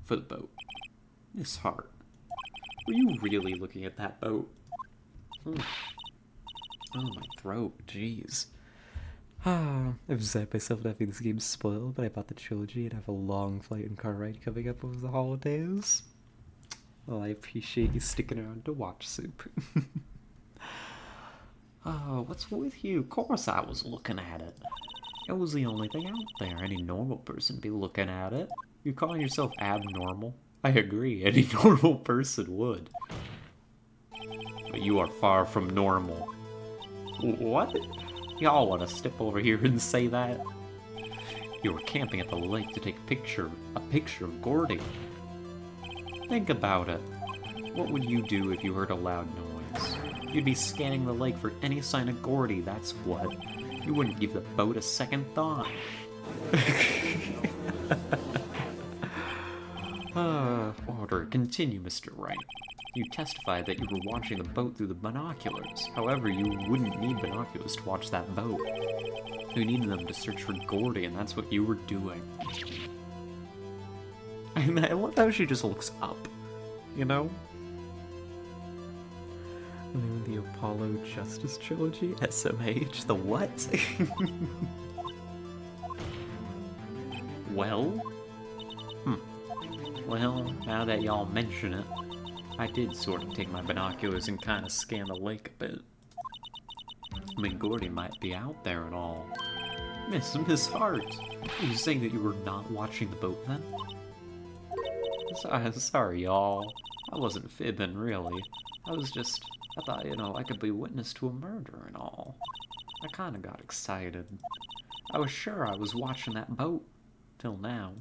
for the boat. Miss Hart, were you really looking at that boat? Oh, my throat, jeez. I've zapped myself not having this game spoiled, but I bought the trilogy and have a long flight and car ride coming up over the holidays. Well, I appreciate you sticking around to watch, Soup. What's with you? Of course I was looking at it. It was the only thing out there. Any normal person would be looking at it. You're calling yourself abnormal? I agree, any normal person would. But you are far from normal. What? Y'all want to step over here and say that? You were camping at the lake to take a picture of Gordy. Think about it. What would you do if you heard a loud noise? You'd be scanning the lake for any sign of Gordy, that's what. You wouldn't give the boat a second thought. Order, continue, Mr. Wright. You testified that you were watching the boat through the binoculars. However, you wouldn't need binoculars to watch that boat. You needed them to search for Gordy, and that's what you were doing. I mean, I love how she just looks up, you know? And then the Apollo Justice Trilogy? SMH? The what? Well? Well, now that y'all mention it, I did sort of take my binoculars and kind of scan the lake a bit. I mean, Gordy might be out there and all. Miss Hart, are you saying that you were not watching the boat then? Sorry, y'all. I wasn't fibbing, really. I thought, you know, I could be witness to a murder and all. I kind of got excited. I was sure I was watching that boat. Till now.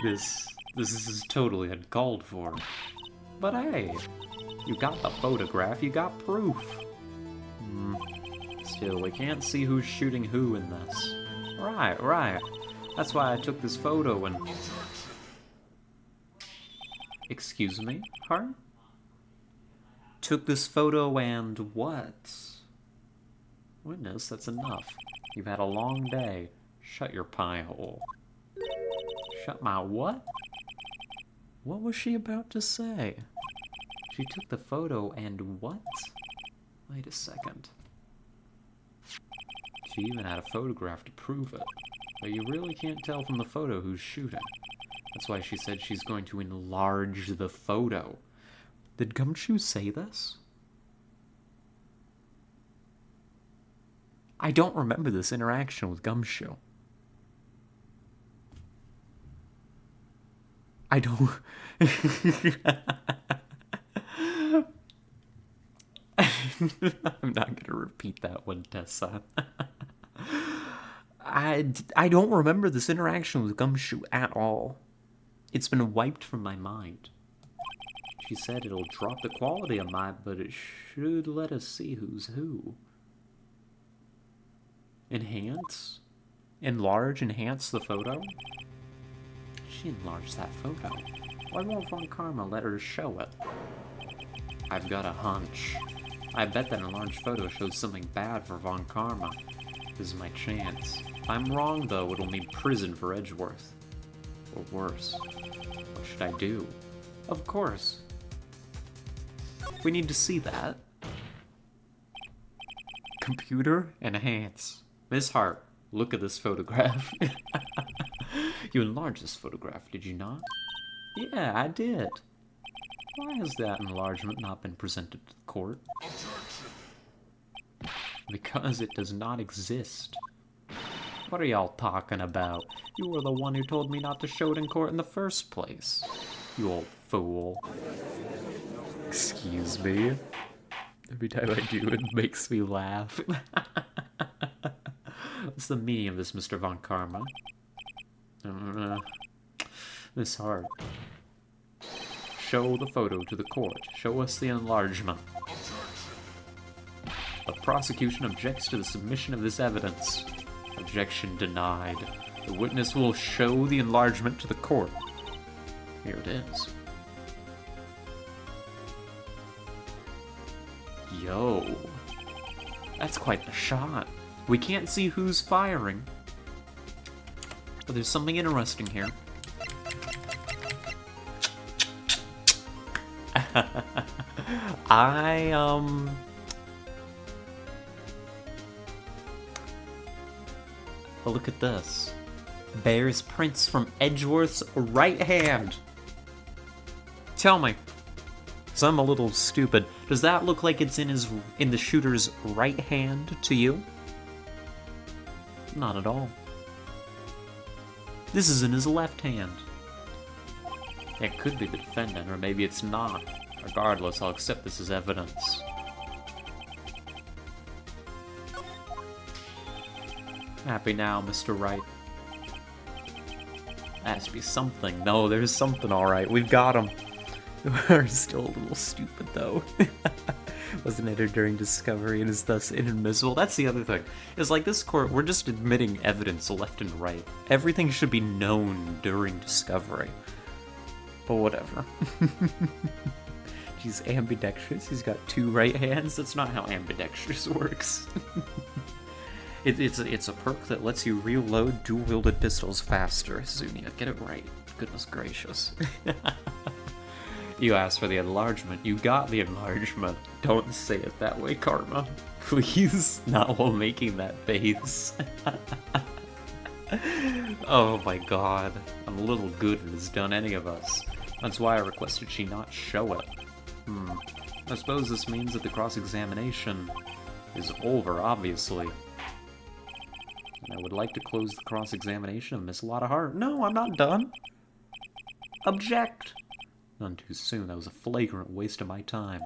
This is totally uncalled for. But hey, you got the photograph, you got proof. Still, we can't see who's shooting who in this. Right. That's why I took this photo and... Excuse me, Hart? Took this photo and what? Witness, that's enough. You've had a long day. Shut your pie hole. Shut my what? What was she about to say? She took the photo and what? Wait a second. She even had a photograph to prove it. But you really can't tell from the photo who's shooting. That's why she said she's going to enlarge the photo. Did Gumshoe say this? I don't remember this interaction with Gumshoe. I don't... I'm not gonna repeat that one, Tessa. I don't remember this interaction with Gumshoe at all. It's been wiped from my mind. She said it'll drop the quality of mine, but it should let us see who's who. Enhance? Enlarge, enhance the photo? She enlarged that photo. Why won't Von Karma let her show it? I've got a hunch. I bet that enlarged photo shows something bad for Von Karma. This is my chance. If I'm wrong, though, it'll mean prison for Edgeworth. Or worse. What should I do? Of course. We need to see that. Computer, enhance. Miss Hart, look at this photograph. You enlarged this photograph, did you not? Yeah, I did. Why has that enlargement not been presented to the court? Because it does not exist. What are y'all talking about? You were the one who told me not to show it in court in the first place. You old fool. Excuse me. Every time I do, it makes me laugh. What's the meaning of this, Mr. Von Karma? Miss Hart. Show the photo to the court. Show us the enlargement. The prosecution objects to the submission of this evidence. Objection denied. The witness will show the enlargement to the court. Here it is. Yo. That's quite the shot. We can't see who's firing. But there's something interesting here. Well, look at this. Bears prints from Edgeworth's right hand. Tell me. 'Cause I'm a little stupid. Does that look like it's in the shooter's right hand to you? Not at all. This is in his left hand. It could be the defendant, or maybe it's not. Regardless, I'll accept this as evidence. Happy now, Mr. Wright. That has to be something. No, there's something alright. We've got him. We're still a little stupid, though. Wasn't entered during discovery and is thus inadmissible. That's the other thing. It's like this court, we're just admitting evidence left and right. Everything should be known during discovery. But whatever. He's ambidextrous. He's got two right hands. That's not how ambidextrous works. It's a perk that lets you reload dual-wielded pistols faster. Zunia, get it right. Goodness gracious. You asked for the enlargement. You got the enlargement. Don't say it that way, Karma. Please. Not while making that face. Oh my god. I'm a little good as done any of us. That's why I requested she not show it. I suppose this means that the cross-examination is over, obviously. And I would like to close the cross-examination of Miss Lotta Hart. No, I'm not done. Object. None too soon. That was a flagrant waste of my time.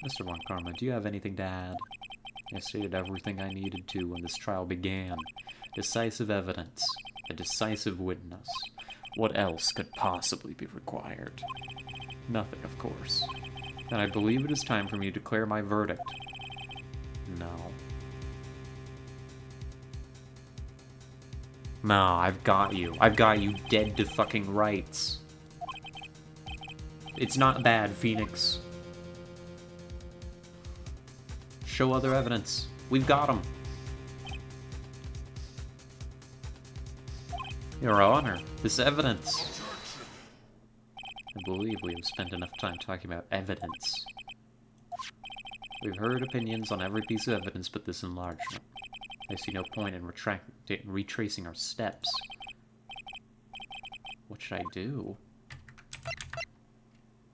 Mr. Von Karma, do you have anything to add? I stated everything I needed to when this trial began. Decisive evidence. A decisive witness. What else could possibly be required? Nothing, of course. Then I believe it is time for me to declare my verdict. No. No, I've got you. I've got you dead to fucking rights. It's not bad, Phoenix. Show other evidence. We've got him. Your Honor, this evidence. I believe we have spent enough time talking about evidence. We've heard opinions on every piece of evidence but this enlargement. I see no point in retracing our steps. What should I do?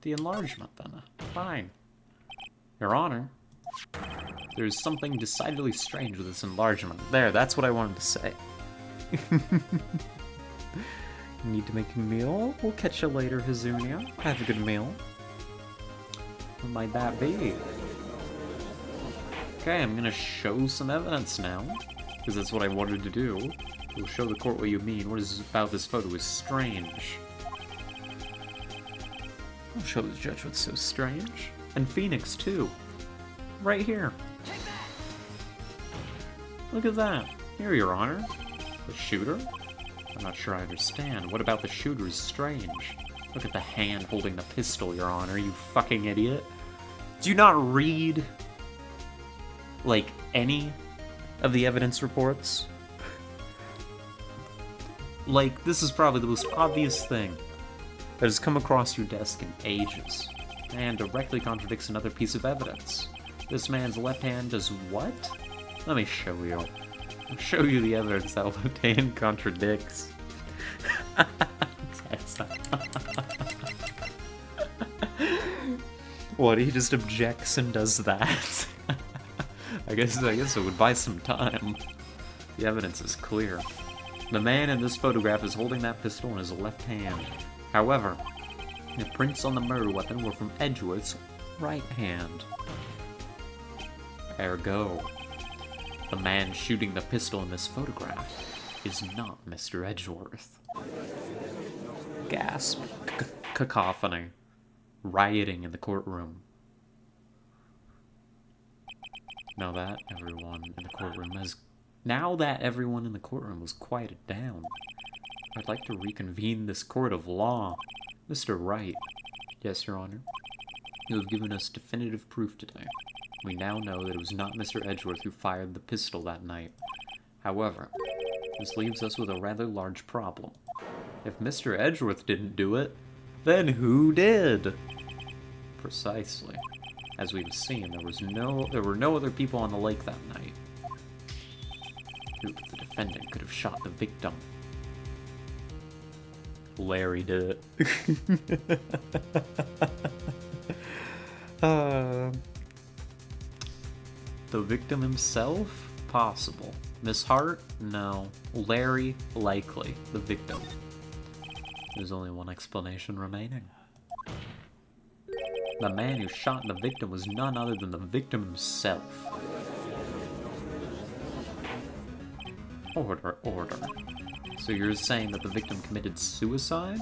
The enlargement, then. Fine. Your Honor, there's something decidedly strange with this enlargement. There, that's what I wanted to say. Need to make a meal? We'll catch you later, Hazunia. Have a good meal. What might that be? Okay, I'm gonna show some evidence now. Because that's what I wanted to do. We'll show the court what you mean. What is about this photo is strange. I'll show the judge what's so strange. And Phoenix, too. Right here. Look at that. Here, Your Honor. The shooter? I'm not sure I understand. What about the shooter is strange? Look at the hand holding the pistol, Your Honor, you fucking idiot. Do you not read, like, any of the evidence reports? Like, this is probably the most obvious thing that has come across your desk in ages, and directly contradicts another piece of evidence. This man's left hand does what? Let me show you. I'll show you the evidence that left hand contradicts. What, he just objects and does that? I guess it would buy some time. The evidence is clear. The man in this photograph is holding that pistol in his left hand. However, the prints on the murder weapon were from Edgeworth's right hand. Ergo, the man shooting the pistol in this photograph is not Mr. Edgeworth. Gasp. Cacophony. Rioting in the courtroom. Now that everyone in the courtroom was quieted down, I'd like to reconvene this court of law. Mr. Wright. Yes, Your Honor. You have given us definitive proof today. We now know that it was not Mr. Edgeworth who fired the pistol that night. However, this leaves us with a rather large problem. If Mr. Edgeworth didn't do it, then who did? Precisely. As we've seen, there were no other people on the lake that night. Who but the defendant could have shot the victim? Larry did it. The victim himself? Possible. Miss Hart? No. Larry? Likely. The victim. There's only one explanation remaining. The man who shot the victim was none other than the victim himself. Order, order. So you're saying that the victim committed suicide?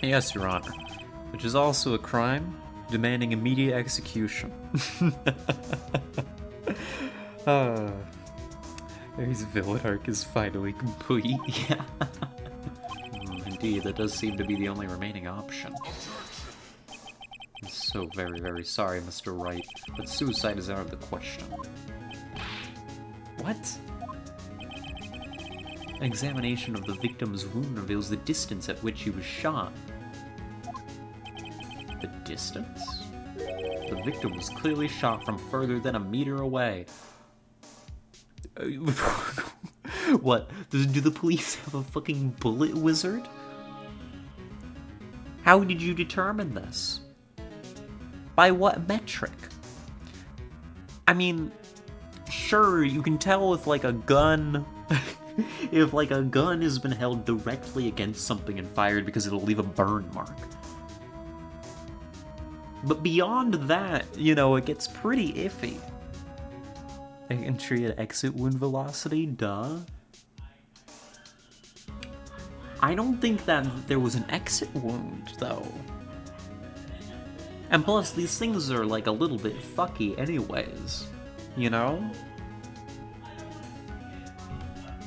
Yes, Your Honor. Which is also a crime, demanding immediate execution. His villain arc is finally complete. Yeah. Indeed, that does seem to be the only remaining option. I'm so very, very sorry, Mr. Wright, but suicide is out of the question. What? An examination of the victim's wound reveals the distance at which he was shot. The distance? The victim was clearly shot from further than a meter away. What? Do the police have a fucking bullet wizard? How did you determine this? By what metric? I mean, sure, you can tell if, like, a gun... if, like, a gun has been held directly against something and fired because it'll leave a burn mark. But beyond that, you know, it gets pretty iffy. Entry at exit wound velocity? Duh. I don't think that there was an exit wound, though. And plus, these things are, like, a little bit fucky anyways. You know?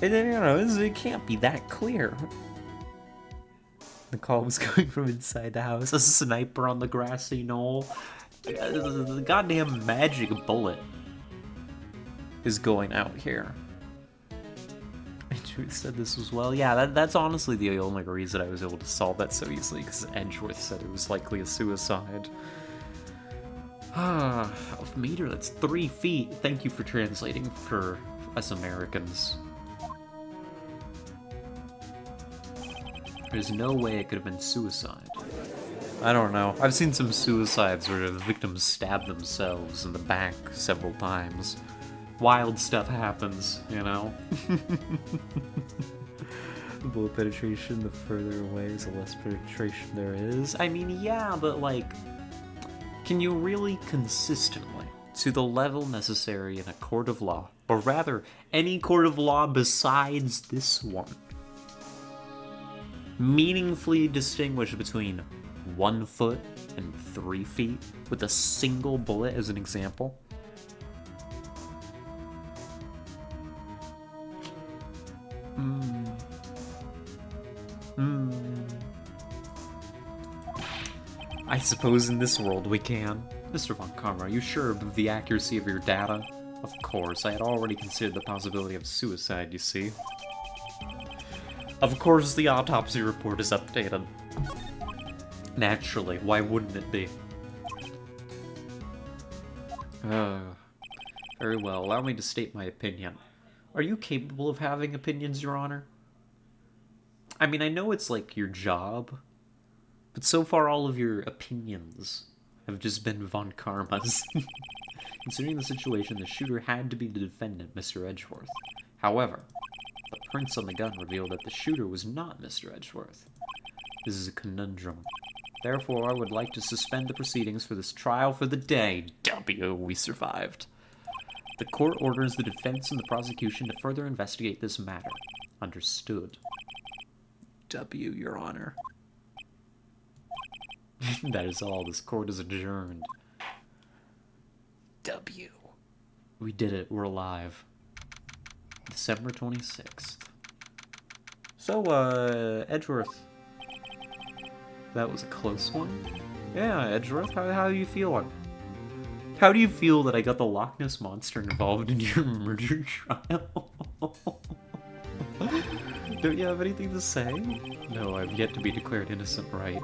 And then, you know, it can't be that clear. The call was coming from inside the house. A sniper on the grassy knoll. The goddamn magic bullet is going out here. Edgeworth said this as well. Yeah, that's honestly the only reason I was able to solve that so easily, because Edgeworth said it was likely a suicide. A meter, that's 3 feet. Thank you for translating for us Americans. There's no way it could have been suicide. I don't know. I've seen some suicides where the victims stab themselves in the back several times. Wild stuff happens, you know? Bullet penetration, the further away is the less penetration there is. I mean, yeah, but like, can you really consistently, to the level necessary in a court of law, or rather, any court of law besides this one, meaningfully distinguish between 1 foot and 3 feet with a single bullet as an example? suppose in this world we can. Mr. Von Karma, are you sure of the accuracy of your data? Of course, I had already considered the possibility of suicide, you see. Of course, the autopsy report is updated. Naturally, why wouldn't it be? Very well, allow me to state my opinion. Are you capable of having opinions, Your Honor? I mean, I know it's like your job, but so far all of your opinions have just been Von Karma's. Considering the situation, the shooter had to be the defendant, Mr. Edgeworth. However, the prints on the gun revealed that the shooter was not Mr. Edgeworth. This is a conundrum. Therefore, I would like to suspend the proceedings for this trial for the day. We survived. The court orders the defense and the prosecution to further investigate this matter. Understood. Your Honor. That is all. This court is adjourned. We did it. We're alive. December 26th. So, Edgeworth. That was a close one. Yeah, Edgeworth, how do you feel? How do you feel that I got the Loch Ness Monster involved in your murder trial? Don't you have anything to say? No, I've yet to be declared innocent, right?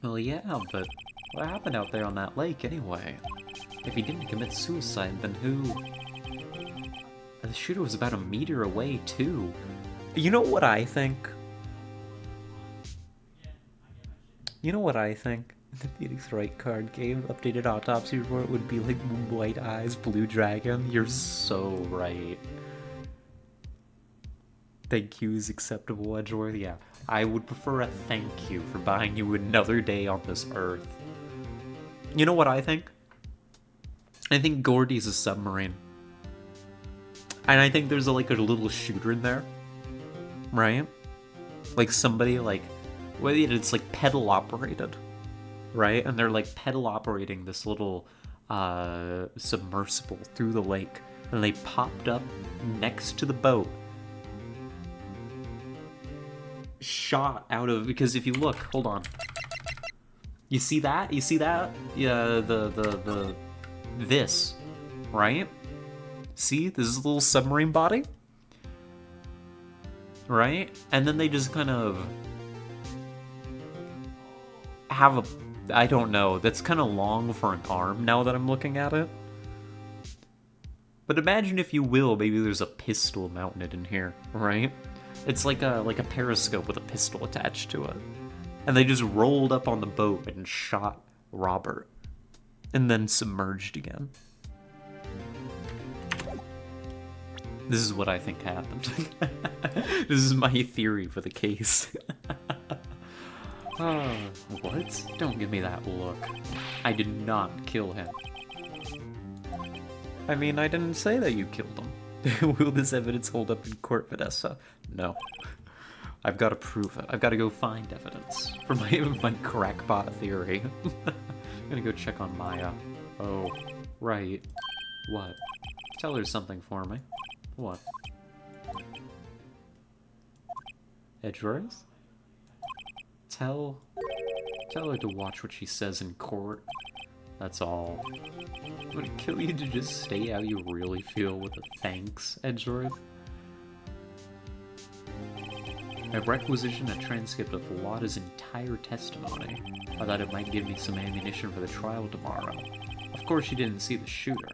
Well, yeah, but what happened out there on that lake, anyway? If he didn't commit suicide, then who? The shooter was about a meter away, too. You know what I think? You know what I think? The Phoenix Wright card game, updated autopsy report would be like White Eyes, Blue Dragon. You're so right. Thank you is acceptable, Edgeworth. Yeah, I would prefer a thank you for buying you another day on this earth. You know what I think? I think Gordy's a submarine. And I think there's like a little shooter in there. Right? Like somebody like... Well, it's like pedal operated. Right? And they're like pedal operating this little submersible through the lake. And they popped up next to the boat. Shot out of... Because if you look, hold on. You see that? You see that? Yeah, this. Right? See? This is a little submarine body. Right? And then they just kind of... have a... I don't know. That's kind of long for an arm now that I'm looking at it. But imagine, if you will, maybe there's a pistol mounted in here, right? It's like a periscope with a pistol attached to it. And they just rolled up on the boat and shot Robert. And then submerged again. This is what I think happened. This is my theory for the case. What? Don't give me that look. I did not kill him. I mean, I didn't say that you killed him. Will this evidence hold up in court, Vanessa? No. I've got to prove it. I've got to go find evidence for my crackpot theory. I'm gonna go check on Maya. Oh, right. What? Tell her something for me. What? Edgeworth? Tell her to watch what she says in court. That's all. Would it kill you to just state how you really feel with a thanks, Edgeworth? I've requisitioned a transcript of Lotta's entire testimony. I thought it might give me some ammunition for the trial tomorrow. Of course, she didn't see the shooter,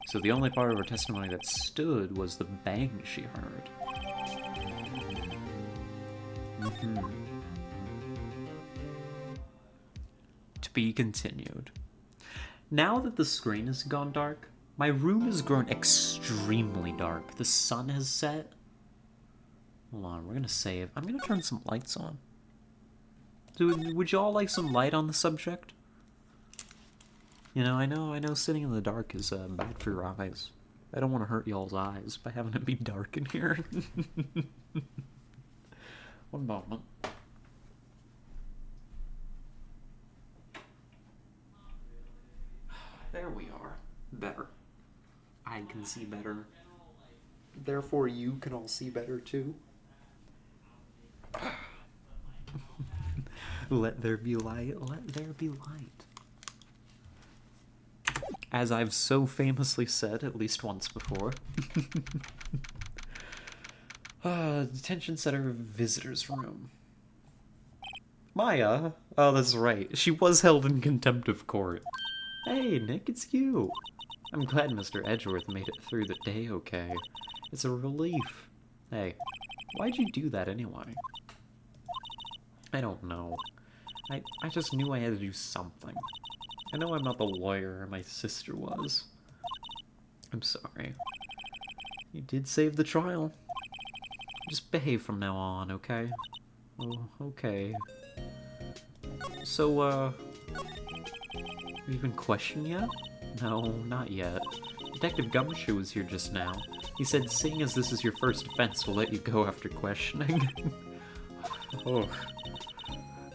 so the only part of her testimony that stood was the bang she heard. To be continued. Now that the screen has gone dark, my room has grown extremely dark. The sun has set. Hold on, we're gonna save. I'm gonna turn some lights on. Would you all like some light on the subject? You know, I know sitting in the dark is bad for your eyes. I don't want to hurt y'all's eyes by having it be dark in here. One moment. There we are. Better. I can see better. Therefore, you can all see better too. Let there be light, let there be light. As I've so famously said at least once before. Detention center visitor's room. Maya? Oh, that's right. She was held in contempt of court. Hey, Nick, it's you. I'm glad Mr. Edgeworth made it through the day okay. It's a relief. Hey, why'd you do that anyway? I don't know. I just knew I had to do something. I know I'm not the lawyer my sister was. I'm sorry. You did save the trial. Just behave from now on, okay? Oh, okay. So, have you been questioned yet? No, not yet. Detective Gumshoe was here just now. He said, seeing as this is your first offense, we'll let you go after questioning. Oh.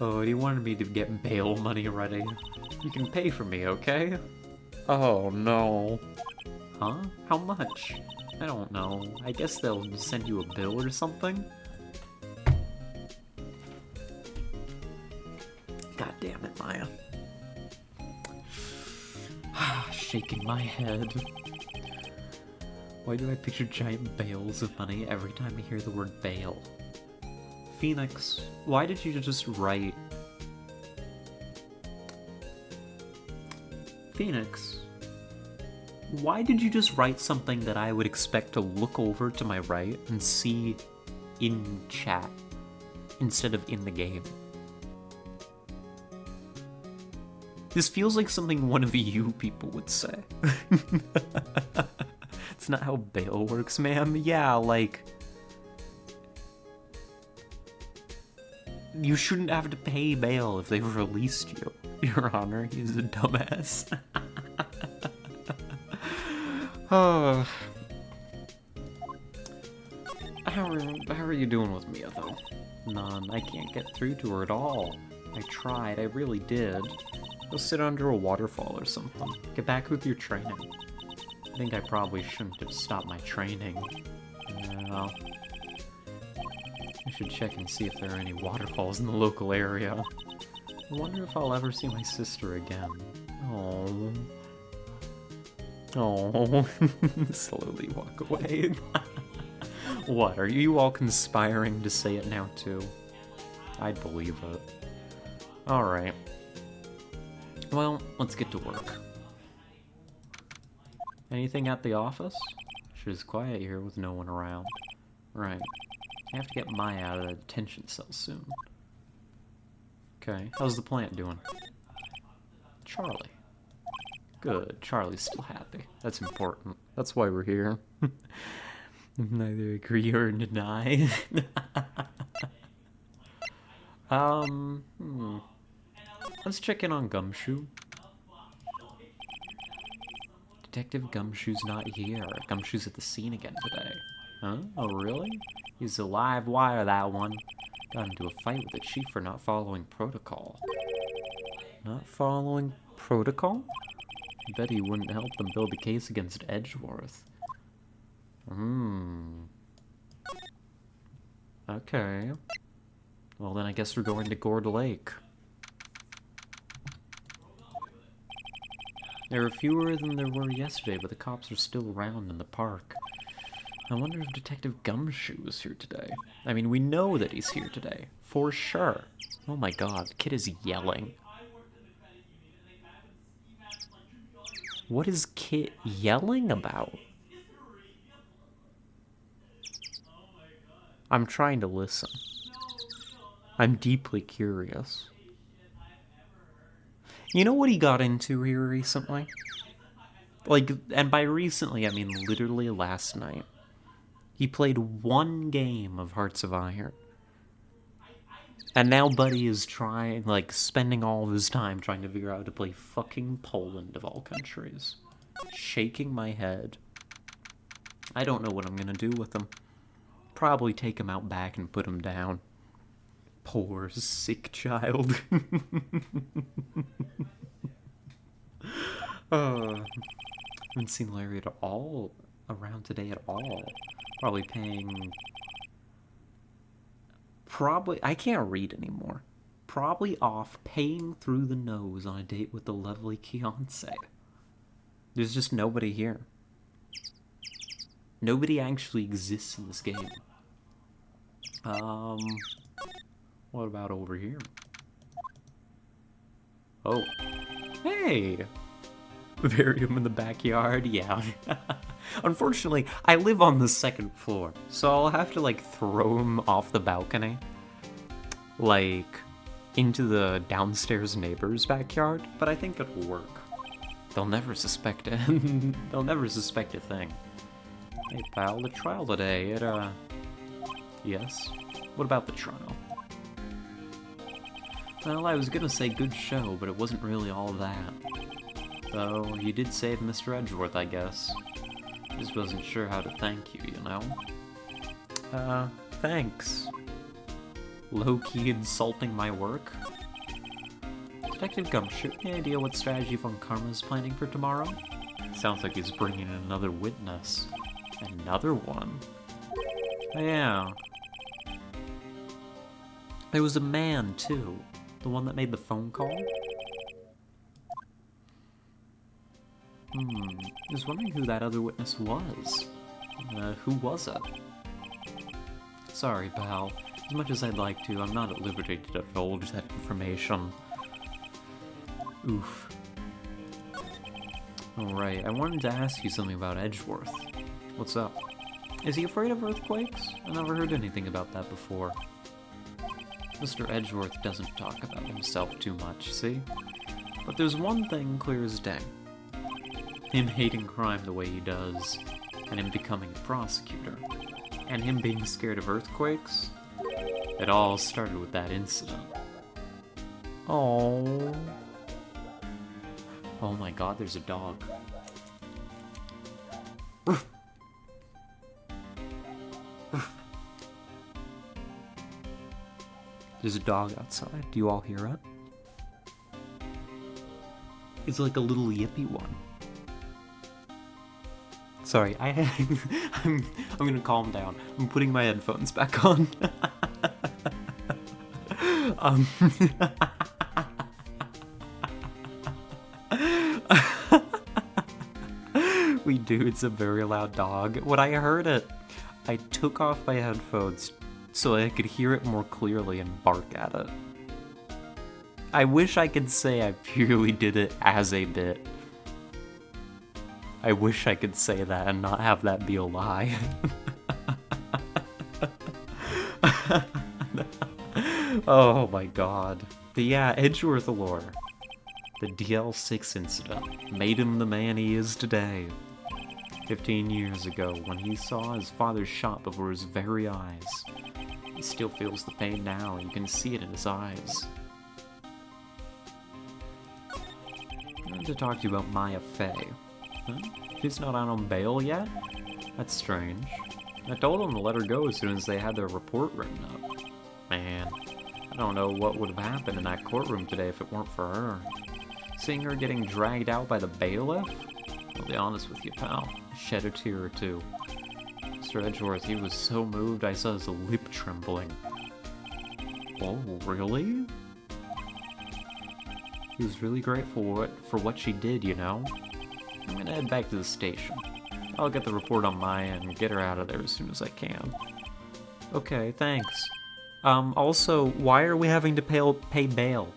Oh, he wanted me to get bail money ready. You can pay for me, okay? Oh, no. Huh? How much? I don't know. I guess they'll send you a bill or something? God damn it, Maya. Shaking my head. Why do I picture giant bales of money every time I hear the word bail? Phoenix, why did you just write... Phoenix, why did you just write something that I would expect to look over to my right and see in chat instead of in the game? This feels like something one of you people would say. It's not how bail works, ma'am. Yeah, like... You shouldn't have to pay bail if they've released you. Your Honor, he's a dumbass. Oh. How are you doing with Mia, though? None. I can't get through to her at all. I tried, I really did. Go sit under a waterfall or something. Get back with your training. I think I probably shouldn't have stopped my training. Well, I should check and see if there are any waterfalls in the local area. I wonder if I'll ever see my sister again. Oh. Oh. Slowly walk away. What, are you all conspiring to say it now too? I'd believe it. Alright. Well, let's get to work. Anything at the office? She's quiet here with no one around. Right. I have to get Maya out of the detention cell soon. Okay, how's the plant doing? Charlie. Good, Charlie's still happy. That's important. That's why we're here. Neither agree or deny. Let's check in on Gumshoe. Detective Gumshoe's not here. Gumshoe's at the scene again today. Huh? Oh, really? He's a live wire, that one. Got into a fight with the chief for not following protocol. Not following protocol? I bet he wouldn't help them build the case against Edgeworth. Okay. Well, then I guess we're going to Gourd Lake. There are fewer than there were yesterday, but the cops are still around in the park. I wonder if Detective Gumshoe is here today. I mean, we know that he's here today. For sure. Oh my god, the kid is yelling. What is Kit yelling about? I'm trying to listen. I'm deeply curious. You know what he got into here recently? Like, and by recently, I mean literally last night. He played one game of Hearts of Iron. And now Buddy is trying, like, spending all of his time trying to figure out how to play fucking Poland of all countries. Shaking my head. I don't know what I'm gonna do with him. Probably take him out back and put him down. Poor, sick child. Haven't seen Larry at all around today at all. Probably paying... I can't read anymore. probably off paying through the nose on a date with the lovely Kiance. There's just nobody here. Nobody actually exists in this game. What about over here? Oh. Hey! Vivarium in the backyard, yeah. Unfortunately, I live on the second floor, so I'll have to, like, throw him off the balcony. Like, into the downstairs neighbor's backyard, but I think it'll work. They'll never suspect it. They'll never suspect a thing. Hey, pal, the trial today, Yes? What about the trial? Well, I was gonna say good show, but it wasn't really all that. Though, you did save Mr. Edgeworth, I guess. Just wasn't sure how to thank you, you know? Thanks. Low-key insulting my work? Detective Gumshoe, any idea what strategy Von Karma's planning for tomorrow? Sounds like he's bringing in another witness. Another one? Oh, yeah. There was a man, too. The one that made the phone call? I was wondering who that other witness was. Who was it? Sorry, pal. As much as I'd like to, I'm not at liberty to divulge that information. Oof. Alright, I wanted to ask you something about Edgeworth. What's up? Is he afraid of earthquakes? I never heard anything about that before. Mr. Edgeworth doesn't talk about himself too much, see? But there's one thing clear as day. Him hating crime the way he does, and him becoming a prosecutor, and him being scared of earthquakes, it all started with that incident. Oh. Oh my god, there's a dog. There's a dog outside. Do you all hear it? It's like a little yippy one. Sorry, I'm gonna calm down. I'm putting my headphones back on. We do, it's a very loud dog. When I heard it, I took off my headphones so I could hear it more clearly and bark at it. I wish I could say I purely did it as a bit. I wish I could say that and not have that be a lie. Oh my god. But yeah, Edgeworth lore. The DL6 incident made him the man he is today. 15 years ago, when he saw his father shot before his very eyes. He still feels the pain now, you can see it in his eyes. I want to talk to you about Maya Fey. Huh? She's not out on bail yet? That's strange. I told them to let her go as soon as they had their report written up. Man, I don't know what would have happened in that courtroom today if it weren't for her. Seeing her getting dragged out by the bailiff? I'll be honest with you, pal. I shed a tear or two. Mr. Edgeworth, he was so moved I saw his lip trembling. Oh, really? He was really grateful for what she did, you know? I'm gonna head back to the station. I'll get the report on my end and get her out of there as soon as I can. Okay, thanks. Also, why are we having to pay bail?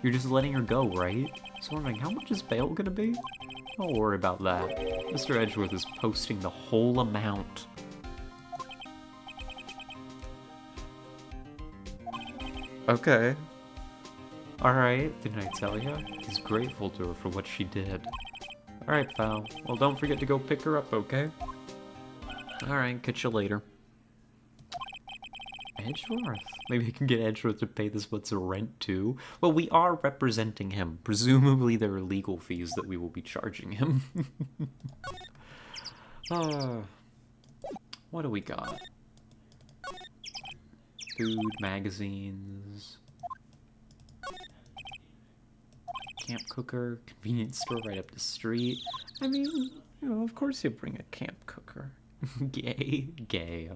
You're just letting her go, right? I was wondering, how much is bail gonna be? Don't worry about that. Mr. Edgeworth is posting the whole amount. Okay. Alright, didn't I tell you? He's grateful to her for what she did. Alright, pal. Well, don't forget to go pick her up, okay? Alright, catch you later. Edgeworth? Maybe I can get Edgeworth to pay this month's rent too? Well, we are representing him. Presumably there are legal fees that we will be charging him. What do we got? Food, magazines... Camp cooker, convenience store right up the street. I mean, you know, of course you bring a camp cooker. Gay? Gay.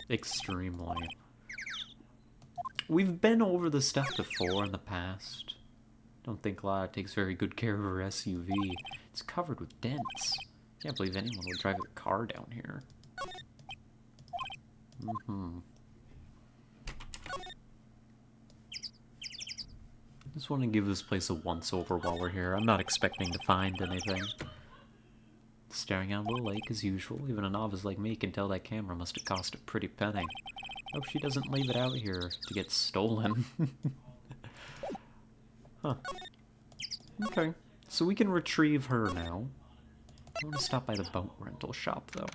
Extremely. We've been over this stuff before in the past. Don't think Lada takes very good care of her SUV. It's covered with dents. Can't believe anyone would drive a car down here. Just want to give this place a once-over while we're here. I'm not expecting to find anything. Staring out the lake as usual. Even a novice like me can tell that camera must have cost a pretty penny. Hope she doesn't leave it out here to get stolen. Huh. Okay. So we can retrieve her now. I want to stop by the boat rental shop, though.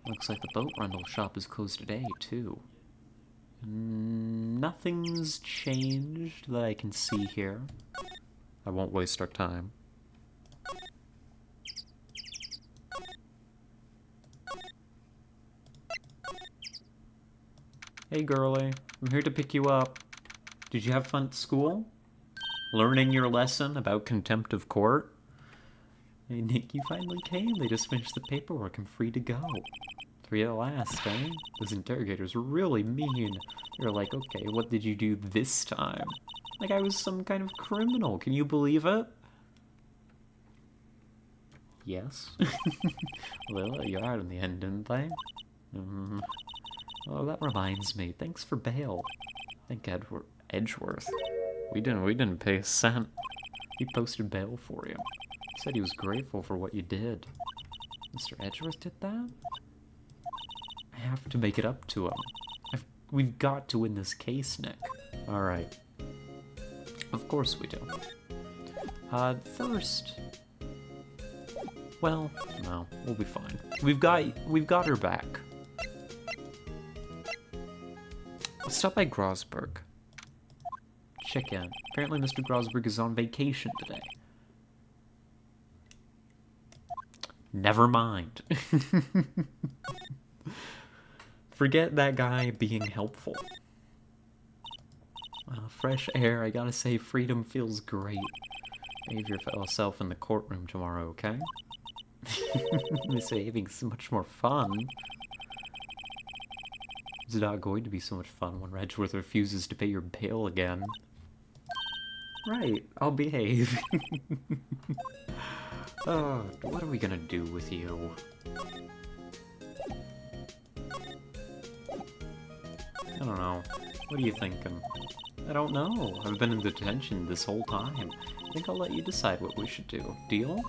Looks like the boat rental shop is closed today, too. Nothing's changed that I can see here. I won't waste our time. Hey, girlie. I'm here to pick you up. Did you have fun at school? Learning your lesson about contempt of court? Hey, Nick, you finally came. They just finished the paperwork. I'm free to go. 3 at last, eh? Those interrogators were really mean. They were like, okay, what did you do this time? Like I was some kind of criminal. Can you believe it? Yes. Well, you are in the end, didn't they? Oh, that reminds me. Thanks for bail. Thank Edgeworth. We didn't pay a cent. He posted bail for you. He said he was grateful for what you did. Mr. Edgeworth did that? I have to make it up to him. We've got to win this case, Nick. Alright. Of course we do. First... Well, no, we'll be fine. We've got her back. Let's stop by Grosberg. Check in. Apparently Mr. Grosberg is on vacation today. Never mind. Forget that guy being helpful. Fresh air, I gotta say, freedom feels great. Behave yourself in the courtroom tomorrow, okay? Saving's much more fun. It's not going to be so much fun when Edgeworth refuses to pay your bail again. Right, I'll behave. Oh, what are we gonna do with you? I don't know. What are you thinking? I don't know. I've been in detention this whole time. I think I'll let you decide what we should do. Deal?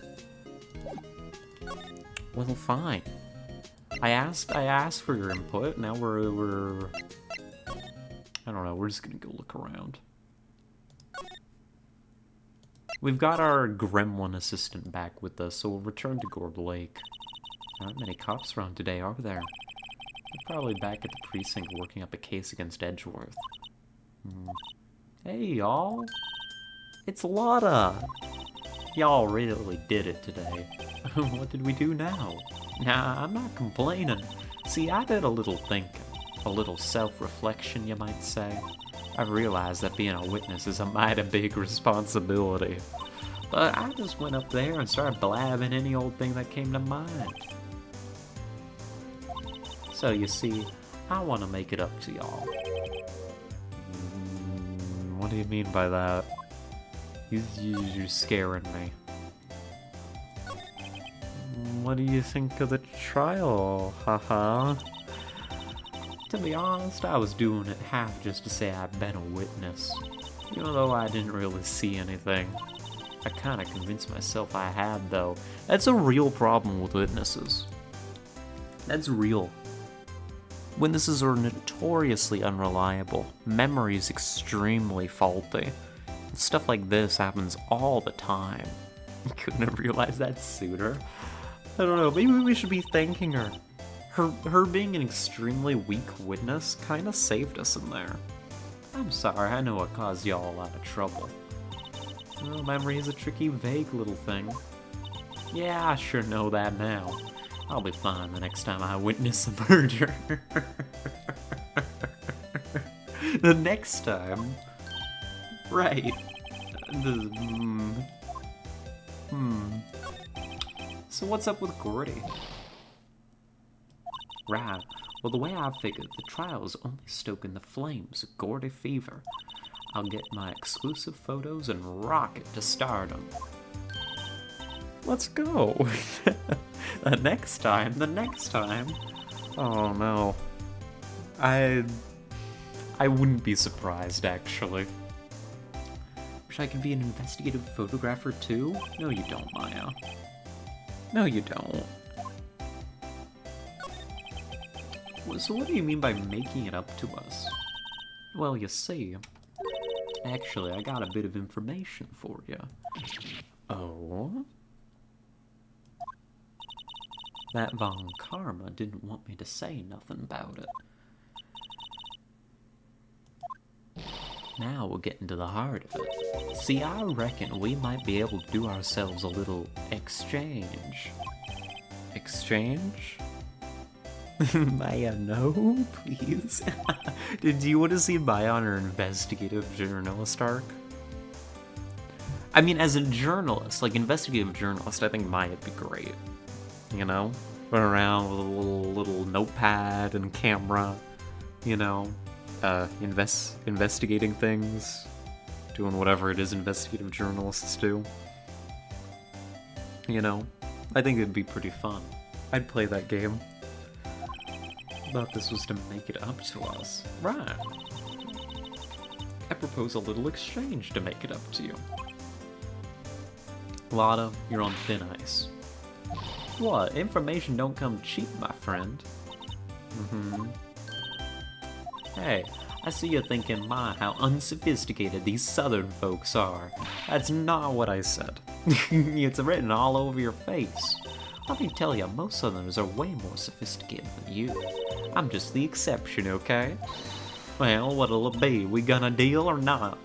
Well, fine. I asked for your input. Now we're I don't know. We're just gonna go look around. We've got our Gremlin assistant back with us, so we'll return to Gourd Lake. There aren't many cops around today, are there? They're probably back at the precinct working up a case against Edgeworth. Hey, y'all. It's Lotta. Y'all really did it today. What did we do now? Nah, I'm not complaining. See, I did a little thinking. A little self-reflection, you might say. I realized that being a witness is a mighty big responsibility. But I just went up there and started blabbing any old thing that came to mind. So you see, I want to make it up to y'all. What do you mean by that? You're scaring me. What do you think of the trial? Haha. To be honest, I was doing it half just to say I've been a witness. Even though I didn't really see anything. I kinda convinced myself I had, though. That's a real problem with witnesses. That's real. Witnesses are notoriously unreliable. Memory is extremely faulty. Stuff like this happens all the time. Couldn't have realized that sooner. I don't know, maybe we should be thanking her. Her being an extremely weak witness kinda saved us in there. I'm sorry, I know it caused y'all a lot of trouble. Well, memory is a tricky, vague little thing. Yeah, I sure know that now. I'll be fine the next time I witness a murder. The next time? Right. So what's up with Gordy? Right. Well, the way I figured, the trial's only stoking the flames of Gordy fever. I'll get my exclusive photos and rocket to stardom. Let's go! The next time. Oh no. I wouldn't be surprised, actually. Wish I could be an investigative photographer too? No you don't, Maya. No you don't. So what do you mean by making it up to us? Well, you see, actually, I got a bit of information for you. Oh? That Von Karma didn't want me to say nothing about it. Now we're getting to the heart of it. See, I reckon we might be able to do ourselves a little exchange. Exchange? Maya, no, please. Do you want to see Maya on her investigative journalist arc? I mean, as a journalist, like investigative journalist, I think Maya'd be great. You know? Run around with a little notepad and camera, you know? Investigating things. Doing whatever it is investigative journalists do. You know? I think it'd be pretty fun. I'd play that game. Thought this was to make it up to us. Right. I propose a little exchange to make it up to you. Lotta, you're on thin ice. What? Information don't come cheap, my friend. Hey, I see you thinking, my, how unsophisticated these southern folks are. That's not what I said. It's written all over your face. Let me tell you, most southerners are way more sophisticated than you. I'm just the exception, okay? Well, what'll it be? We gonna deal or not?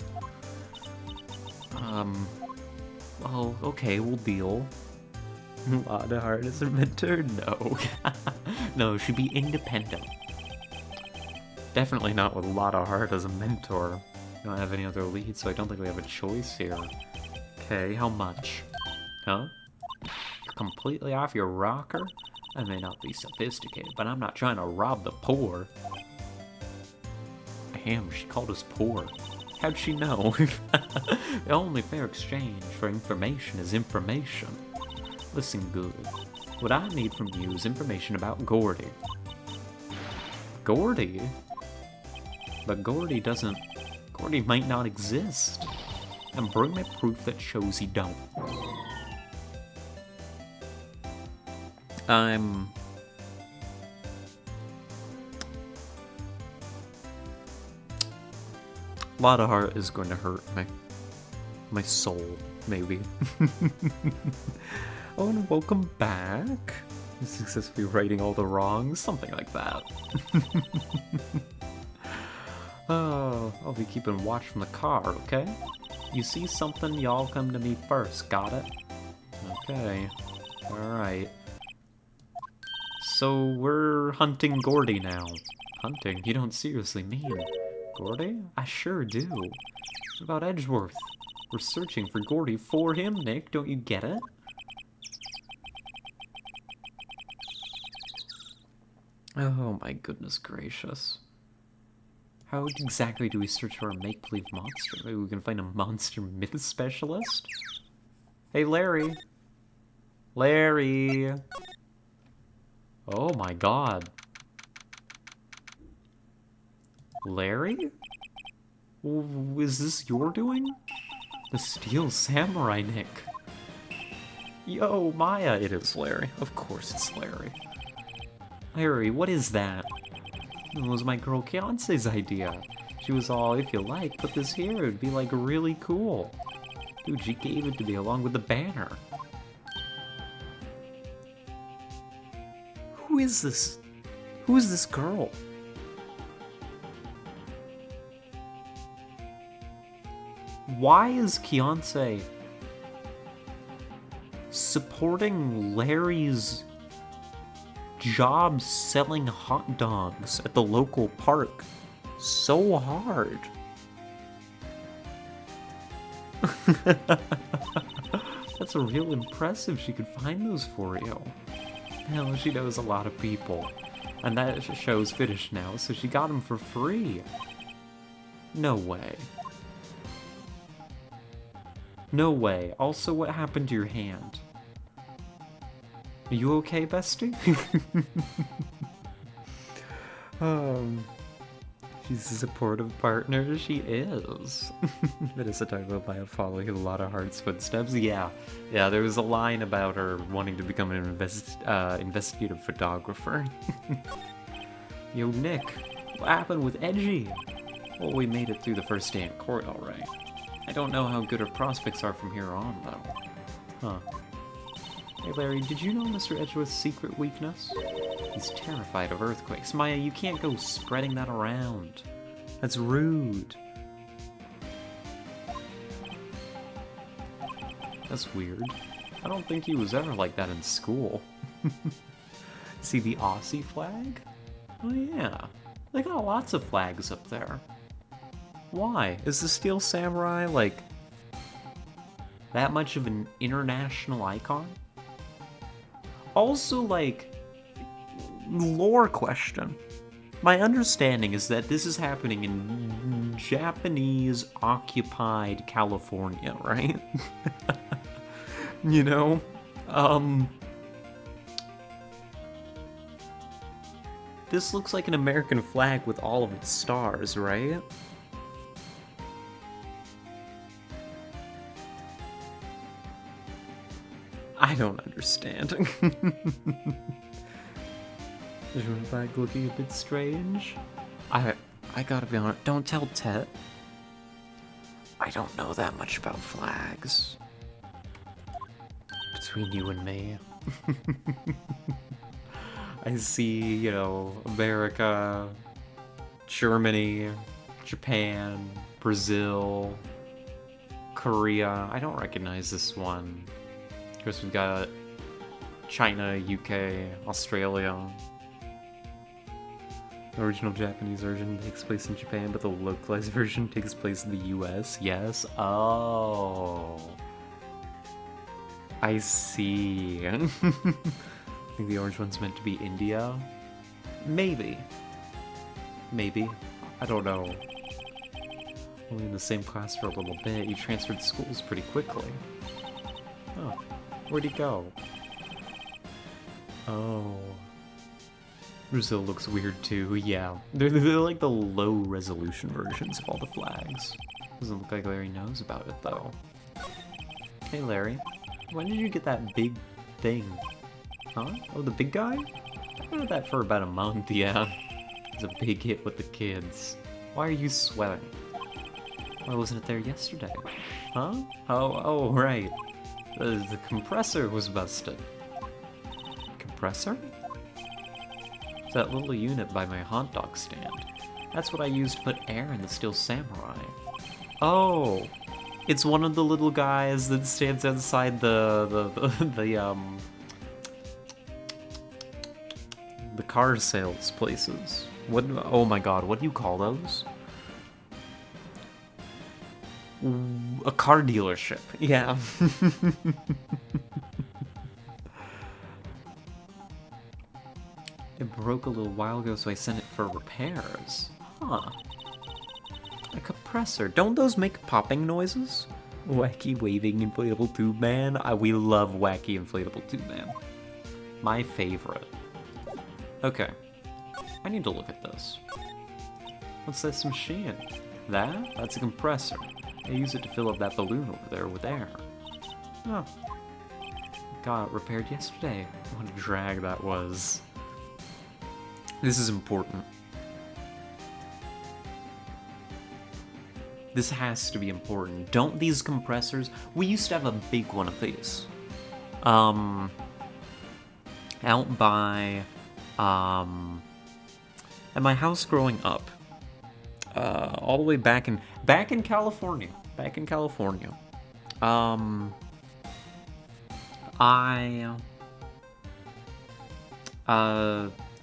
Well, okay, we'll deal. Lotta Hart as a mentor? No. No, she'd be independent. Definitely not with Lotta Hart as a mentor. We don't have any other leads, so I don't think we have a choice here. Okay, how much? Huh? You're completely off your rocker? I may not be sophisticated, but I'm not trying to rob the poor. Damn, she called us poor. How'd she know? The only fair exchange for information is information. Listen good. What I need from you is information about Gordy. Gordy? But Gordy might not exist. And bring me proof that shows he don't. Lotta Hart is going to hurt my soul, maybe. Oh, and welcome back. Successfully righting all the wrongs, something like that. Oh, I'll be keeping watch from the car, okay? You see something, y'all come to me first, got it? Okay, alright. So we're hunting Gordy now. Hunting? You don't seriously mean Gordy? I sure do. What about Edgeworth? We're searching for Gordy for him, Nick. Don't you get it? Oh my goodness gracious. How exactly do we search for a make-believe monster? Maybe we can find a monster myth specialist? Hey, Larry! Larry! Oh my god. Larry? Is this your doing? The Steel Samurai, Nick. Yo, Maya, it is Larry. Of course it's Larry. Larry, what is that? It was my girl Kiance's idea. She was all, if you like, put this here, it'd be like really cool. Dude, she gave it to me along with the banner. Who is this? Who is this girl? Why is Kiance supporting Larry's job selling hot dogs at the local park so hard? That's real impressive she could find those for you. Hell, she knows a lot of people. And that show's finished now, so she got him for free. No way. No way. Also, what happened to your hand? Are you okay, bestie? She's a supportive partner. She is. It is a typo by following a lot of Heart's footsteps. Yeah, there was a line about her wanting to become an investigative photographer. Yo, Nick, what happened with Edgy? Well, we made it through the first day in court, alright. I don't know how good her prospects are from here on, though. Huh. Hey, Larry, did you know Mr. Edgeworth's secret weakness? He's terrified of earthquakes. Maya, you can't go spreading that around. That's rude. That's weird. I don't think he was ever like that in school. See the Aussie flag? Oh yeah. They got lots of flags up there. Why? Is the Steel Samurai, like, that much of an international icon? Also, like, lore question. My understanding is that this is happening in Japanese-occupied California, right? You know? This looks like an American flag with all of its stars, right? I don't understand. Is your flag looking a bit strange? I gotta be honest, don't tell Tet. I don't know that much about flags. Between you and me. I see, you know, America, Germany, Japan, Brazil, Korea. I don't recognize this one. Of course, we've got China, UK, Australia. The original Japanese version takes place in Japan, but the localized version takes place in the US. Yes? Oh. I see. I think the orange one's meant to be India? Maybe. Maybe. I don't know. Only in the same class for a little bit. You transferred schools pretty quickly. Oh. Where'd he go? Oh. Brazil looks weird too, yeah. They're like the low-resolution versions of all the flags. Doesn't look like Larry knows about it, though. Hey, Larry. When did you get that big thing? Huh? Oh, the big guy? I had that for about a month, yeah. It's a big hit with the kids. Why are you sweating? Why wasn't it there yesterday? Huh? Oh, right. The compressor was busted. Compressor? It's that little unit by my hot dog stand. That's what I used to put air in the Steel Samurai. Oh, it's one of the little guys that stands outside the car sales places. What? Oh my God, what do you call those? A car dealership. Yeah. It broke a little while ago, so I sent it for repairs. Huh. A compressor. Don't those make popping noises? Wacky waving inflatable tube man. We love wacky inflatable tube man. My favorite. Okay. I need to look at this. What's this machine? That's a compressor. I use it to fill up that balloon over there with air. Oh. Got it repaired yesterday. What a drag that was. This is important. This has to be important. Don't these compressors... We used to have a big one of these. Out by... at my house growing up. All the way back in California. Back in California.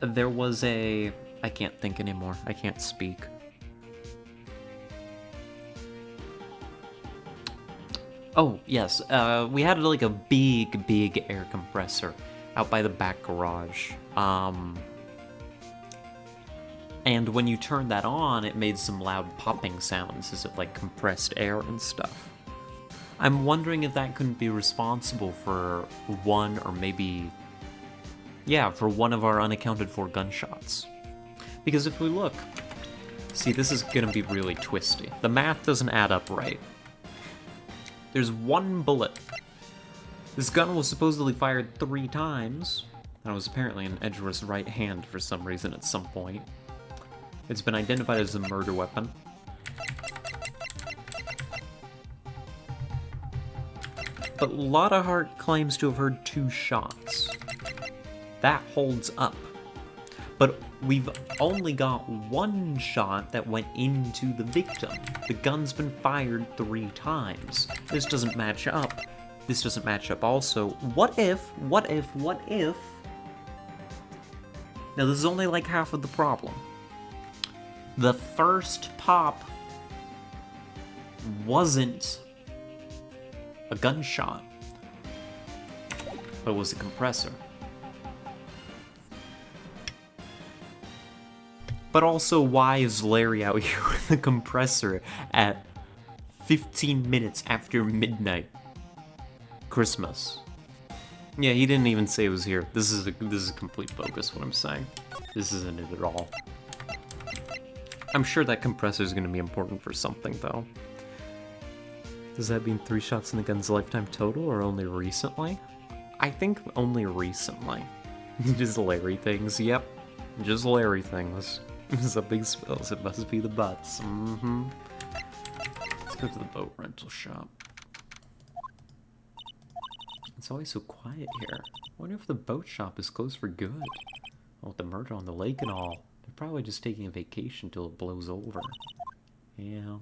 There was a... I can't think anymore. I can't speak. Oh, yes. We had like a big air compressor out by the back garage. And when you turned that on, it made some loud popping sounds as it, like, compressed air and stuff. I'm wondering if that couldn't be responsible for one or maybe... yeah, for one of our unaccounted for gunshots. Because if we look... see, this is gonna be really twisty. The math doesn't add up right. There's one bullet. This gun was supposedly fired 3 times, and it was apparently in Edgeworth's right hand for some reason at some point. It's been identified as a murder weapon. But Lotta claims to have heard 2 shots. That holds up. But we've only got 1 shot that went into the victim. The gun's been fired 3 times. This doesn't match up. This doesn't match up also. What if... now this is only like half of the problem. The first pop wasn't a gunshot, but it was a compressor. But also, why is Larry out here with a compressor at 15 minutes after midnight? Christmas. Yeah, he didn't even say it was here. This is complete bogus, what I'm saying. This isn't it at all. I'm sure that compressor is going to be important for something, though. Does that mean 3 shots in the gun's lifetime total, or only recently? I think only recently. Just Larry things, yep. Just Larry things. Some big spills, it must be the butts. Let's go to the boat rental shop. It's always so quiet here. I wonder if the boat shop is closed for good. Well, with the murder on the lake and all, they're probably just taking a vacation till it blows over. Yeah.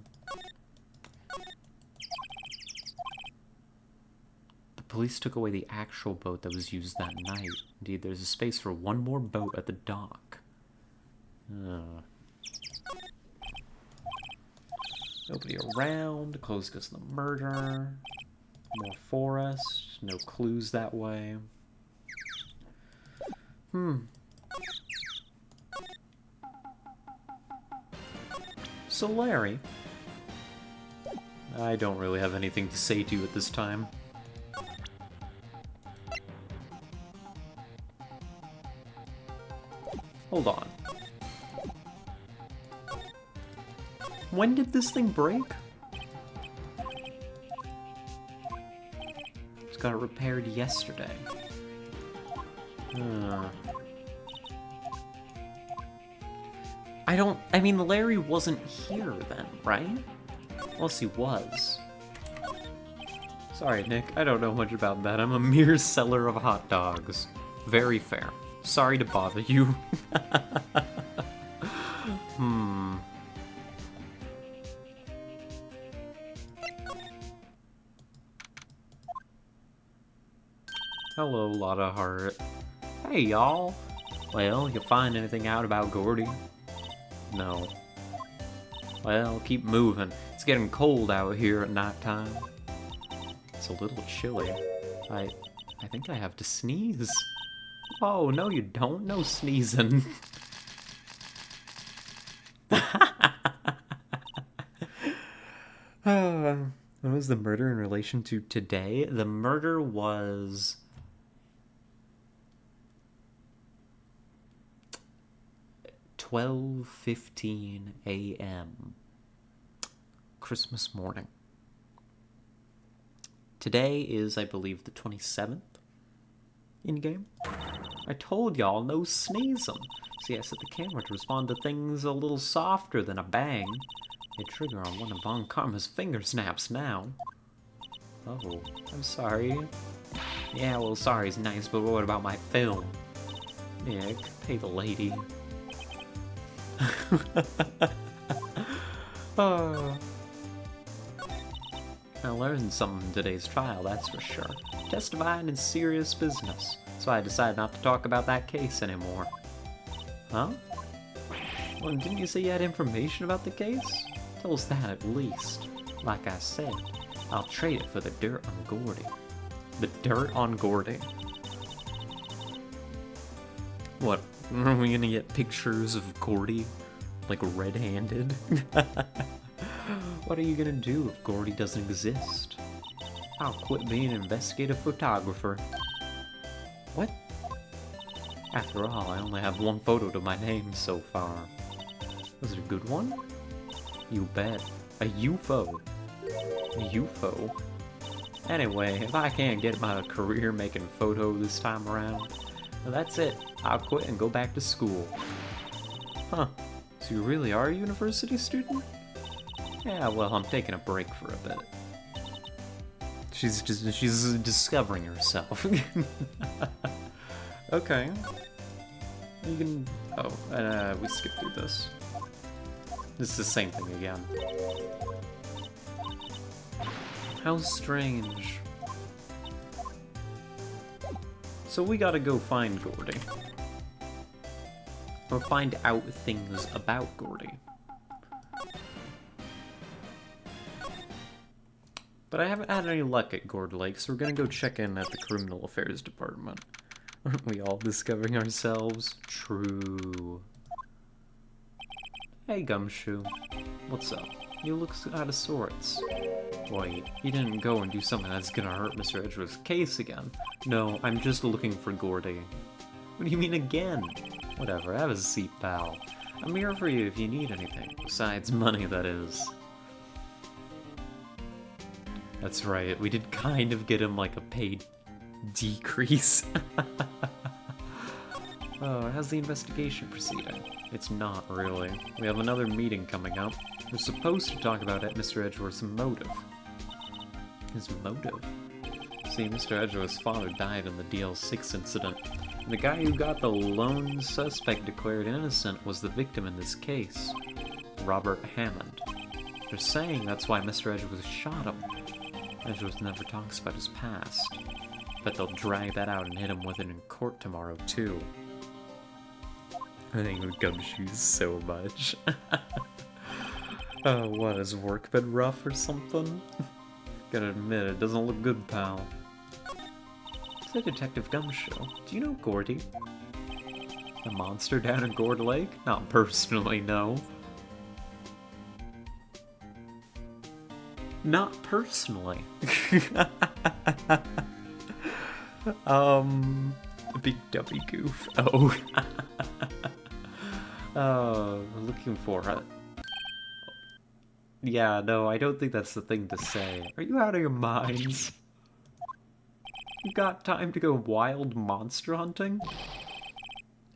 The police took away the actual boat that was used that night. Indeed, there's a space for 1 more boat at the dock. Nobody around. Close because of the murder. More forest. No clues that way. So Larry, I don't really have anything to say to you at this time. Hold on. When did this thing break? Just got it repaired yesterday. I mean, Larry wasn't here then, right? Unless he was. Sorry, Nick, I don't know much about that. I'm a mere seller of hot dogs. Very fair. Sorry to bother you. Hello, Lotta Heart. Hey, y'all. Well, you find anything out about Gordy? No. Well, keep moving. It's getting cold out here at nighttime. It's a little chilly. I think I have to sneeze. Oh, no you don't. No sneezing. When was the murder in relation to today? The murder was... 12:15 a.m. Christmas morning. Today is, I believe, the 27th in-game. I told y'all, no sneezing. See, I set the camera to respond to things a little softer than a bang. A trigger on one of Von Karma's finger snaps now. Oh, I'm sorry. Yeah, well, sorry's nice, but what about my film? Nick, pay the lady. Oh. I learned something in today's trial, that's for sure. Testifying in serious business. So I decided not to talk about that case anymore. Huh? Well, didn't you say you had information about the case? Tell us that at least. Like I said, I'll trade it for the dirt on Gordy. The dirt on Gordy? What? Are we gonna get pictures of Gordy like red-handed. What are you gonna do if Gordy doesn't exist? I'll quit being an investigative photographer. What? After all, I only have one photo to my name so far. Was it a good one? You bet. A UFO. A UFO? Anyway, if I can't get my career making photo this time around, well, that's it. I'll quit and go back to school. Huh. So you really are a university student? Yeah, well, I'm taking a break for a bit. She's discovering herself. Okay. You can... Oh, we skipped through this. This is the same thing again. How strange. So we gotta go find Gordy. Or find out things about Gordy. But I haven't had any luck at Gourd Lake, so we're gonna go check in at the Criminal Affairs Department. Aren't we all discovering ourselves? True. Hey, Gumshoe. What's up? You look out of sorts. Wait, you didn't go and do something that's gonna hurt Mr. Edgeworth's case again. No, I'm just looking for Gordy. What do you mean again? Whatever, have a seat, pal. I'm here for you if you need anything. Besides money, that is. That's right, we did kind of get him like a paid decrease. Oh, how's the investigation proceeding? It's not really. We have another meeting coming up. We're supposed to talk about Mr. Edgeworth's motive. His motive? See, Mr. Edgeworth's father died in the DL6 incident. And the guy who got the lone suspect declared innocent was the victim in this case, Robert Hammond. They're saying that's why Mr. Edgeworth shot him. Edgeworth never talks about his past. But they'll drag that out and hit him with it in court tomorrow, too. I think Gumshoes so much. Oh, what, has work been rough or something? Gotta admit, it doesn't look good, pal. Say, Detective Gumshoe, do you know Gordy? The monster down in Gourd Lake? Not personally, no. Not personally. Big dummy goof. Oh. Oh, looking for it. Yeah, no, I don't think that's the thing to say. Are you out of your minds? You got time to go wild monster hunting?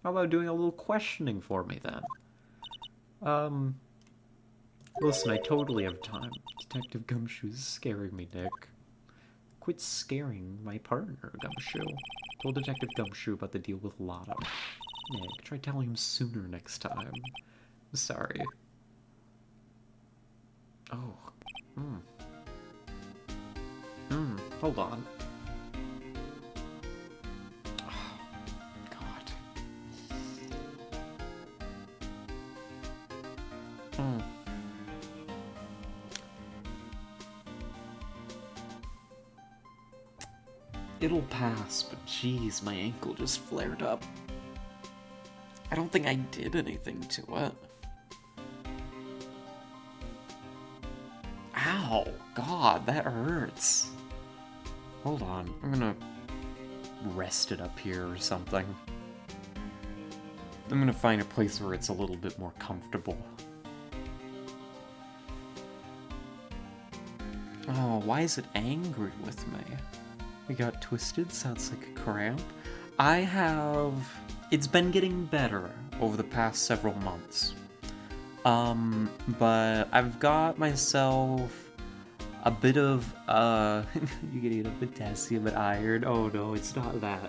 How about doing a little questioning for me, then? Listen, I totally have time. Detective Gumshoe's scaring me, Nick. Quit scaring my partner, Gumshoe. Told Detective Gumshoe about the deal with Lotto. Nick, try telling him sooner next time. Sorry. Oh. Hold on. Oh, God. It'll pass, but geez, my ankle just flared up. I don't think I did anything to it. Ow, God, that hurts. Hold on, I'm gonna rest it up here or something. I'm gonna find a place where it's a little bit more comfortable. Oh, why is it angry with me? We got twisted, sounds like a cramp. It's been getting better over the past several months. But I've got myself a bit of, you can eat a potassium and iron. Oh no, it's not that.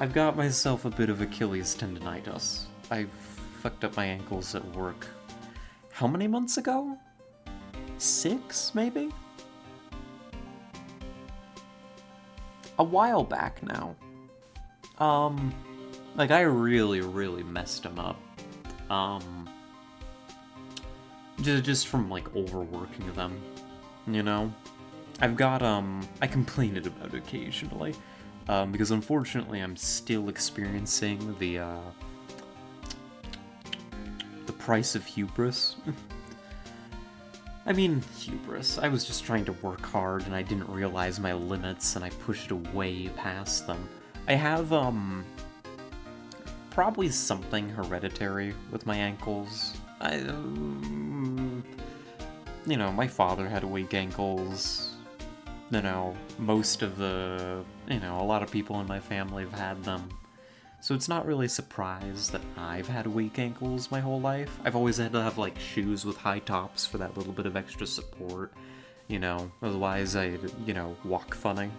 I've got myself a bit of Achilles tendonitis. I fucked up my ankles at work. How many months ago? 6, maybe? A while back now. Like, I really, really messed him up. Just from, like, overworking them, you know? I've got, I complain it about it occasionally, because unfortunately I'm still experiencing the price of hubris. I mean, hubris. I was just trying to work hard and I didn't realize my limits and I pushed way past them. I have, probably something hereditary with my ankles. You know, my father had weak ankles. You know, most of a lot of people in my family have had them. So it's not really a surprise that I've had weak ankles my whole life. I've always had to have, like, shoes with high tops for that little bit of extra support. You know, otherwise I'd, walk funny.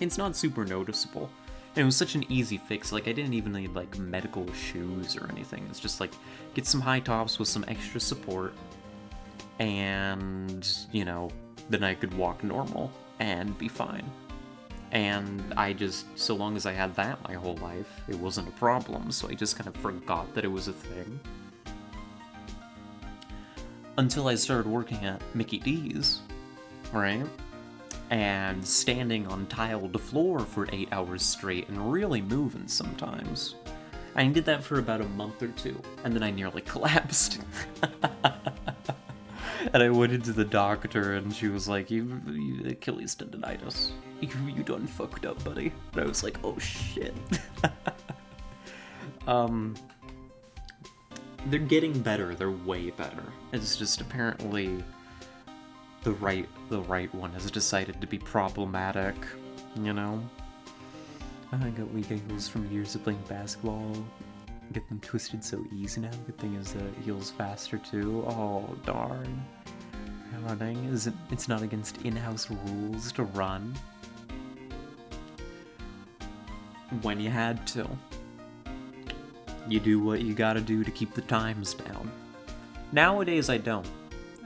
It's not super noticeable. And it was such an easy fix, like, I didn't even need, like, medical shoes or anything. It's just, like, get some high tops with some extra support, and, then I could walk normal and be fine. And so long as I had that my whole life, it wasn't a problem, so I just kind of forgot that it was a thing. Until I started working at Mickey D's, right? And standing on tiled floor for 8 hours straight and really moving sometimes. I did that for about a month or two, and then I nearly collapsed. And I went into the doctor, and she was like, you Achilles tendonitis. You done fucked up, buddy. And I was like, oh shit. They're getting better. They're way better. It's just apparently the right one has decided to be problematic, I got weak ankles from years of playing basketball. Get them twisted so easy now. Good thing is that it heals faster too. Oh, darn. Running it's not against in-house rules to run. When you had to. You do what you gotta do to keep the times down. Nowadays I don't.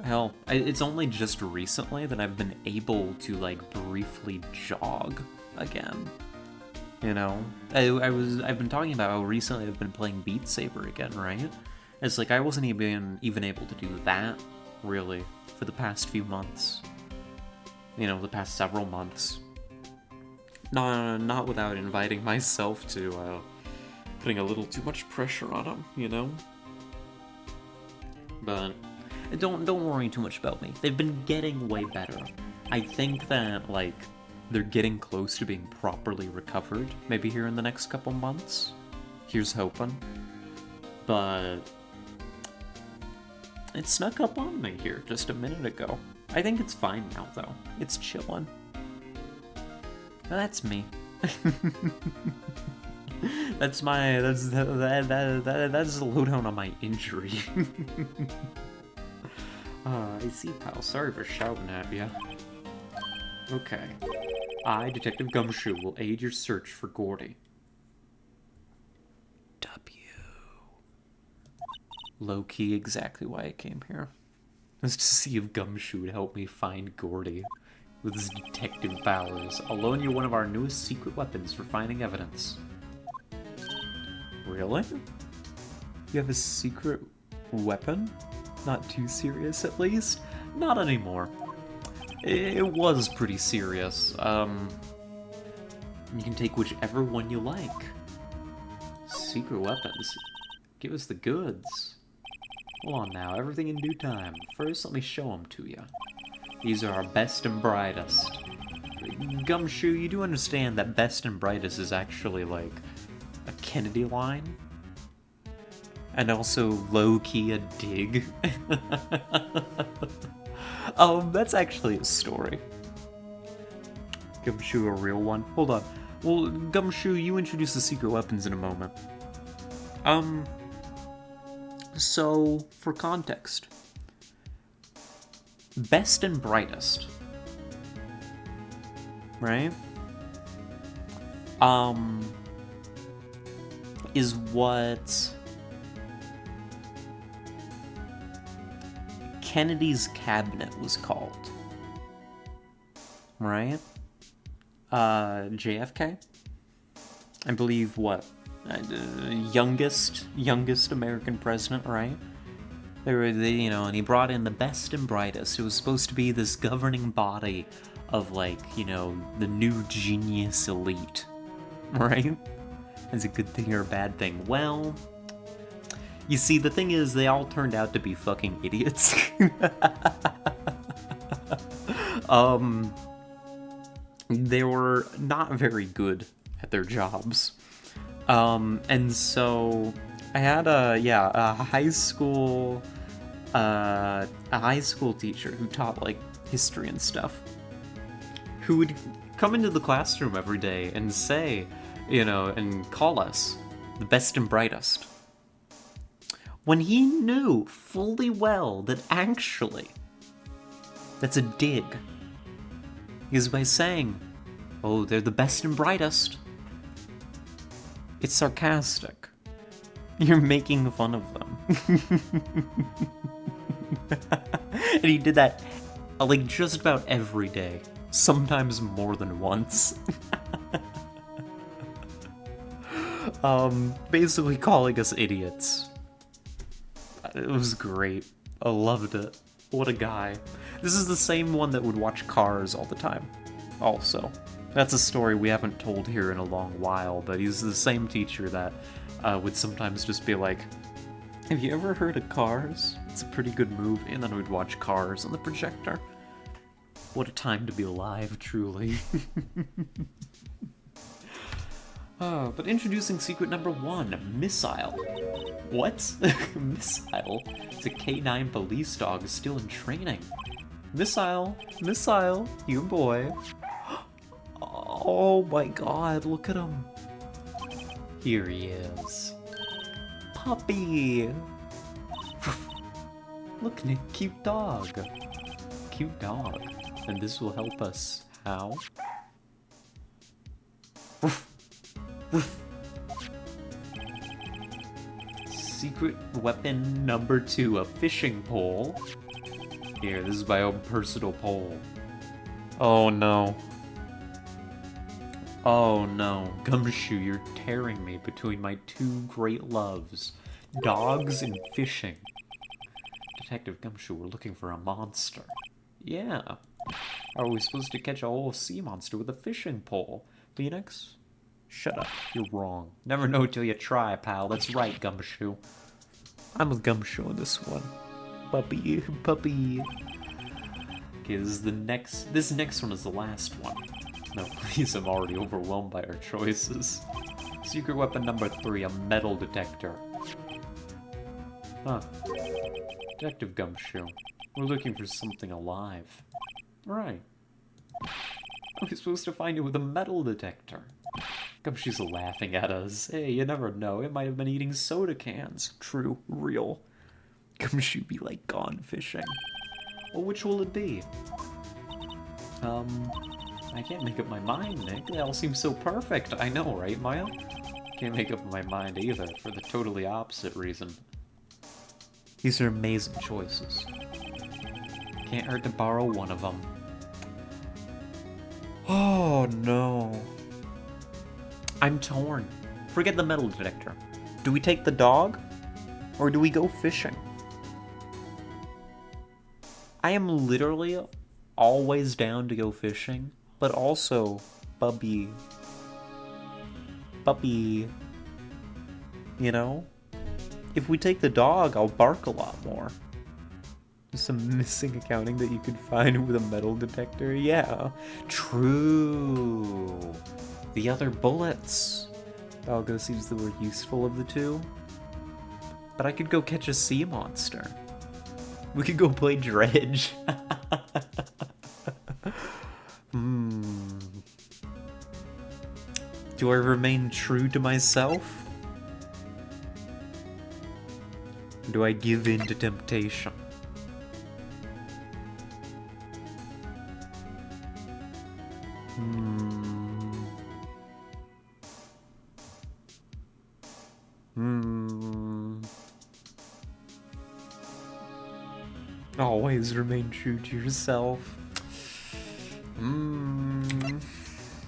Hell, it's only just recently that I've been able to, like, briefly jog again. I've been talking about how recently I've been playing Beat Saber again, right? It's like I wasn't even able to do that, really, for the past few months. The past several months. Not without inviting myself to, putting a little too much pressure on them, But don't worry too much about me. They've been getting way better. I think that, like, they're getting close to being properly recovered, maybe here in the next couple months. Here's hoping. But it snuck up on me here just a minute ago. I think it's fine now, though. It's chillin'. That's me. That's the lowdown on my injury. I see, pal. Sorry for shouting at you. Okay. I, Detective Gumshoe, will aid your search for Gordy. W. Low-key exactly why I came here. Was to see if Gumshoe would help me find Gordy. With his detective powers, I'll loan you one of our newest secret weapons for finding evidence. Really? You have a secret weapon? Not too serious, at least? Not anymore. It was pretty serious. You can take whichever one you like. Secret weapons? Give us the goods. Hold on now, everything in due time. First, let me show them to you. These are our best and brightest. Gumshoe, you do understand that best and brightest is actually, like, a Kennedy line? And also, low-key, a dig? That's actually a story. Gumshoe, a real one? Hold on. Well, Gumshoe, you introduce the secret weapons in a moment. So, for context. Best and brightest. Right? Is what Kennedy's cabinet was called. Right? JFK? I believe what? Youngest American president, right? And he brought in the best and brightest. It was supposed to be this governing body of, like, the new genius elite, right? Is it a good thing or a bad thing? Well, You see, the thing is, they all turned out to be fucking idiots. They were not very good at their jobs. And so I had a high school teacher who taught like history and stuff, who would come into the classroom every day and say, and call us the best and brightest, when he knew fully well that actually that's a dig. Because by saying, oh, they're the best and brightest, it's sarcastic. You're making fun of them. And he did that, like, just about every day. Sometimes more than once. Basically calling us idiots. It was great. I loved it. What a guy. This is the same one that would watch Cars all the time. Also. That's a story we haven't told here in a long while, but he's the same teacher that would sometimes just be like, have you ever heard of Cars? It's a pretty good movie, and then we'd watch Cars on the projector. What a time to be alive, truly. But introducing secret number 1, Missile. What? Missile? It's a K9 police dog still in training. Missile, you boy. Oh my god, look at him. Here he is. Puppy! Look, Nick, cute dog. Cute dog. And this will help us. How? Secret weapon number 2, a fishing pole. Here, this is my own personal pole. Oh no. Oh no. Gumshoe, you're tearing me between my 2 great loves. Dogs and fishing. Detective Gumshoe, we're looking for a monster. Yeah. Are we supposed to catch a whole sea monster with a fishing pole? Phoenix? Shut up. You're wrong. Never know till you try, pal. That's right, Gumshoe. I'm with Gumshoe on this one. Puppy. Okay, this next one is the last one. No, please, I'm already overwhelmed by our choices. Secret weapon number 3, a metal detector. Huh. Detective Gumshoe. We're looking for something alive. Right. Are we supposed to find it with a metal detector? Gumshoe's laughing at us. Hey, you never know. It might have been eating soda cans. True. Real. Gumshoe be like gone fishing. Well, which will it be? I can't make up my mind, Nick. They all seem so perfect. I know, right, Maya? Can't make up my mind either, for the totally opposite reason. These are amazing choices. Can't hurt to borrow one of them. Oh, no. I'm torn. Forget the metal detector. Do we take the dog? Or do we go fishing? I am literally always down to go fishing, but also, puppy, you know? If we take the dog, I'll bark a lot more. There's some missing accounting that you could find with a metal detector. Yeah, true. The other bullets. Doggo seems the more useful of the 2. But I could go catch a sea monster. We could go play dredge. Do I remain true to myself? Do I give in to temptation? Always remain true to yourself.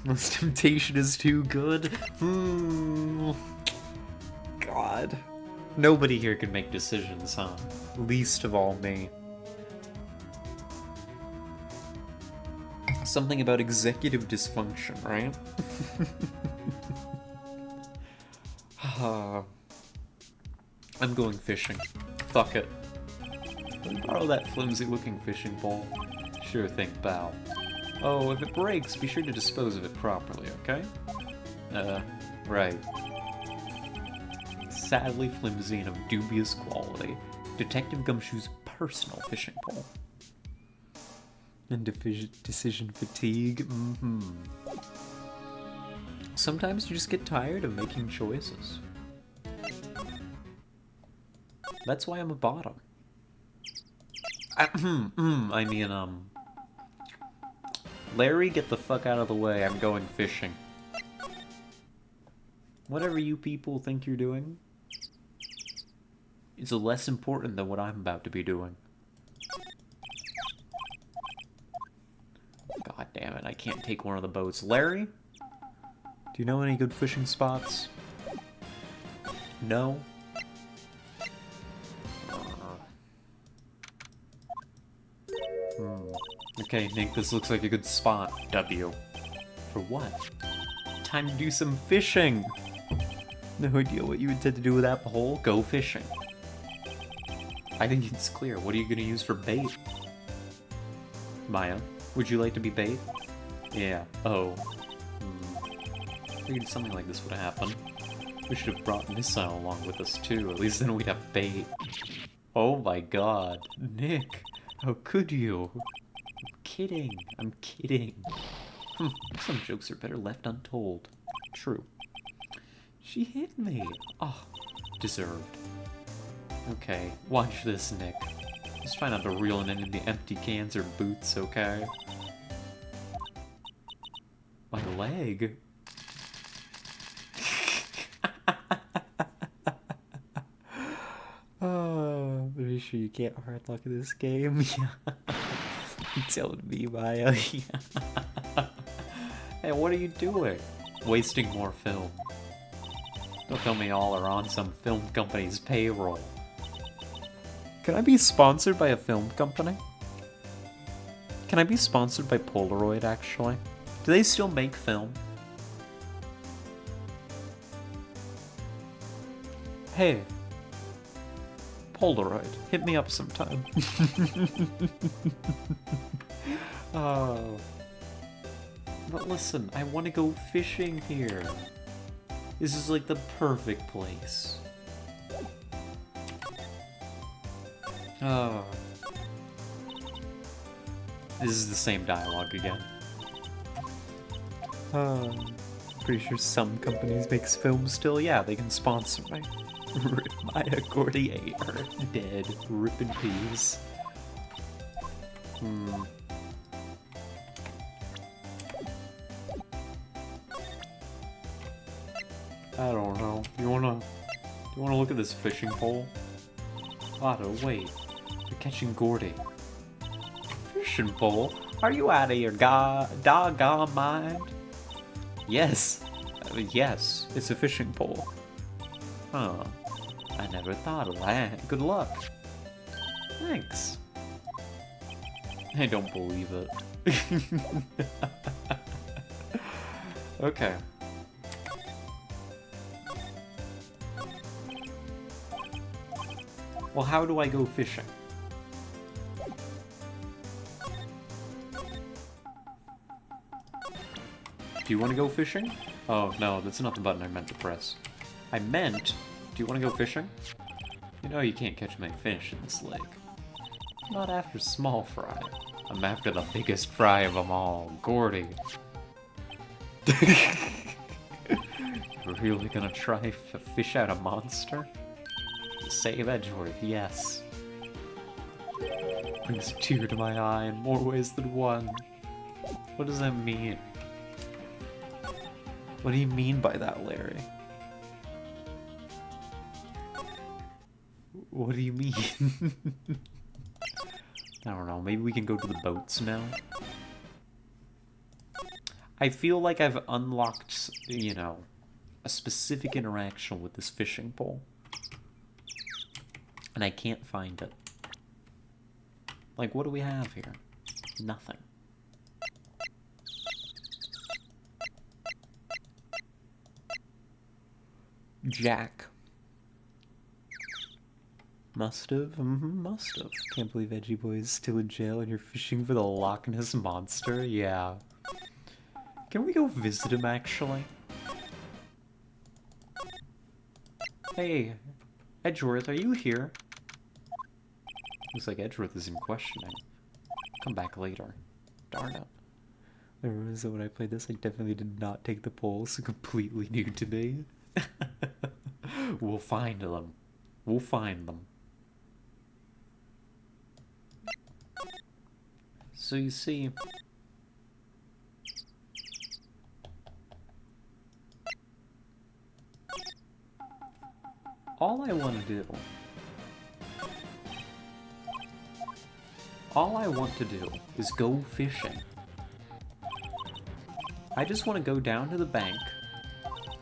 This temptation is too good. God. Nobody here can make decisions, huh? Least of all me. Something about executive dysfunction, right? I'm going fishing. Fuck it. Let me borrow that flimsy-looking fishing pole. Sure thing, pal. Oh, if it breaks, be sure to dispose of it properly, okay? Right. Sadly flimsy and of dubious quality. Detective Gumshoe's personal fishing pole. And decision fatigue? Mm-hmm. Sometimes you just get tired of making choices. That's why I'm a bottom. I mean, Larry, get the fuck out of the way. I'm going fishing. Whatever you people think you're doing is less important than what I'm about to be doing. God damn it, I can't take one of the boats. Larry? Do you know any good fishing spots? No? Okay, Nick, this looks like a good spot. W. For what? Time to do some fishing! No idea what you intend to do with that pole. Go fishing. I think it's clear. What are you gonna use for bait? Maya, would you like to be bait? Yeah. Oh. Figured something like this would happen. We should have brought Missile along with us too. At least then we'd have bait. Oh my god. Nick, how could you? I'm kidding. I'm kidding. Some jokes are better left untold. True. She hit me. Oh, deserved. Okay, watch this, Nick. Just try not to reel it into the empty cans or boots, okay? My leg? Oh, pretty sure you can't hard luck in this game. Yeah. You telling me, Maya? Yeah. Hey, what are you doing? Wasting more film. Don't tell me y'all are on some film company's payroll. Can I be sponsored by a film company? Can I be sponsored by Polaroid, actually? Do they still make film? Hey. Polaroid, hit me up sometime. Oh. But listen, I want to go fishing here. This is like the perfect place. Oh. This is the same dialogue again. Pretty sure some companies makes films still. Yeah, they can sponsor me. Rip Maya Gordy are dead. Rip in peace. I don't know. You wanna look at this fishing pole? Otto, wait. You're catching Gordy. Fishing pole? Are you out of your doggone mind? Yes. Yes, it's a fishing pole. Huh. I never thought of that. Good luck. Thanks. I don't believe it. Okay. Well, how do I go fishing? Do you want to go fishing? Oh, no, that's not the button I meant to press. I meant, do you want to go fishing? You know you can't catch many fish in this lake. Not after small fry. I'm after the biggest fry of them all, Gordy. You're really gonna try to fish out a monster? Save Edgeworth, yes. Brings a tear to my eye in more ways than one. What does that mean? What do you mean by that, Larry? What do you mean? I don't know, maybe we can go to the boats now? I feel like I've unlocked, you know, a specific interaction with this fishing pole. And I can't find it. Like, what do we have here? Nothing. Jack. Must have. Must have. Can't believe Edgy Boy is still in jail and you're fishing for the Loch Ness Monster? Yeah. Can we go visit him, actually? Hey, Edgeworth, are you here? Looks like Edgeworth is in questioning. Come back later. Darn it. So when I played this, I definitely did not take the polls. Completely new to me. We'll find them. We'll find them. So you see... All I want to do is go fishing. I just want to go down to the bank.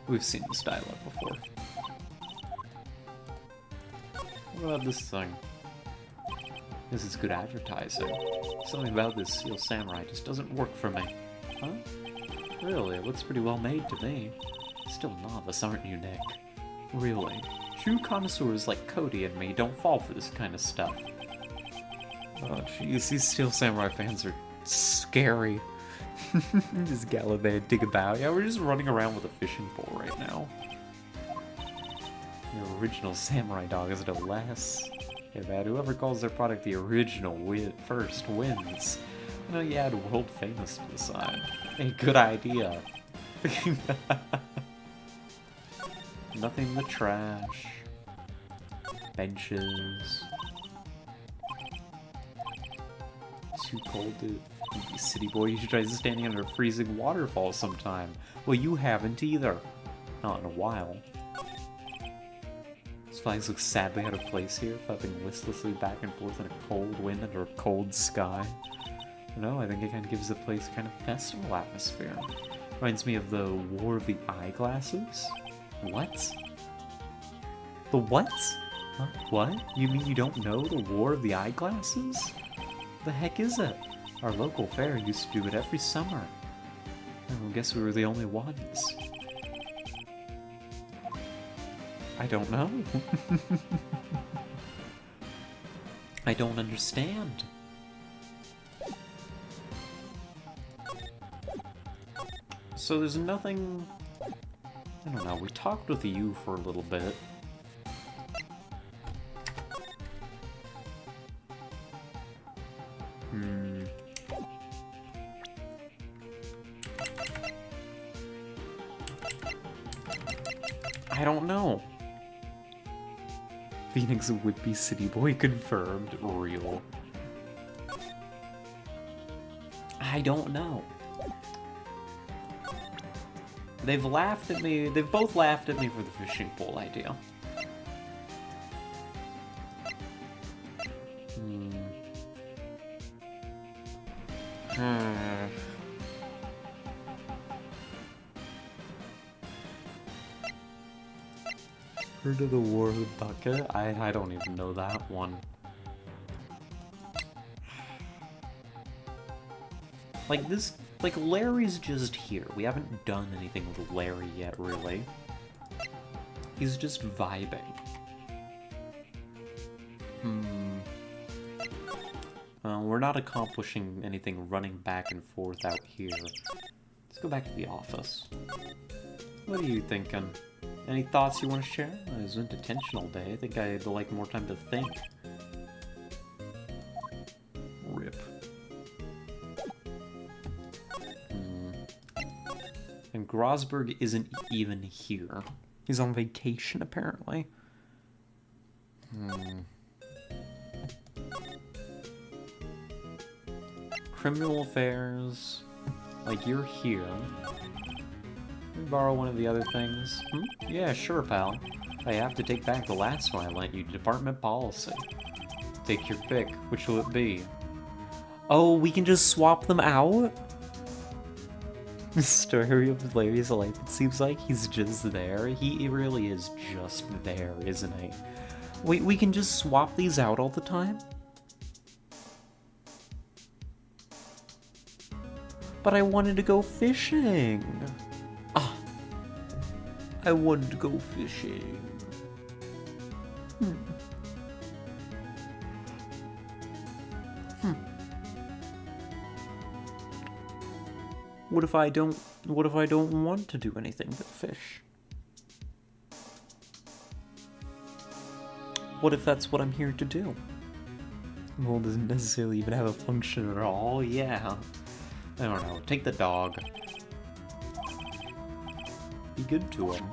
We've seen this dialogue before. What about this thing? This is good advertising. Something about this Steel Samurai just doesn't work for me. Huh? Really, it looks pretty well made to me. Still novice, aren't you, Nick? Really? True connoisseurs like Cody and me don't fall for this kind of stuff. Oh jeez, these Steel Samurai fans are scary. Just gallivanting about. Yeah, we're just running around with a fishing pole right now. The original samurai dog is no less. Yeah, man, whoever calls their product the original first wins. You know, you add world famous to the side. Hey, good idea. Nothing in the trash. Benches. Too cold to be city boy. You should try standing under a freezing waterfall sometime. Well, you haven't either. Not in a while. These flags look sadly out of place here, flapping listlessly back and forth in a cold wind under a cold sky. No, I think it kind of gives the place a kind of festival atmosphere. Reminds me of the War of the Eyeglasses. What? The what? Huh? What? You mean you don't know the War of the Eyeglasses? The heck is it? Our local fair used to do it every summer. I guess we were the only ones. I don't know. I don't understand. So there's nothing... I don't know, we talked with you for a little bit. I don't know. Phoenix would-be city boy confirmed. Real. I don't know. They've laughed at me. They've both laughed at me for the fishing pole idea. Heard of the War of the Bucket? I don't even know that one. Like this, like Larry's just here. We haven't done anything with Larry yet, really. He's just vibing. We're not accomplishing anything running back and forth out here. Let's go back to the office. What are you thinking? Any thoughts you want to share? I was into tension all day. I think I'd like more time to think. Rip. And Grosberg isn't even here. He's on vacation, apparently. Criminal affairs. Like, you're here. Can we borrow one of the other things? Yeah, sure, pal. I have to take back the last one I lent you. Department policy. Take your pick. Which will it be? Oh, we can just swap them out? Story of Larry's life, it seems like he's just there. He really is just there, isn't he? Wait, we can just swap these out all the time? But I wanted to go fishing. Ah, I wanted to go fishing. What if I don't want to do anything but fish? What if that's what I'm here to do? Well, it doesn't necessarily even have a function at all. Yeah. I don't know. Take the dog. Be good to him.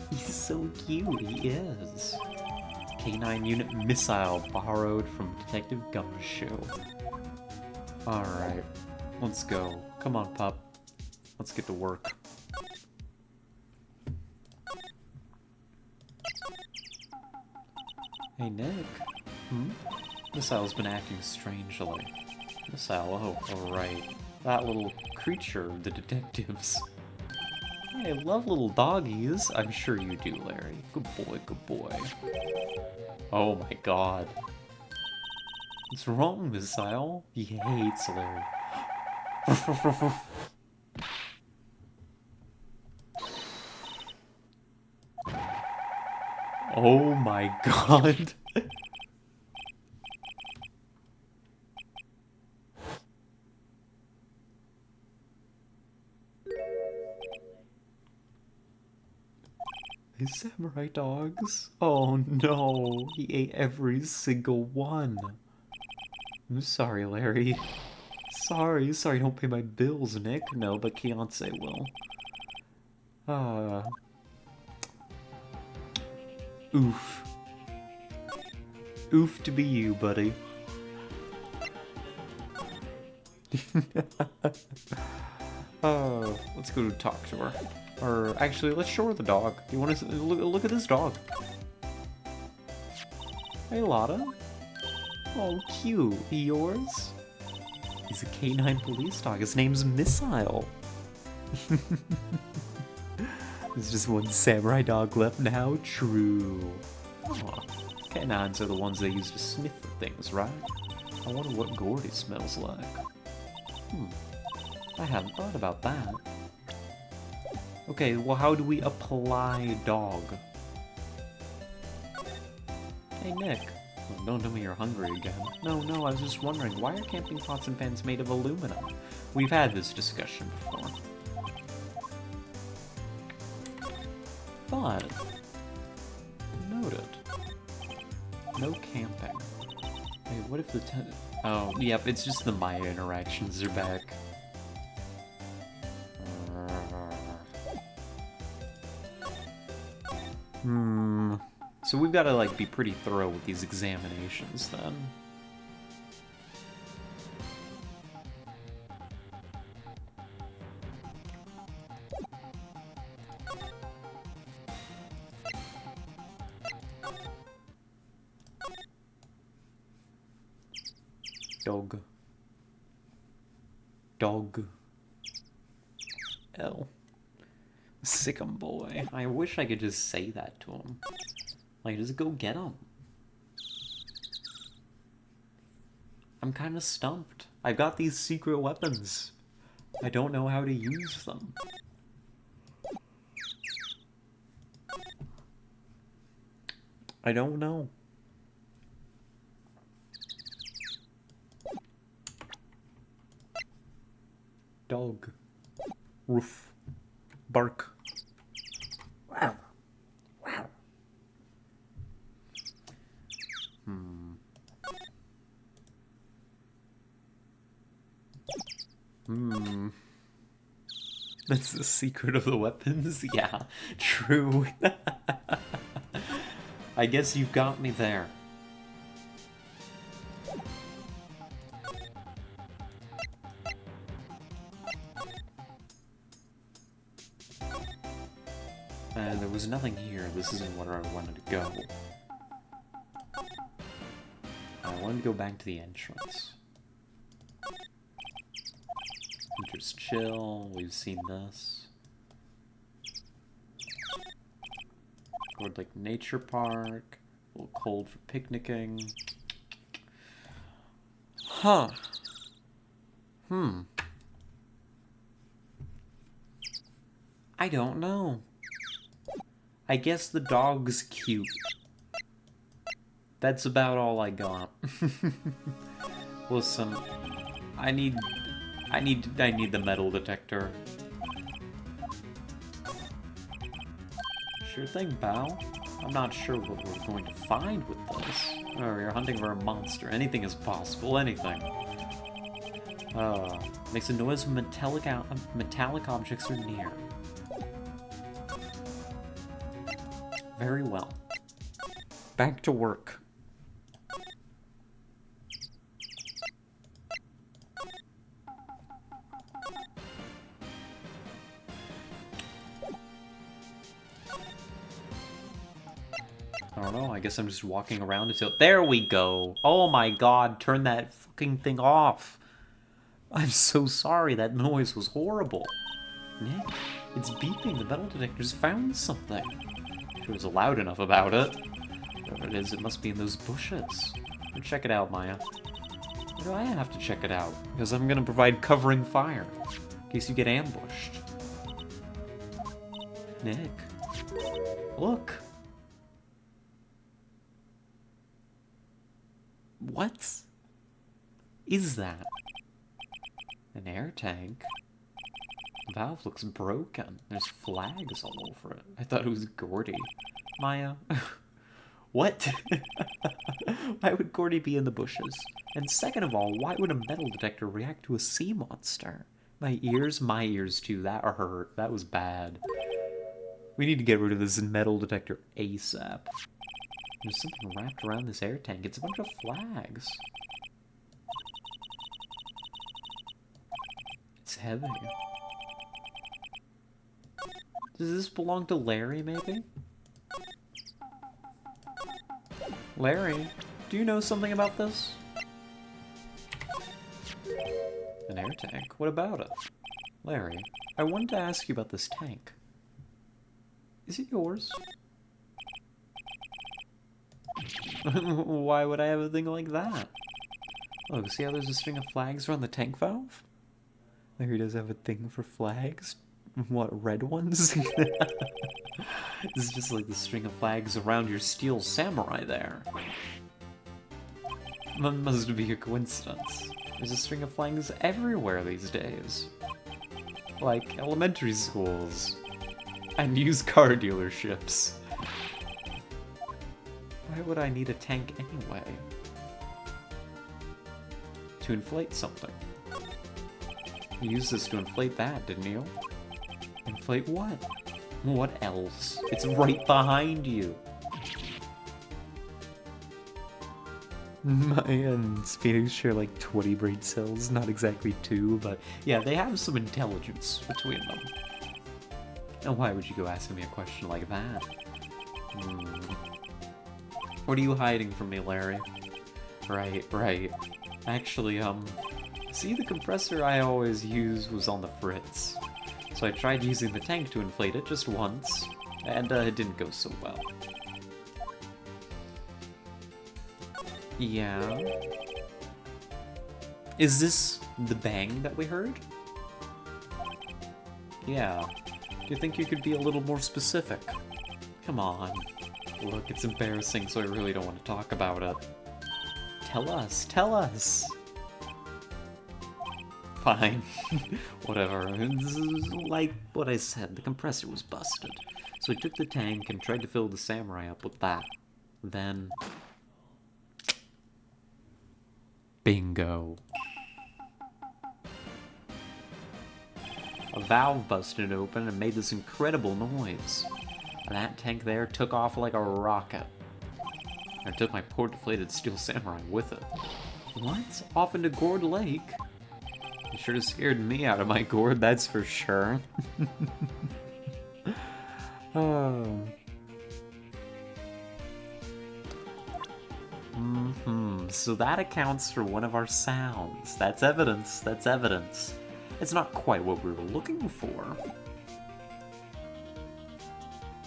He's so cute. He is. Canine unit missile borrowed from Detective Gumshoe. Alright. Let's go. Come on, pup. Let's get to work. Hey, Nick. Missile's been acting strangely. Missile, oh, right. That little creature, the detectives. Hey, I love little doggies. I'm sure you do, Larry. Good boy, good boy. Oh my god. What's wrong, Missile? He hates Larry. Oh my god. His samurai dogs? Oh no, he ate every single one. I'm sorry, Larry. Sorry, don't pay my bills, Nick. No, but Fiance will. Oof. Oof to be you, buddy. Let's go talk to her. Or actually, let's show her the dog. You want to look at this dog? Hey, Lotta. Oh, cute. He yours? He's a canine police dog. His name's Missile. There's just one samurai dog left now. True. Aw, canines are the ones they use to sniff for things, right? I wonder what Gordy smells like. I hadn't thought about that. Okay, well, how do we apply dog? Hey, Nick. Oh, don't tell me you're hungry again. No, I was just wondering, why are camping pots and pans made of aluminum? We've had this discussion before. But, noted. No camping. Hey, what if the oh, yep, it's just the Maya interactions are back. So we've got to, like, be pretty thorough with these examinations, then. Dog. L. Sick'em boy. I wish I could just say that to him. Like, just go get him. I'm kind of stumped. I've got these secret weapons. I don't know how to use them. I don't know. Dog. Roof. Bark. Wow. Wow. That's the secret of the weapons? Yeah, true. I guess you've got me there. There was nothing here. This isn't where I wanted to go. I wanted to go back to the entrance. Just chill. We've seen this. Go to, like, nature park. A little cold for picnicking. Huh. I don't know. I guess the dog's cute. That's about all I got. Listen, I need I need the metal detector. Sure thing, Bao. I'm not sure what we're going to find with this. Oh, you're hunting for a monster. Anything is possible. Anything. Makes a noise when metallic objects are near. Very well. Back to work. I don't know, I guess I'm just walking around until... There we go! Oh my god, turn that fucking thing off! I'm so sorry, that noise was horrible. Nick, it's beeping, the metal detector's found something. It was loud enough about it. Whatever it is, it must be in those bushes. Check it out, Maya. Why do I have to check it out? Because I'm gonna provide covering fire, in case you get ambushed. Nick. Look! What is that? An air tank? The valve looks broken. There's flags all over it. I thought it was Gordy. Maya? What? Why would Gordy be in the bushes? And second of all, why would a metal detector react to a sea monster? My ears too. That hurt. That was bad. We need to get rid of this metal detector ASAP. There's something wrapped around this air tank. It's a bunch of flags. It's heavy. Does this belong to Larry, maybe? Larry, do you know something about this? An air tank? What about it? Larry, I wanted to ask you about this tank. Is it yours? Why would I have a thing like that? Oh, see how there's a string of flags around the tank valve? Larry does have a thing for flags. What, red ones? This is just like the string of flags around your steel samurai there. Must be a coincidence. There's a string of flags everywhere these days. Like elementary schools. And used car dealerships. Why would I need a tank anyway? To inflate something. You used this to inflate that, didn't you? Inflate what? What else? It's right behind you. Maya and Phoenix share like 20 brain cells, not exactly 2, but yeah, they have some intelligence between them. And why would you go asking me a question like that? What are you hiding from me, Larry? Right. Actually, see, the compressor I always use was on the fritz. So I tried using the tank to inflate it just once, and it didn't go so well. Yeah? Is this the bang that we heard? Yeah. Do you think you could be a little more specific? Come on. Look, it's embarrassing, so I really don't want to talk about it. Tell us! Fine. Whatever. Like what I said, the compressor was busted. So I took the tank and tried to fill the samurai up with that. Then... bingo. A valve busted open and made this incredible noise. And that tank there took off like a rocket. I took my poor deflated steel samurai with it. What? Off into Gourd Lake? You sure have scared me out of my gourd, that's for sure. Oh. So that accounts for one of our sounds. That's evidence. It's not quite what we were looking for.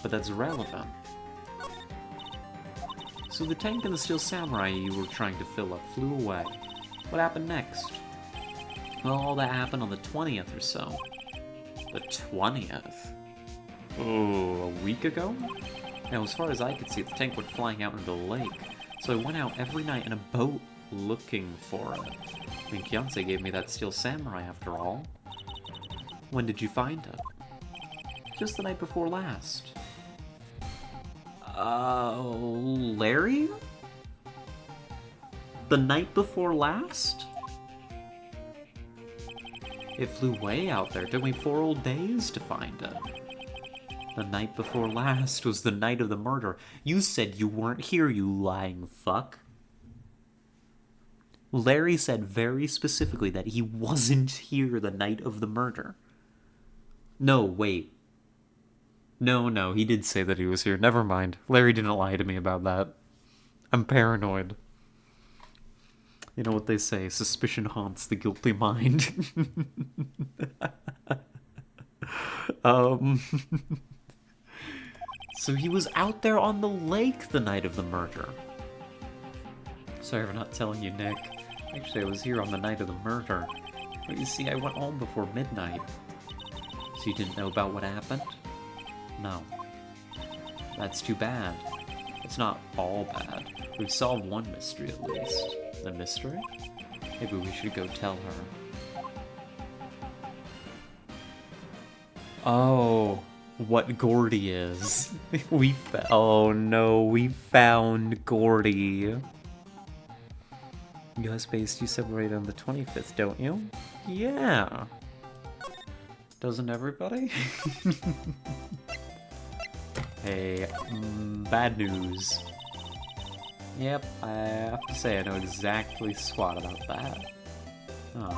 But that's relevant. So the tank and the steel samurai you were trying to fill up flew away. What happened next? Well, all that happened on the 20th or so. The 20th? Oh, a week ago? Now, as far as I could see, the tank went flying out into the lake. So I went out every night in a boat, looking for it. My fiance gave me that steel samurai after all. When did you find it? Just the night before last. Larry? The night before last? It flew way out there. Took me 4 whole days to find it. The night before last was the night of the murder. You said you weren't here, you lying fuck. Larry said very specifically that he wasn't here the night of the murder. No, wait. No, he did say that he was here. Never mind. Larry didn't lie to me about that. I'm paranoid. You know what they say, suspicion haunts the guilty mind. So he was out there on the lake the night of the murder. Sorry for not telling you, Nick. Actually, I was here on the night of the murder. But you see, I went home before midnight. So you didn't know about what happened? No. That's too bad. It's not all bad. We've solved one mystery at least. The mystery? Maybe we should go tell her. Oh, what Gordy is. Oh no, we found Gordy. US based, you separate on the 25th, don't you? Yeah. Doesn't everybody? Hey, bad news. Yep, I have to say I know exactly squat about that. Oh.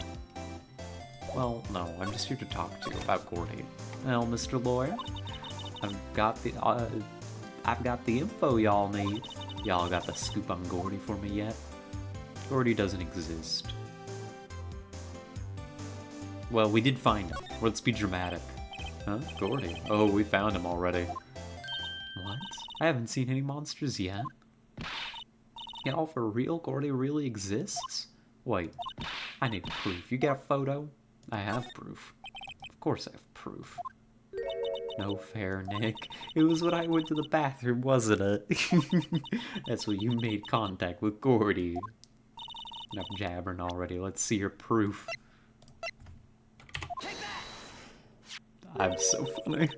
Well, no, I'm just here to talk to you about Gordy. Well, Mr. Lawyer, I've got the info y'all need. Y'all got the scoop on Gordy for me yet? Gordy doesn't exist. Well, we did find him. Let's be dramatic. Huh? Gordy? Oh, we found him already. What? I haven't seen any monsters yet. Y'all, for real? Gordy really exists? Wait, I need proof. You got a photo? I have proof. Of course I have proof. No fair, Nick. It was when I went to the bathroom, wasn't it? That's when you made contact with Gordy. Enough jabbering already. Let's see your proof. I'm so funny.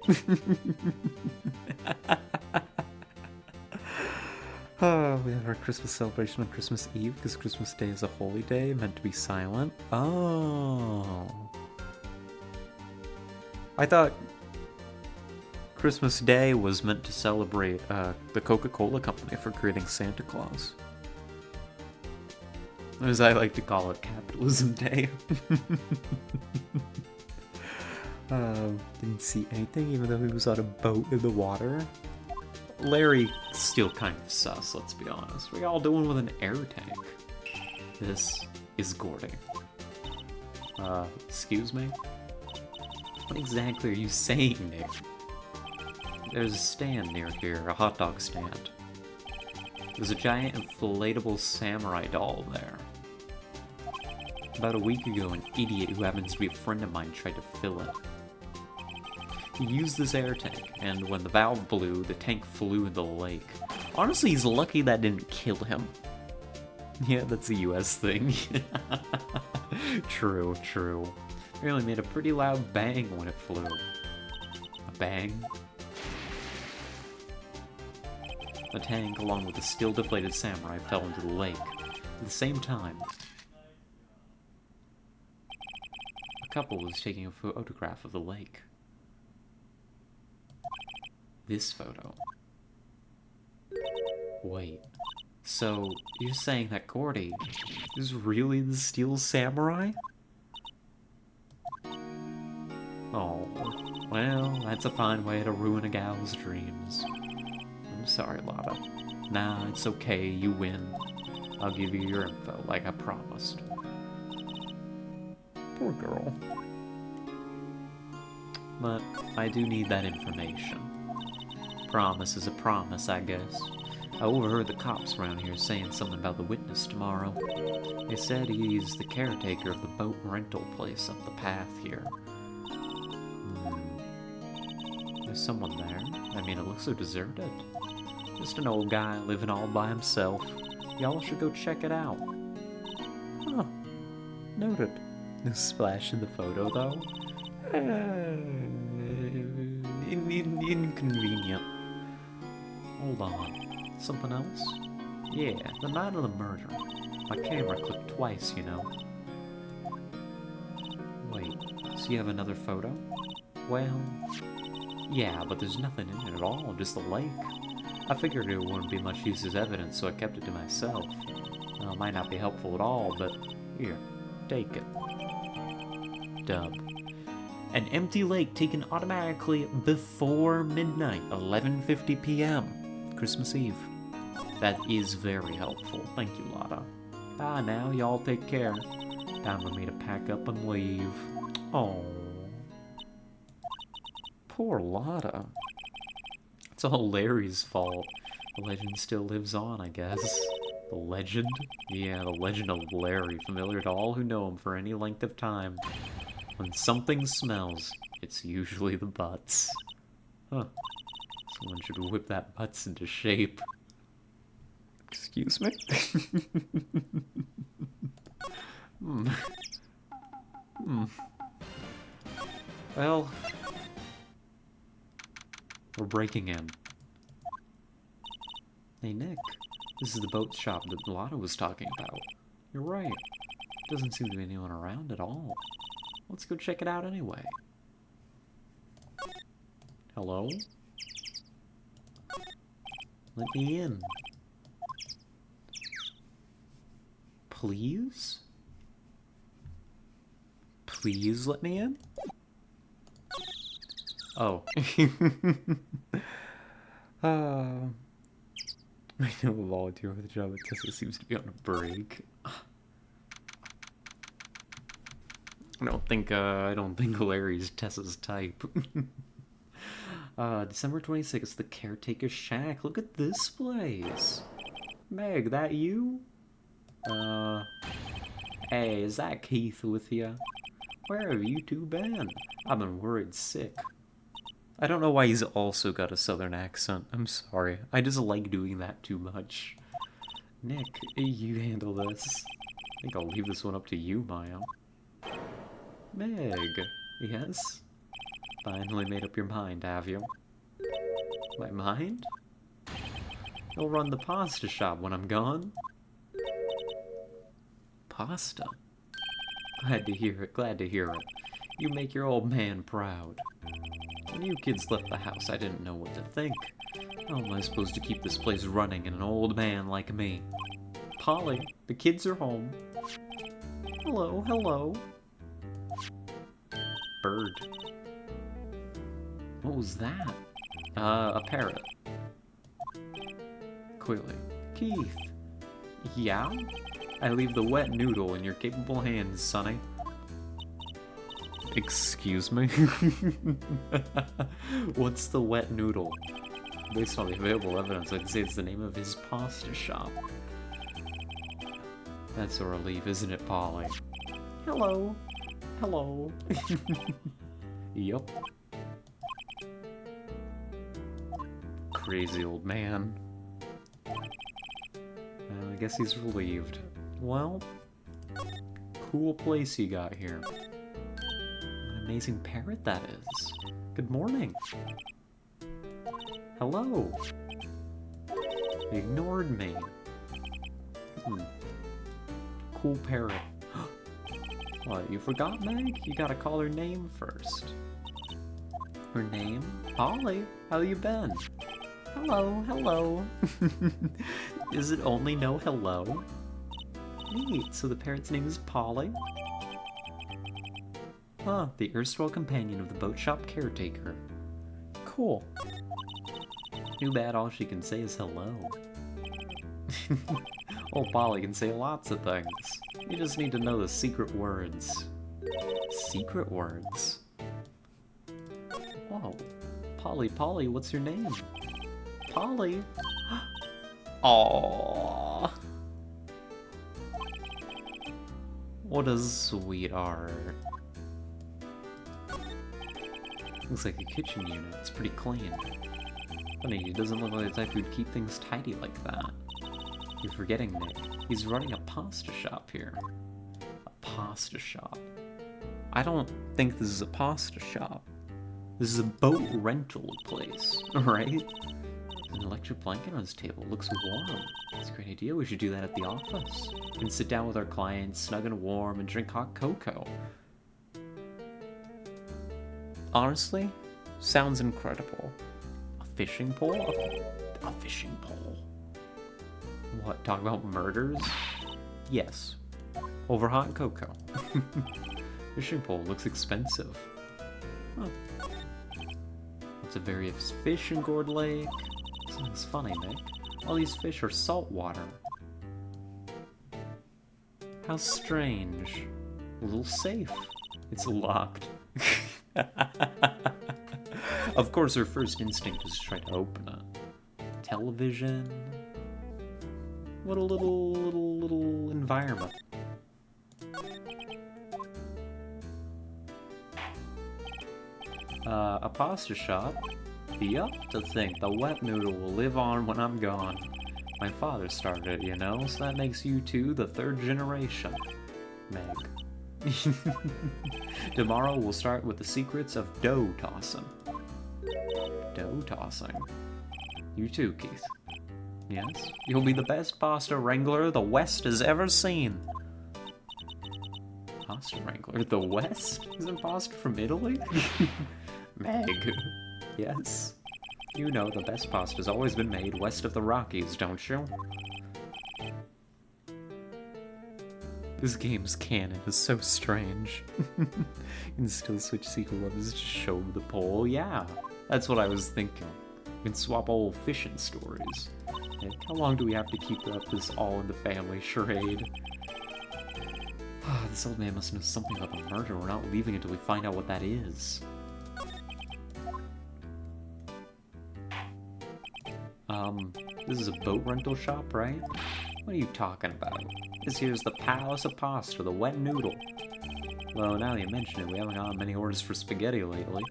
Oh, we have our Christmas celebration on Christmas Eve because Christmas Day is a holy day, meant to be silent. Oh. I thought Christmas Day was meant to celebrate the Coca-Cola company for creating Santa Claus. As I like to call it, Capitalism Day. Didn't see anything, even though he was on a boat in the water. Larry still kind of sus, let's be honest. What are y'all doing with an air tank? This is Gordy. Excuse me? What exactly are you saying, Nick? There's a stand near here, a hot dog stand. There's a giant inflatable samurai doll there. About a week ago, an idiot who happens to be a friend of mine tried to fill it. He used this air tank, and when the valve blew, the tank flew into the lake. Honestly, he's lucky that didn't kill him. Yeah, that's a US thing. True. It really made a pretty loud bang when it flew. A bang? The tank, along with the still deflated samurai, fell into the lake. At the same time, a couple was taking a photograph of the lake. This photo. Wait, so you're saying that Gordy is really the Steel Samurai? Oh, well, that's a fine way to ruin a gal's dreams. I'm sorry, Lotta. Nah, it's okay, you win. I'll give you your info like I promised. Poor girl. But I do need that information. Promise is a promise, I guess. I overheard the cops around here saying something about the witness tomorrow. They said he's the caretaker of the boat rental place up the path here. There's someone there. I mean, it looks so deserted. Just an old guy living all by himself. Y'all should go check it out. Noted. No splash in the photo, though? Inconvenient. Hold on. Something else? Yeah, the night of the murder. My camera clicked twice, you know. Wait, so you have another photo? Well, yeah, but there's nothing in it at all, just the lake. I figured it wouldn't be much use as evidence, so I kept it to myself. Well, it might not be helpful at all, but here, take it. Dub. An empty lake taken automatically before midnight, 11:50 p.m. Christmas Eve. That is very helpful. Thank you, Lotta. Now y'all take care. Time for me to pack up and leave. Oh, poor Lotta. It's all Larry's fault. The legend still lives on, I guess. The legend? Yeah, the legend of Larry, familiar to all who know him for any length of time. When something smells, it's usually the butts. Huh. Someone should whip that butts into shape. Excuse me? Well, we're breaking in. Hey, Nick. This is the boat shop that Lotta was talking about. You're right. Doesn't seem to be anyone around at all. Let's go check it out anyway. Hello? Let me in. Please? Please let me in? Oh. I know a volunteer with a job at Tesla seems to be on a break. I don't think Larry's Tessa's type. December 26th, the Caretaker's Shack. Look at this place. Meg, that you? Hey, is that Keith with you? Where have you two been? I've been worried sick. I don't know why he's also got a southern accent. I'm sorry. I just like doing that too much. Nick, you handle this. I think I'll leave this one up to you, Maya. Meg, yes? Finally made up your mind, have you? My mind? You'll run the pasta shop when I'm gone? Pasta? Glad to hear it, glad to hear it. You make your old man proud. When you kids left the house, I didn't know what to think. How am I supposed to keep this place running and an old man like me? Polly, the kids are home. Hello, hello. Bird. What was that? A parrot. Clearly. Keith. Yeah? I leave the wet noodle in your capable hands, Sonny. Excuse me? What's the wet noodle? Based on the available evidence, I'd say it's the name of his pasta shop. That's a relief, isn't it, Polly? Hello. Hello. Yup. Crazy old man. I guess he's relieved. Well, cool place you got here. Amazing parrot that is. Good morning. Hello. He ignored me. Cool parrot. What, you forgot, Meg? You gotta call her name first. Her name? Polly. How you been? Hello, hello. Is it only no hello? Neat, so the parrot's name is Polly? Huh, the erstwhile companion of the boat shop caretaker. Cool. Too bad all she can say is hello. Old Polly can say lots of things. You just need to know the secret words. Secret words? Whoa. Polly, Polly, what's your name? Polly? Aww. What a sweetheart. Looks like a kitchen unit. It's pretty clean. Funny, he doesn't look like the type who'd keep things tidy like that. You're forgetting, Nick. He's running a pasta shop here. A pasta shop. I don't think this is a pasta shop. This is a boat rental place, right? An electric blanket on his table. Looks warm. That's a great idea. We should do that at the office. We can sit down with our clients, snug and warm, and drink hot cocoa. Honestly, sounds incredible. A fishing pole? A fishing pole. What, talk about murders? Yes. Over hot cocoa. Fishing pole looks expensive. Huh. It's a various fish in Gourd Lake. Something's funny, Nick. All these fish are saltwater. How strange. A little safe. It's locked. Of course, her first instinct was to try to open it. Television. What a little environment. A pasta shop? Yup, to think the wet noodle will live on when I'm gone. My father started it, you know, so that makes you two the third generation. Meg. Tomorrow we'll start with the secrets of dough tossing. Dough tossing? You too, Keith. Yes? You'll be the best pasta wrangler the West has ever seen. Pasta wrangler? The West? Isn't pasta from Italy? Meg. Yes? You know the best pasta's always been made west of the Rockies, don't you? This game's canon is so strange. You can still switch secret weapons to show the pole. Yeah, that's what I was thinking. We can swap old fishing stories. Nick, how long do we have to keep up this all-in-the-family charade? This old man must know something about the murder. We're not leaving until we find out what that is. This is a boat rental shop, right? What are you talking about? This here's the Palace of Pasta, the wet noodle. Well, now that you mention it, we haven't gotten many orders for spaghetti lately.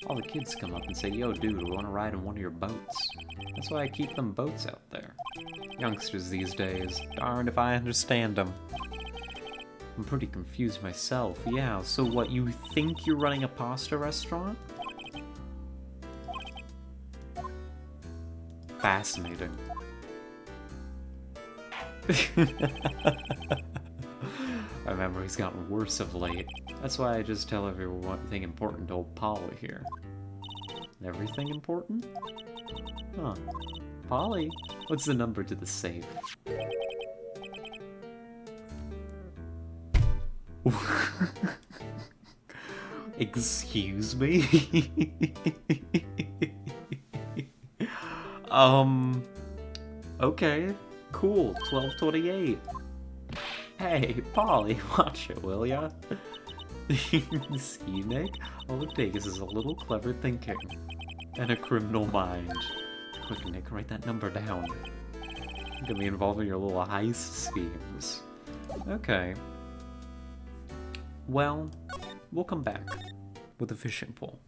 All the kids come up and say, yo dude, we want to ride in one of your boats. That's why I keep them boats out there. Youngsters these days, darned if I understand them. I'm pretty confused myself. Yeah, so what, you think you're running a pasta restaurant? Fascinating. My memory's gotten worse of late. That's why I just tell everyone one thing important to old Polly here. Everything important? Huh. Polly, what's the number to the safe? Excuse me? Okay, cool, 1228. Hey, Polly, watch it, will ya? See, Nick? All it takes is a little clever thinking. And a criminal mind. Quick, Nick, write that number down. I'm gonna be involved in your little heist schemes. Okay. Well, we'll come back with a fishing pole.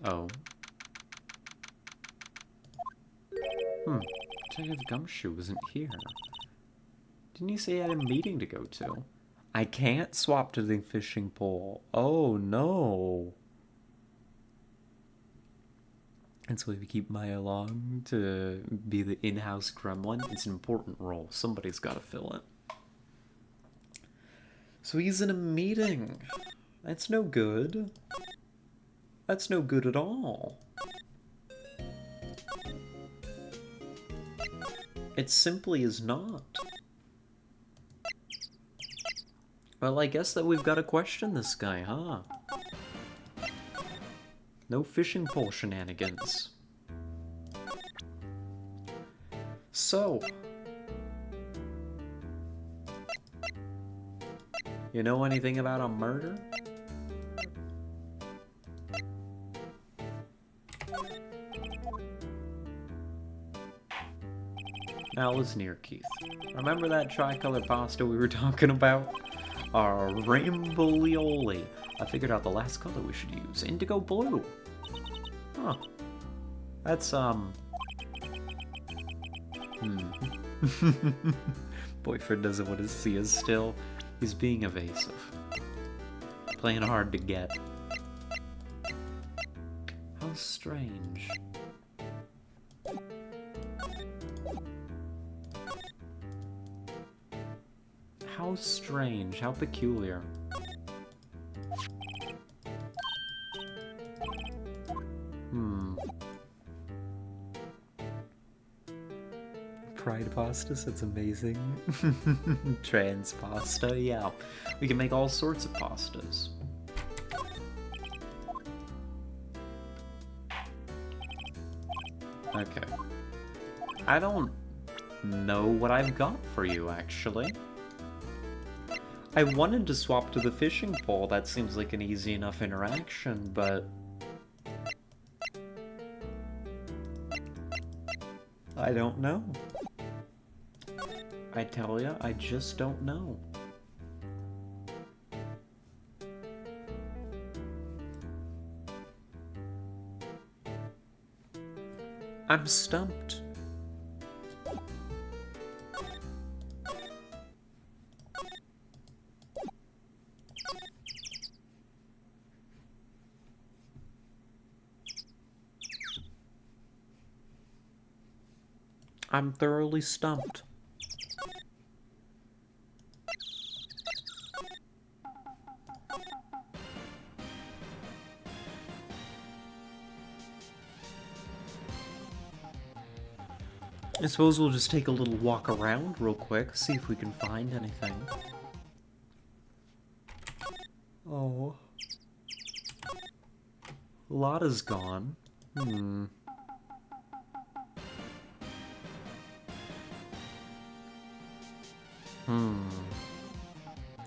Oh. Detective Gumshoe isn't here. Didn't you say he had a meeting to go to? I can't swap to the fishing pole. Oh no. And so we keep Maya along to be the in-house gremlin. It's an important role. Somebody's got to fill it. So he's in a meeting. That's no good. That's no good at all. It simply is not. Well, I guess that we've got to question this guy, huh? No fishing pole shenanigans. So, you know anything about a murder? Now listen here, Keith. Remember that tricolor pasta we were talking about? Our rainbow lioli. I figured out the last color we should use. Indigo blue. Huh. That's, Boyfriend doesn't want to see us still. He's being evasive. Playing hard to get. How strange. How strange. How peculiar. Pride pastas, that's amazing. Trans pasta, yeah. We can make all sorts of pastas. Okay. I don't know what I've got for you, actually. I wanted to swap to the fishing pole. That seems like an easy enough interaction, but... I don't know. I tell ya, I just don't know. I'm stumped. I'm thoroughly stumped. I suppose we'll just take a little walk around real quick, see if we can find anything. Oh. Lotta's gone.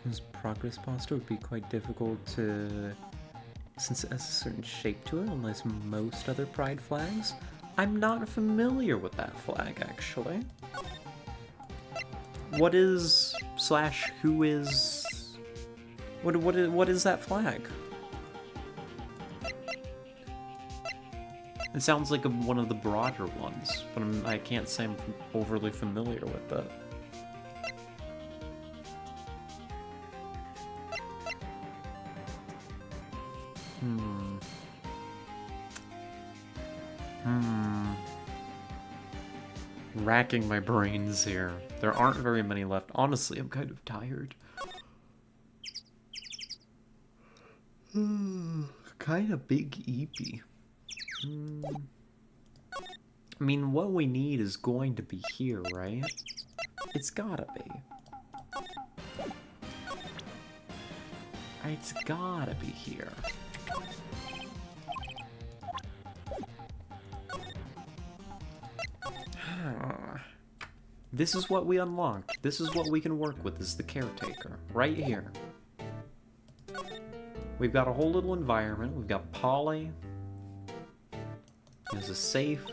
This progress pasta would be quite difficult to... since it has a certain shape to it, unless most other pride flags. I'm not familiar with that flag, actually. What is... / who is... What is that flag? It sounds like one of the broader ones, but I can't say I'm overly familiar with it. Racking my brains here. There aren't very many left. Honestly, I'm kind of tired. Kind of big eepy. I mean, what we need is going to be here, right? It's gotta be. It's gotta be here. This is what we unlocked. This is what we can work with as the caretaker. Right here. We've got a whole little environment. We've got Polly. There's a safe.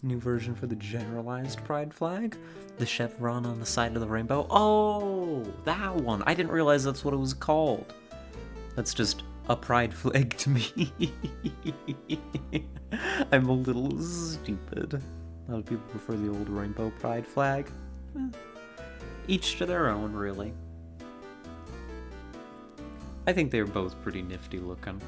New version for the generalized pride flag. The chevron on the side of the rainbow. Oh, that one. I didn't realize that's what it was called. That's just a pride flag to me. I'm a little stupid. A lot of people prefer the old rainbow pride flag. Each to their own, really. I think they're both pretty nifty looking.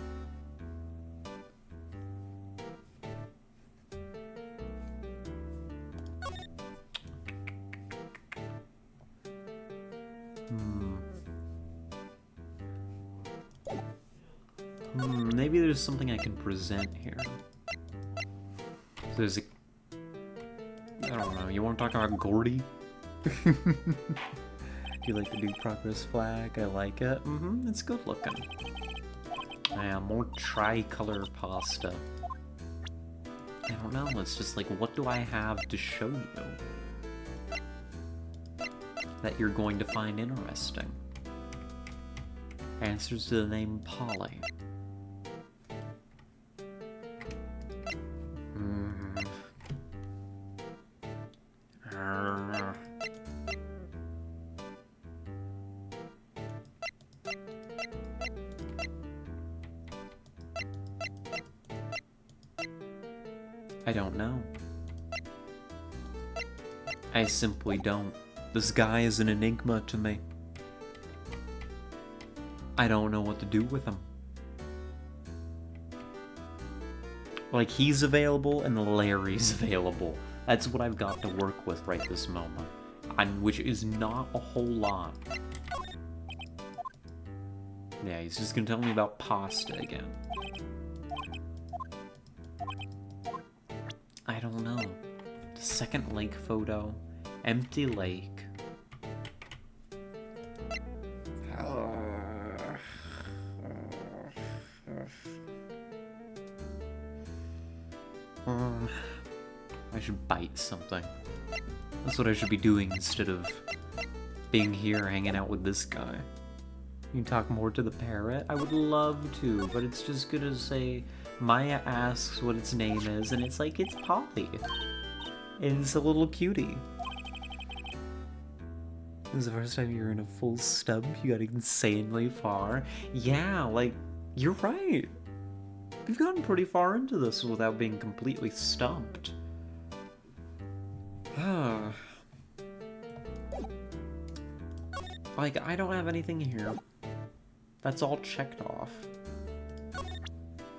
Maybe there's something I can present here. There's a... I don't know, you want to talk about Gordy? Do you like the new progress flag? I like it. It's good looking. Yeah, more tricolor pasta. I don't know, it's just like, what do I have to show you that you're going to find interesting? Answers to the name Polly. I don't know. I simply don't. This guy is an enigma to me. I don't know what to do with him. Like, he's available and Larry's available. That's what I've got to work with right this moment. Which is not a whole lot. Yeah, he's just gonna tell me about pasta again. I don't know. The second lake photo. Empty lake. I should bite something. That's what I should be doing instead of being here hanging out with this guy. You can talk more to the parrot? I would love to, but it's just gonna say, Maya asks what its name is, and it's like, it's Polly. It's a little cutie. This is the first time you're in a full stump. You got insanely far. Yeah, like, you're right. We've gotten pretty far into this without being completely stumped. Like, I don't have anything here. That's all checked off.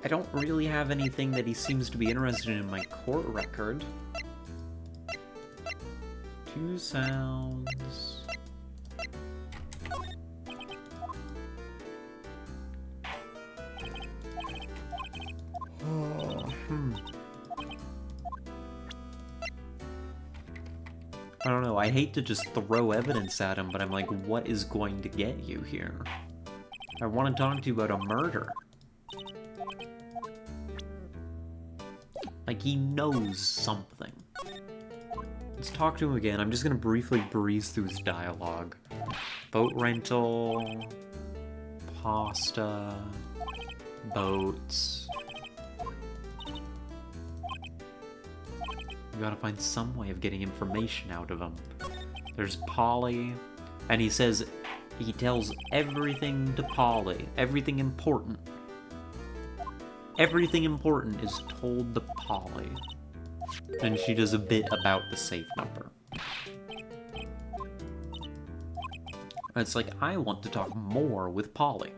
I don't really have anything that he seems to be interested in my court record. 2 sounds. I don't know, I hate to just throw evidence at him, but I'm like, what is going to get you here? I want to talk to you about a murder. Like, he knows something. Let's talk to him again. I'm just gonna briefly breeze through his dialogue. Boat rental, pasta, boats. We gotta find some way of getting information out of him. There's Polly, and he says he tells everything to Polly. Everything important. Everything important is told to Polly. And she does a bit about the safe number. It's like, I want to talk more with Polly.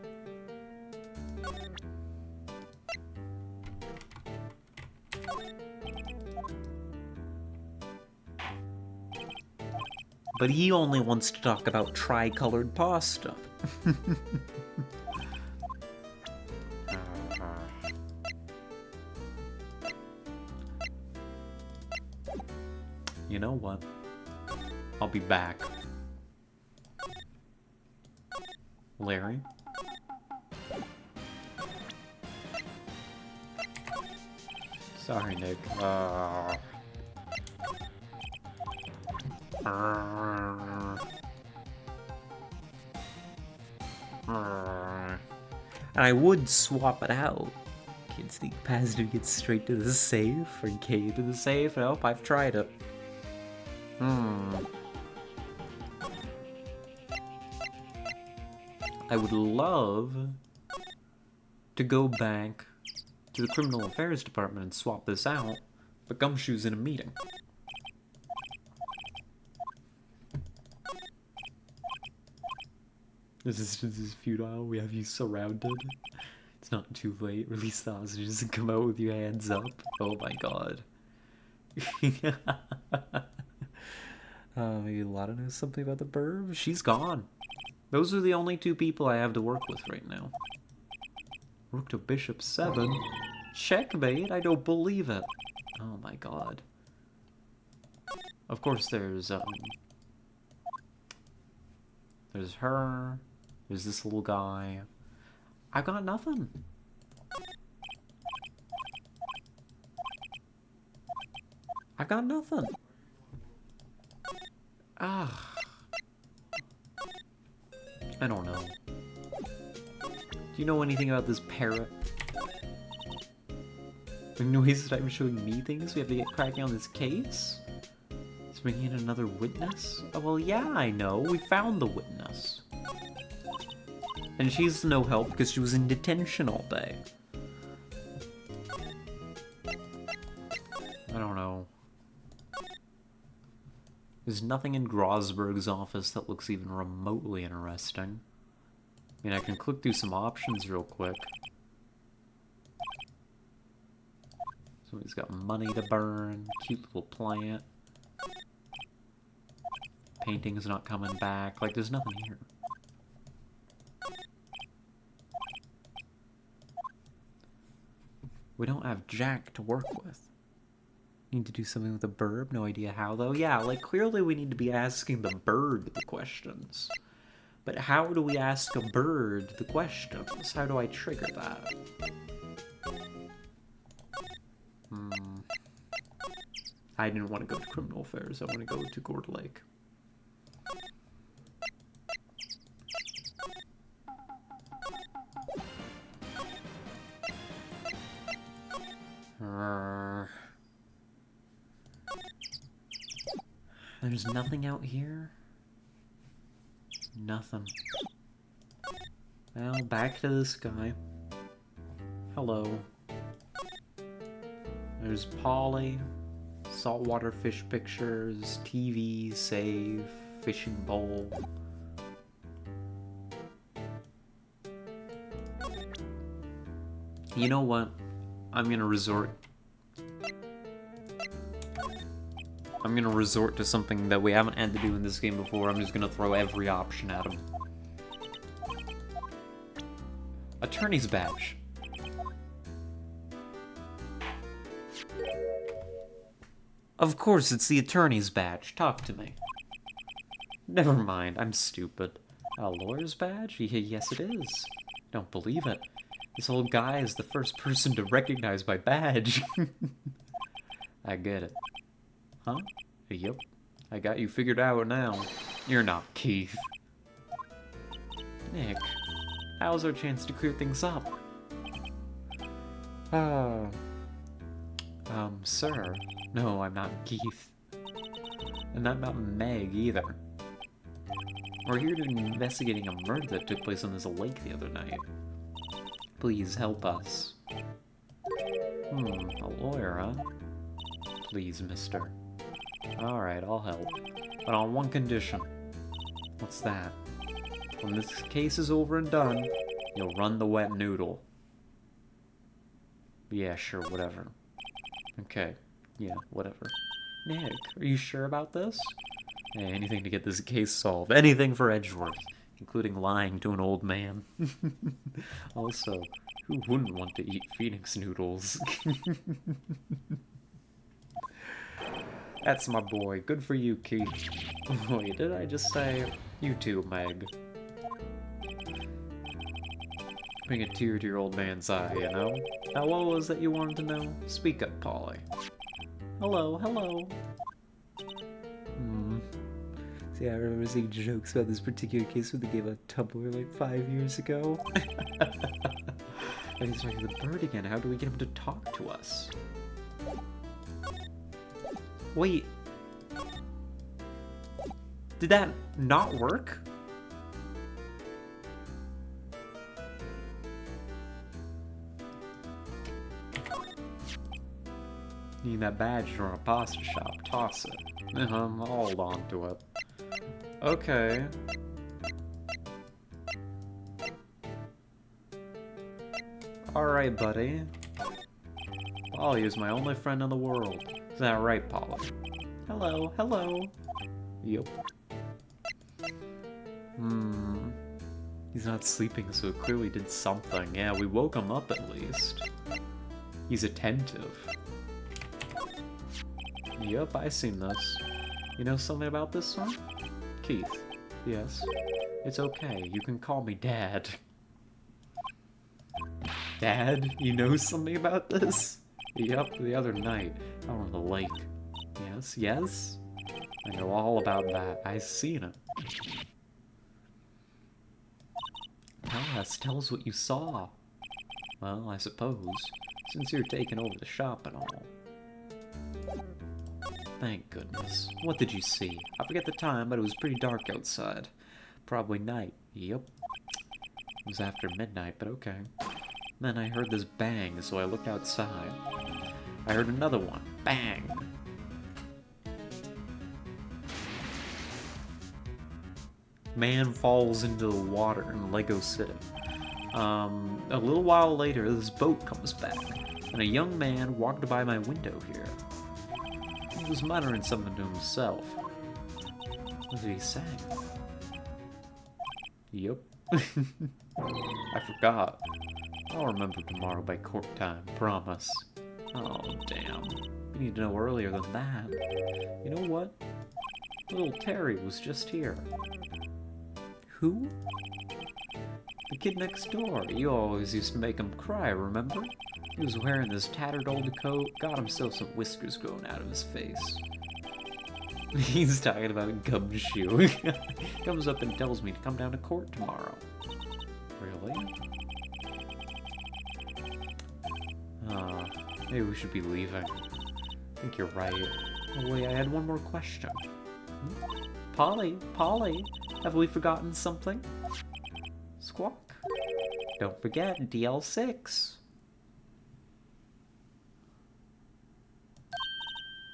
But he only wants to talk about tri-colored pasta. You know what? I'll be back. Larry? Sorry, Nick. And I would swap it out. Can't sneak past to get straight to the safe, or K to the safe. Nope, I've tried it. I would love to go back to the Criminal Affairs Department and swap this out, but Gumshoe's in a meeting. This is futile. We have you surrounded. It's not too late. Release the hostages and come out with your hands up. Oh my god. Maybe Lotta knows something about the burb? She's gone. Those are the only 2 people I have to work with right now. Rook to bishop 7. Checkmate? I don't believe it. Oh my god. Of course there's her. There's this little guy. I've got nothing. I've got nothing. Ah. I don't know. Do you know anything about this parrot? The noise that I'm showing me things? We have to get cracking on this case? Is bringing in another witness? Oh, well, yeah, I know. We found the witness. And she's no help because she was in detention all day. There's nothing in Grosberg's office that looks even remotely interesting. I mean, I can click through some options real quick. So he's got money to burn, cute little plant. Painting's not coming back, like there's nothing here. We don't have Jack to work with. Need to do something with the bird, no idea how though. Yeah, like clearly we need to be asking the bird the questions. But how do we ask a bird the questions? How do I trigger that? I didn't want to go to Criminal Affairs, I want to go to Gourd Lake. There's nothing out here? Nothing. Well, back to this guy. Hello. There's Polly, saltwater fish pictures, TV, save, fishing bowl. You know what? I'm gonna resort to something that we haven't had to do in this game before. I'm just gonna throw every option at him. Attorney's badge. Of course, it's the attorney's badge. Talk to me. Never mind, I'm stupid. A lawyer's badge? Yes, it is. Don't believe it. This old guy is the first person to recognize my badge. I get it. Huh? Yep. I got you figured out now. You're not Keith. Nick, now's our chance to clear things up. Sir. No, I'm not Keith. And I'm not Meg either. We're here to investigating a murder that took place on this lake the other night. Please help us. A lawyer, huh? Please, mister. Alright, I'll help. But on one condition. What's that? When this case is over and done, you'll run the wet noodle. Yeah, sure, whatever. Okay, yeah, whatever. Nick, are you sure about this? Hey, anything to get this case solved. Anything for Edgeworth, including lying to an old man. Also, who wouldn't want to eat Phoenix noodles? That's my boy. Good for you, Keith. Wait, did I just say you too, Meg? Bring a tear to your old man's eye, you know? Now, what was that you wanted to know? Speak up, Polly. Hello, hello. See, I remember seeing jokes about this particular case when they gave a Tumblr like 5 years ago. And he's talking to the bird again. How do we get him to talk to us? Wait. Did that not work? Need that badge from a pasta shop. Toss it. I'll hold on to it. Okay. Alright, buddy. Polly is my only friend in the world. Is that right, Polly? Hello, hello. Yup. He's not sleeping, so it clearly did something. Yeah, we woke him up at least. He's attentive. Yup, I seen this. You know something about this one? Keith. Yes. It's okay, you can call me Dad. Dad? You know something about this? Yup, the other night, out on the lake. Yes, yes? I know all about that. I seen it. Tell us what you saw. Well, I suppose, since you're taking over the shop and all. Thank goodness. What did you see? I forget the time, but it was pretty dark outside. Probably night. Yep. It was after midnight, but okay. Then I heard this bang, so I looked outside. I heard another one. Bang! Man falls into the water in Lego City. A little while later, this boat comes back, and a young man walked by my window here. He was muttering something to himself. What did he say? Yup. I forgot. I'll remember tomorrow by court time, promise. Oh, damn. You need to know earlier than that. You know what? Little Terry was just here. Who? The kid next door. You always used to make him cry, remember? He was wearing this tattered old coat, got himself some whiskers growing out of his face. He's talking about Gumshoe. Comes up and tells me to come down to court tomorrow. Really? Maybe we should be leaving. I think you're right. Oh wait, I had one more question. Polly, have we forgotten something? Squawk. Don't forget, DL6.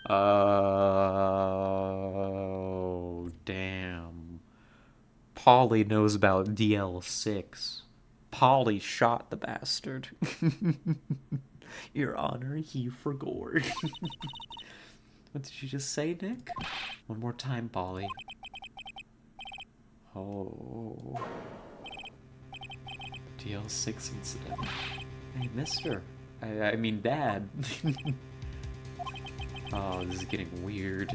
Oh, damn. Polly knows about DL6. Polly shot the bastard. Your Honor, he forgot. What did you just say, Nick? One more time, Polly. Oh. DL6 incident. Hey, mister. I mean, Dad. Oh, this is getting weird.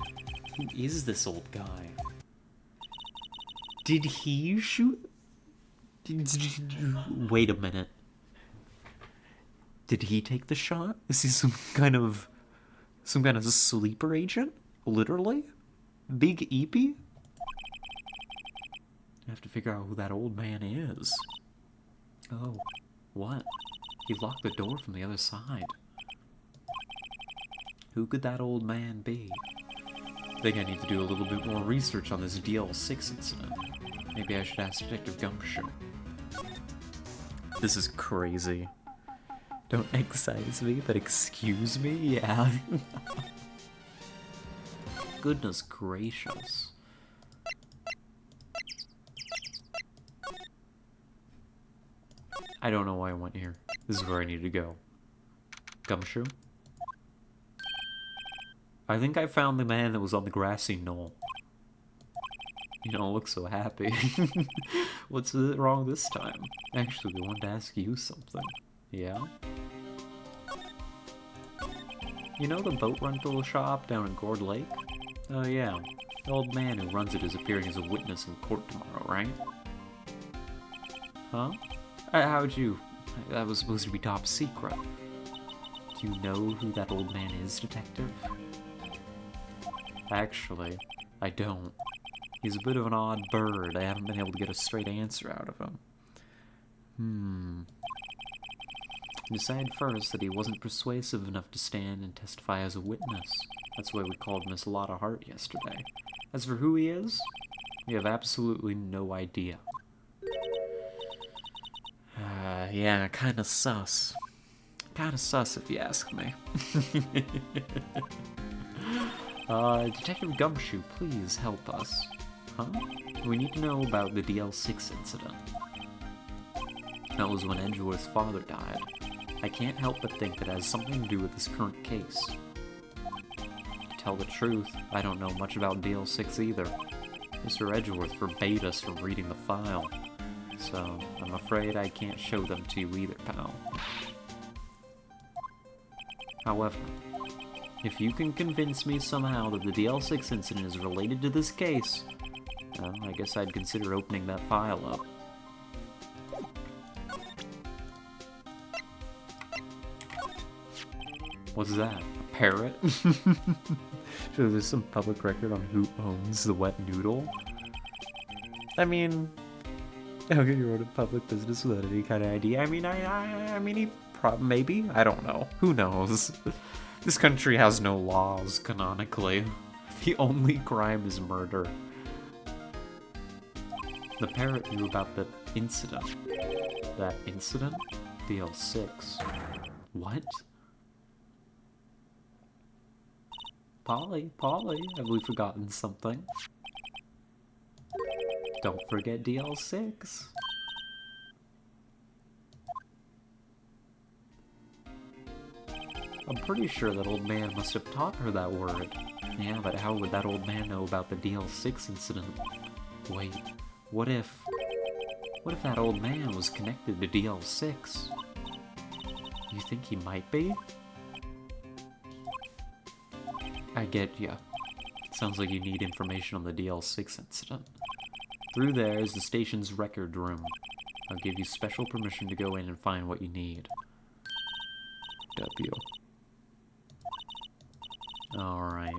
Who is this old guy? Did he shoot? Wait a minute. Did he take the shot? Is he some kind of sleeper agent? Literally? Big Eepy? I have to figure out who that old man is. Oh, what? He locked the door from the other side. Who could that old man be? I think I need to do a little bit more research on this DL6 incident. Maybe I should ask Detective Gumshoe. This is crazy. Don't excise me, but excuse me? Yeah. Goodness gracious. I don't know why I went here. This is where I need to go. Gumshoe? I think I found the man that was on the grassy knoll. You don't look so happy. What's wrong this time? Actually, I wanted to ask you something. Yeah? You know the boat rental shop down in Gourd Lake? Oh yeah. The old man who runs it is appearing as a witness in court tomorrow, right? Huh? How'd you... That was supposed to be top secret. Do you know who that old man is, Detective? Actually, I don't. He's a bit of an odd bird. I haven't been able to get a straight answer out of him. He decided first that he wasn't persuasive enough to stand and testify as a witness. That's why we called Miss Lotta Hart yesterday. As for who he is, we have absolutely no idea. Yeah, kinda sus. Kinda sus if you ask me. Detective Gumshoe, please help us. Huh? We need to know about the DL6 incident. That was when Edgeworth's father died. I can't help but think that it has something to do with this current case. To tell the truth, I don't know much about DL6 either. Mr. Edgeworth forbade us from reading the file, so I'm afraid I can't show them to you either, pal. However, if you can convince me somehow that the DL6 incident is related to this case, well, I guess I'd consider opening that file up. What's that? A parrot? So there's some public record on who owns the wet noodle? I mean, how could you run a public business without any kind of ID? I mean, he maybe? I don't know. Who knows? This country has no laws, canonically. The only crime is murder. The parrot knew about the incident. That incident? DL6. What? Polly, have we forgotten something? Don't forget DL6. I'm pretty sure that old man must have taught her that word. Yeah, but how would that old man know about the DL6 incident? Wait, what if that old man was connected to DL6? You think he might be? I get ya. Sounds like you need information on the DL6 incident. Through there is the station's record room. I'll give you special permission to go in and find what you need. W. Alright.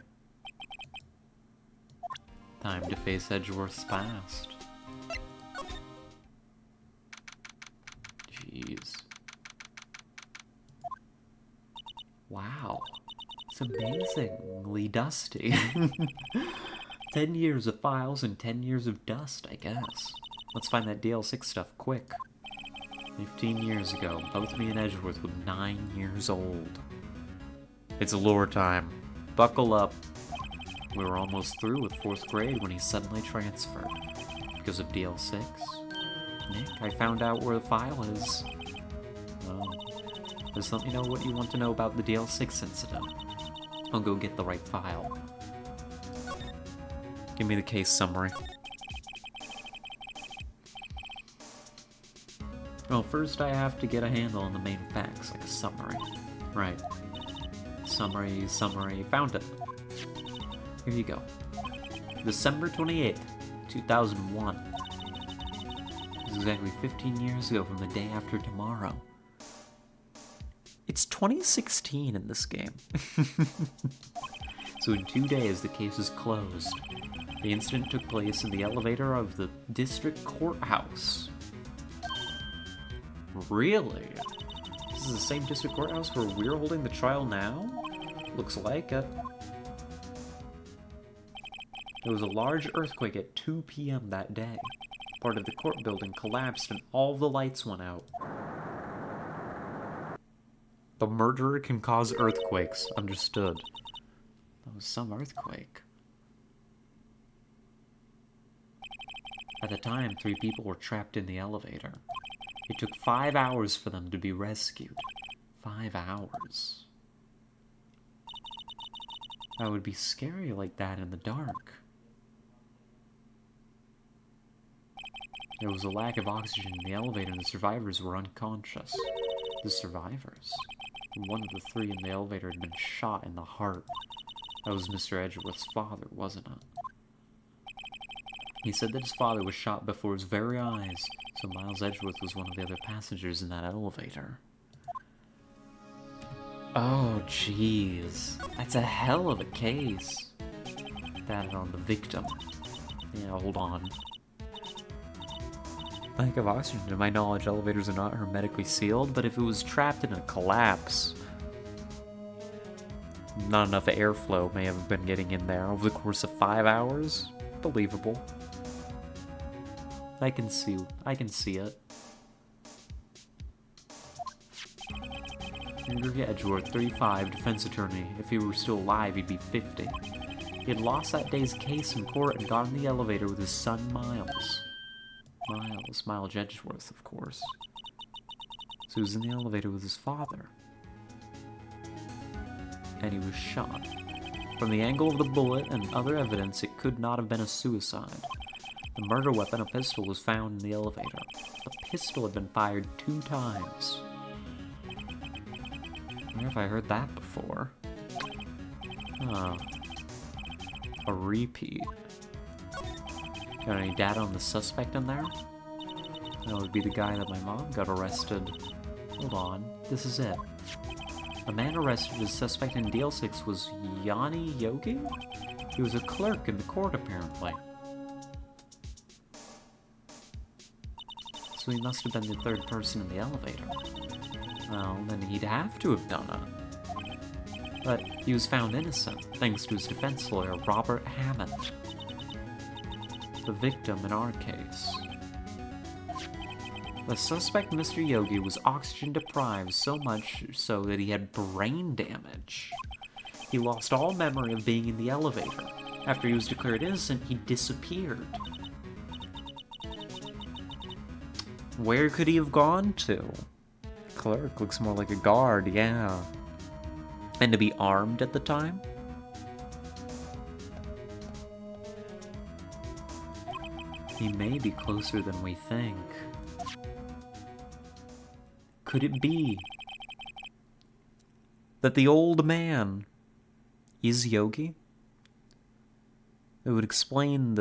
Time to face Edgeworth's past. Jeez. Wow. It's amazingly dusty. 10 years of files and 10 years of dust, I guess. Let's find that DL6 stuff quick. 15 years ago, both me and Edgeworth were 9 years old. It's lore time. Buckle up. We were almost through with 4th grade when he suddenly transferred. Because of DL6. Nick, I found out where the file is. Oh. Just let me know what you want to know about the DL6 incident. I'll go get the right file. Give me the case summary. Well, first I have to get a handle on the main facts, like a summary. Right. Summary. Found it. Here you go. December 28th, 2001. This is exactly 15 years ago from the day after tomorrow. It's 2016 in this game. So in 2 days, the case is closed. The incident took place in the elevator of the district courthouse. Really? This is the same district courthouse where we're holding the trial now? Looks like it. There was a large earthquake at 2 p.m. that day. Part of the court building collapsed and all the lights went out. The murderer can cause earthquakes. Understood. That was some earthquake. At the time, 3 people were trapped in the elevator. It took 5 hours for them to be rescued. 5 hours. That would be scary like that in the dark. There was a lack of oxygen in the elevator and the survivors were unconscious. The survivors? One of the 3 in the elevator had been shot in the heart. That was Mr. Edgeworth's father, wasn't it? He said that his father was shot before his very eyes, so Miles Edgeworth was one of the other passengers in that elevator. Oh, jeez. That's a hell of a case. That on the victim. Yeah, hold on. Lack of oxygen. To my knowledge, elevators are not hermetically sealed, but if it was trapped in a collapse, not enough airflow may have been getting in there over the course of 5 hours. Believable. I can see it. Andrew Edgeworth, 35, defense attorney. If he were still alive, he'd be 50. He had lost that day's case in court and got in the elevator with his son Miles. Miles Edgeworth, of course. So he was in the elevator with his father. And he was shot. From the angle of the bullet and other evidence, it could not have been a suicide. The murder weapon, a pistol, was found in the elevator. The pistol had been fired 2 times. Where have I heard that before? Huh. A repeat. Got any data on the suspect in there? That would be the guy that my mom got arrested. Hold on, this is it. The man arrested as suspect in DL6 was Yanni Yogi? He was a clerk in the court, apparently. So he must have been the 3rd person in the elevator. Well, then he'd have to have done it. But he was found innocent, thanks to his defense lawyer, Robert Hammond. The victim in our case. The suspect, Mr. Yogi, was oxygen deprived so much so that he had brain damage. He lost all memory of being in the elevator. After he was declared innocent, he disappeared. Where could he have gone to? Clerk looks more like a guard, yeah. And to be armed at the time? He may be closer than we think. Could it be that the old man is Yogi? It would explain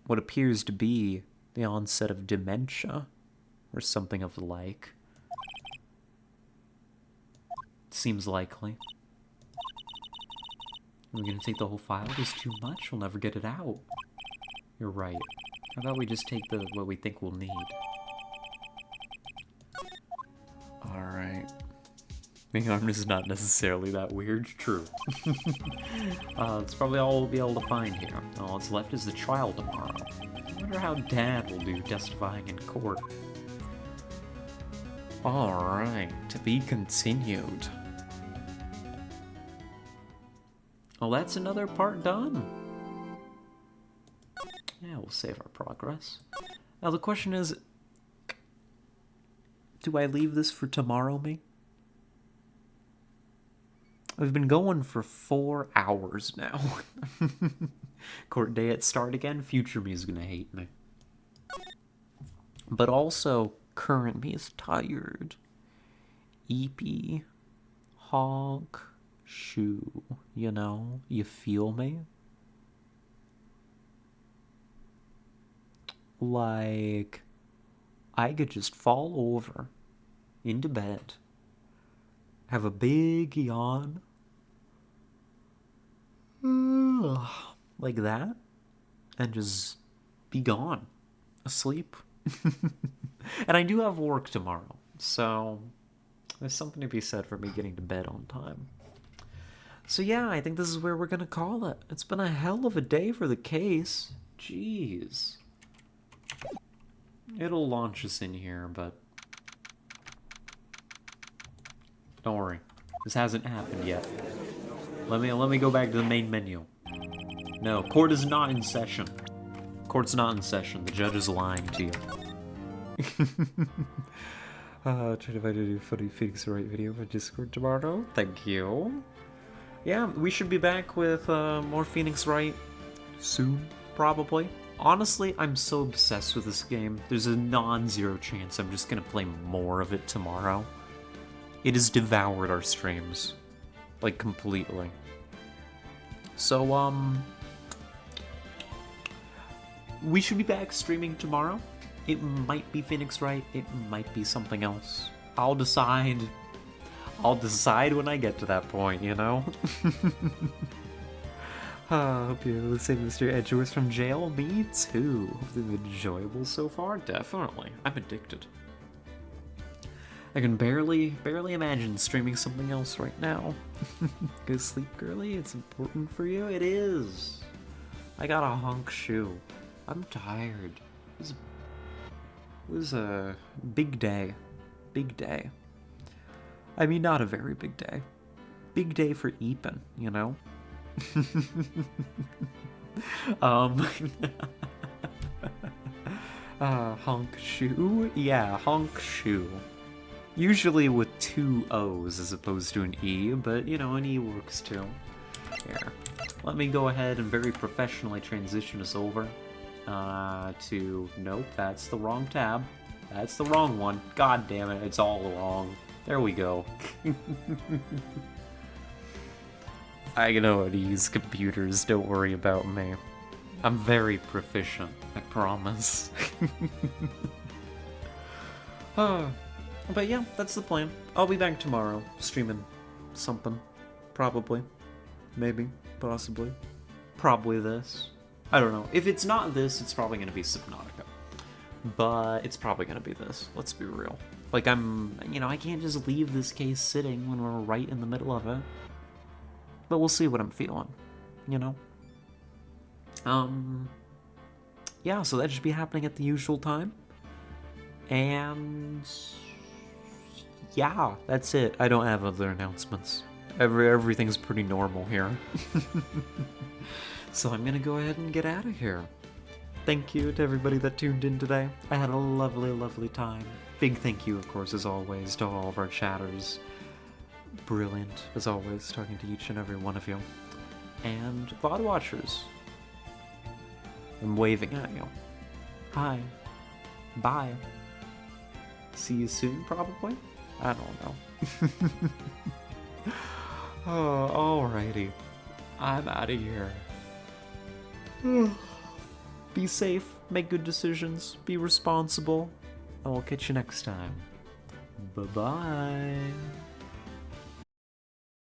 what appears to be the onset of dementia, or something of the like. Seems likely. We're gonna take the whole file? There's too much, we'll never get it out. You're right. How about we just take what we think we'll need? Alright. Being armed is not necessarily that weird. True. That's probably all we'll be able to find here. All that's left is the trial tomorrow. I wonder how Dad will do testifying in court. Alright, to be continued. Well, that's another part done. Yeah, we'll save our progress. Now the question is, do I leave this for tomorrow, me? We've been going for 4 hours now. Court day at start again, future me is gonna hate me. But also, current me is tired. Eepy, honk, shoe, you know? You feel me? Like, I could just fall over into bed, have a big yawn, like that, and just be gone, asleep. And I do have work tomorrow, so there's something to be said for me getting to bed on time. So yeah, I think this is where we're gonna call it. It's been a hell of a day for the case. Jeez. It'll launch us in here, but don't worry. This hasn't happened yet. Let me go back to the main menu. No, court is not in session. Court's not in session. The judge is lying to you. Try to find a new funny Phoenix Wright video for Discord tomorrow. Thank you. Yeah, we should be back with more Phoenix Wright soon, probably. Honestly, I'm so obsessed with this game. There's a non-zero chance I'm just gonna play more of it tomorrow. It has devoured our streams. Like, completely. So, we should be back streaming tomorrow. It might be Phoenix Wright, it might be something else. I'll decide when I get to that point, you know? Hope you're able to save Mr. Edgeworth from jail. Me too. Hope it's been enjoyable so far. Definitely. I'm addicted. I can barely imagine streaming something else right now. Go sleep, girly. It's important for you. It is. I got a honk shoe. I'm tired. It was a big day. Big day. I mean, not a very big day. Big day for Eepin, you know? Honk shoe? Yeah, honk shoe. Usually with 2 O's as opposed to an E, but you know, an E works too. Here. Let me go ahead and very professionally transition us over to... Nope, that's the wrong tab. That's the wrong one. God damn it, it's all wrong. There we go. I know how to use computers, don't worry about me. I'm very proficient, I promise. But yeah, that's the plan. I'll be back tomorrow, streaming something. Probably. Maybe. Possibly. Probably this. I don't know. If it's not this, it's probably going to be Subnautica. But it's probably going to be this. Let's be real. Like, I can't just leave this case sitting when we're right in the middle of it. But we'll see what I'm feeling, you know? Yeah, so that should be happening at the usual time. And... yeah, that's it. I don't have other announcements. Everything's pretty normal here. So I'm gonna go ahead and get out of here. thank you to everybody that tuned in today. I had a lovely, lovely time. Big thank you, of course, as always, to all of our chatters. Brilliant, as always, talking to each and every one of you. And VOD watchers, I'm waving at you. Hi. Bye. See you soon, probably? I don't know. Oh, alrighty. I'm out of here. Be safe, make good decisions, be responsible, and we'll catch you next time. Bye-bye.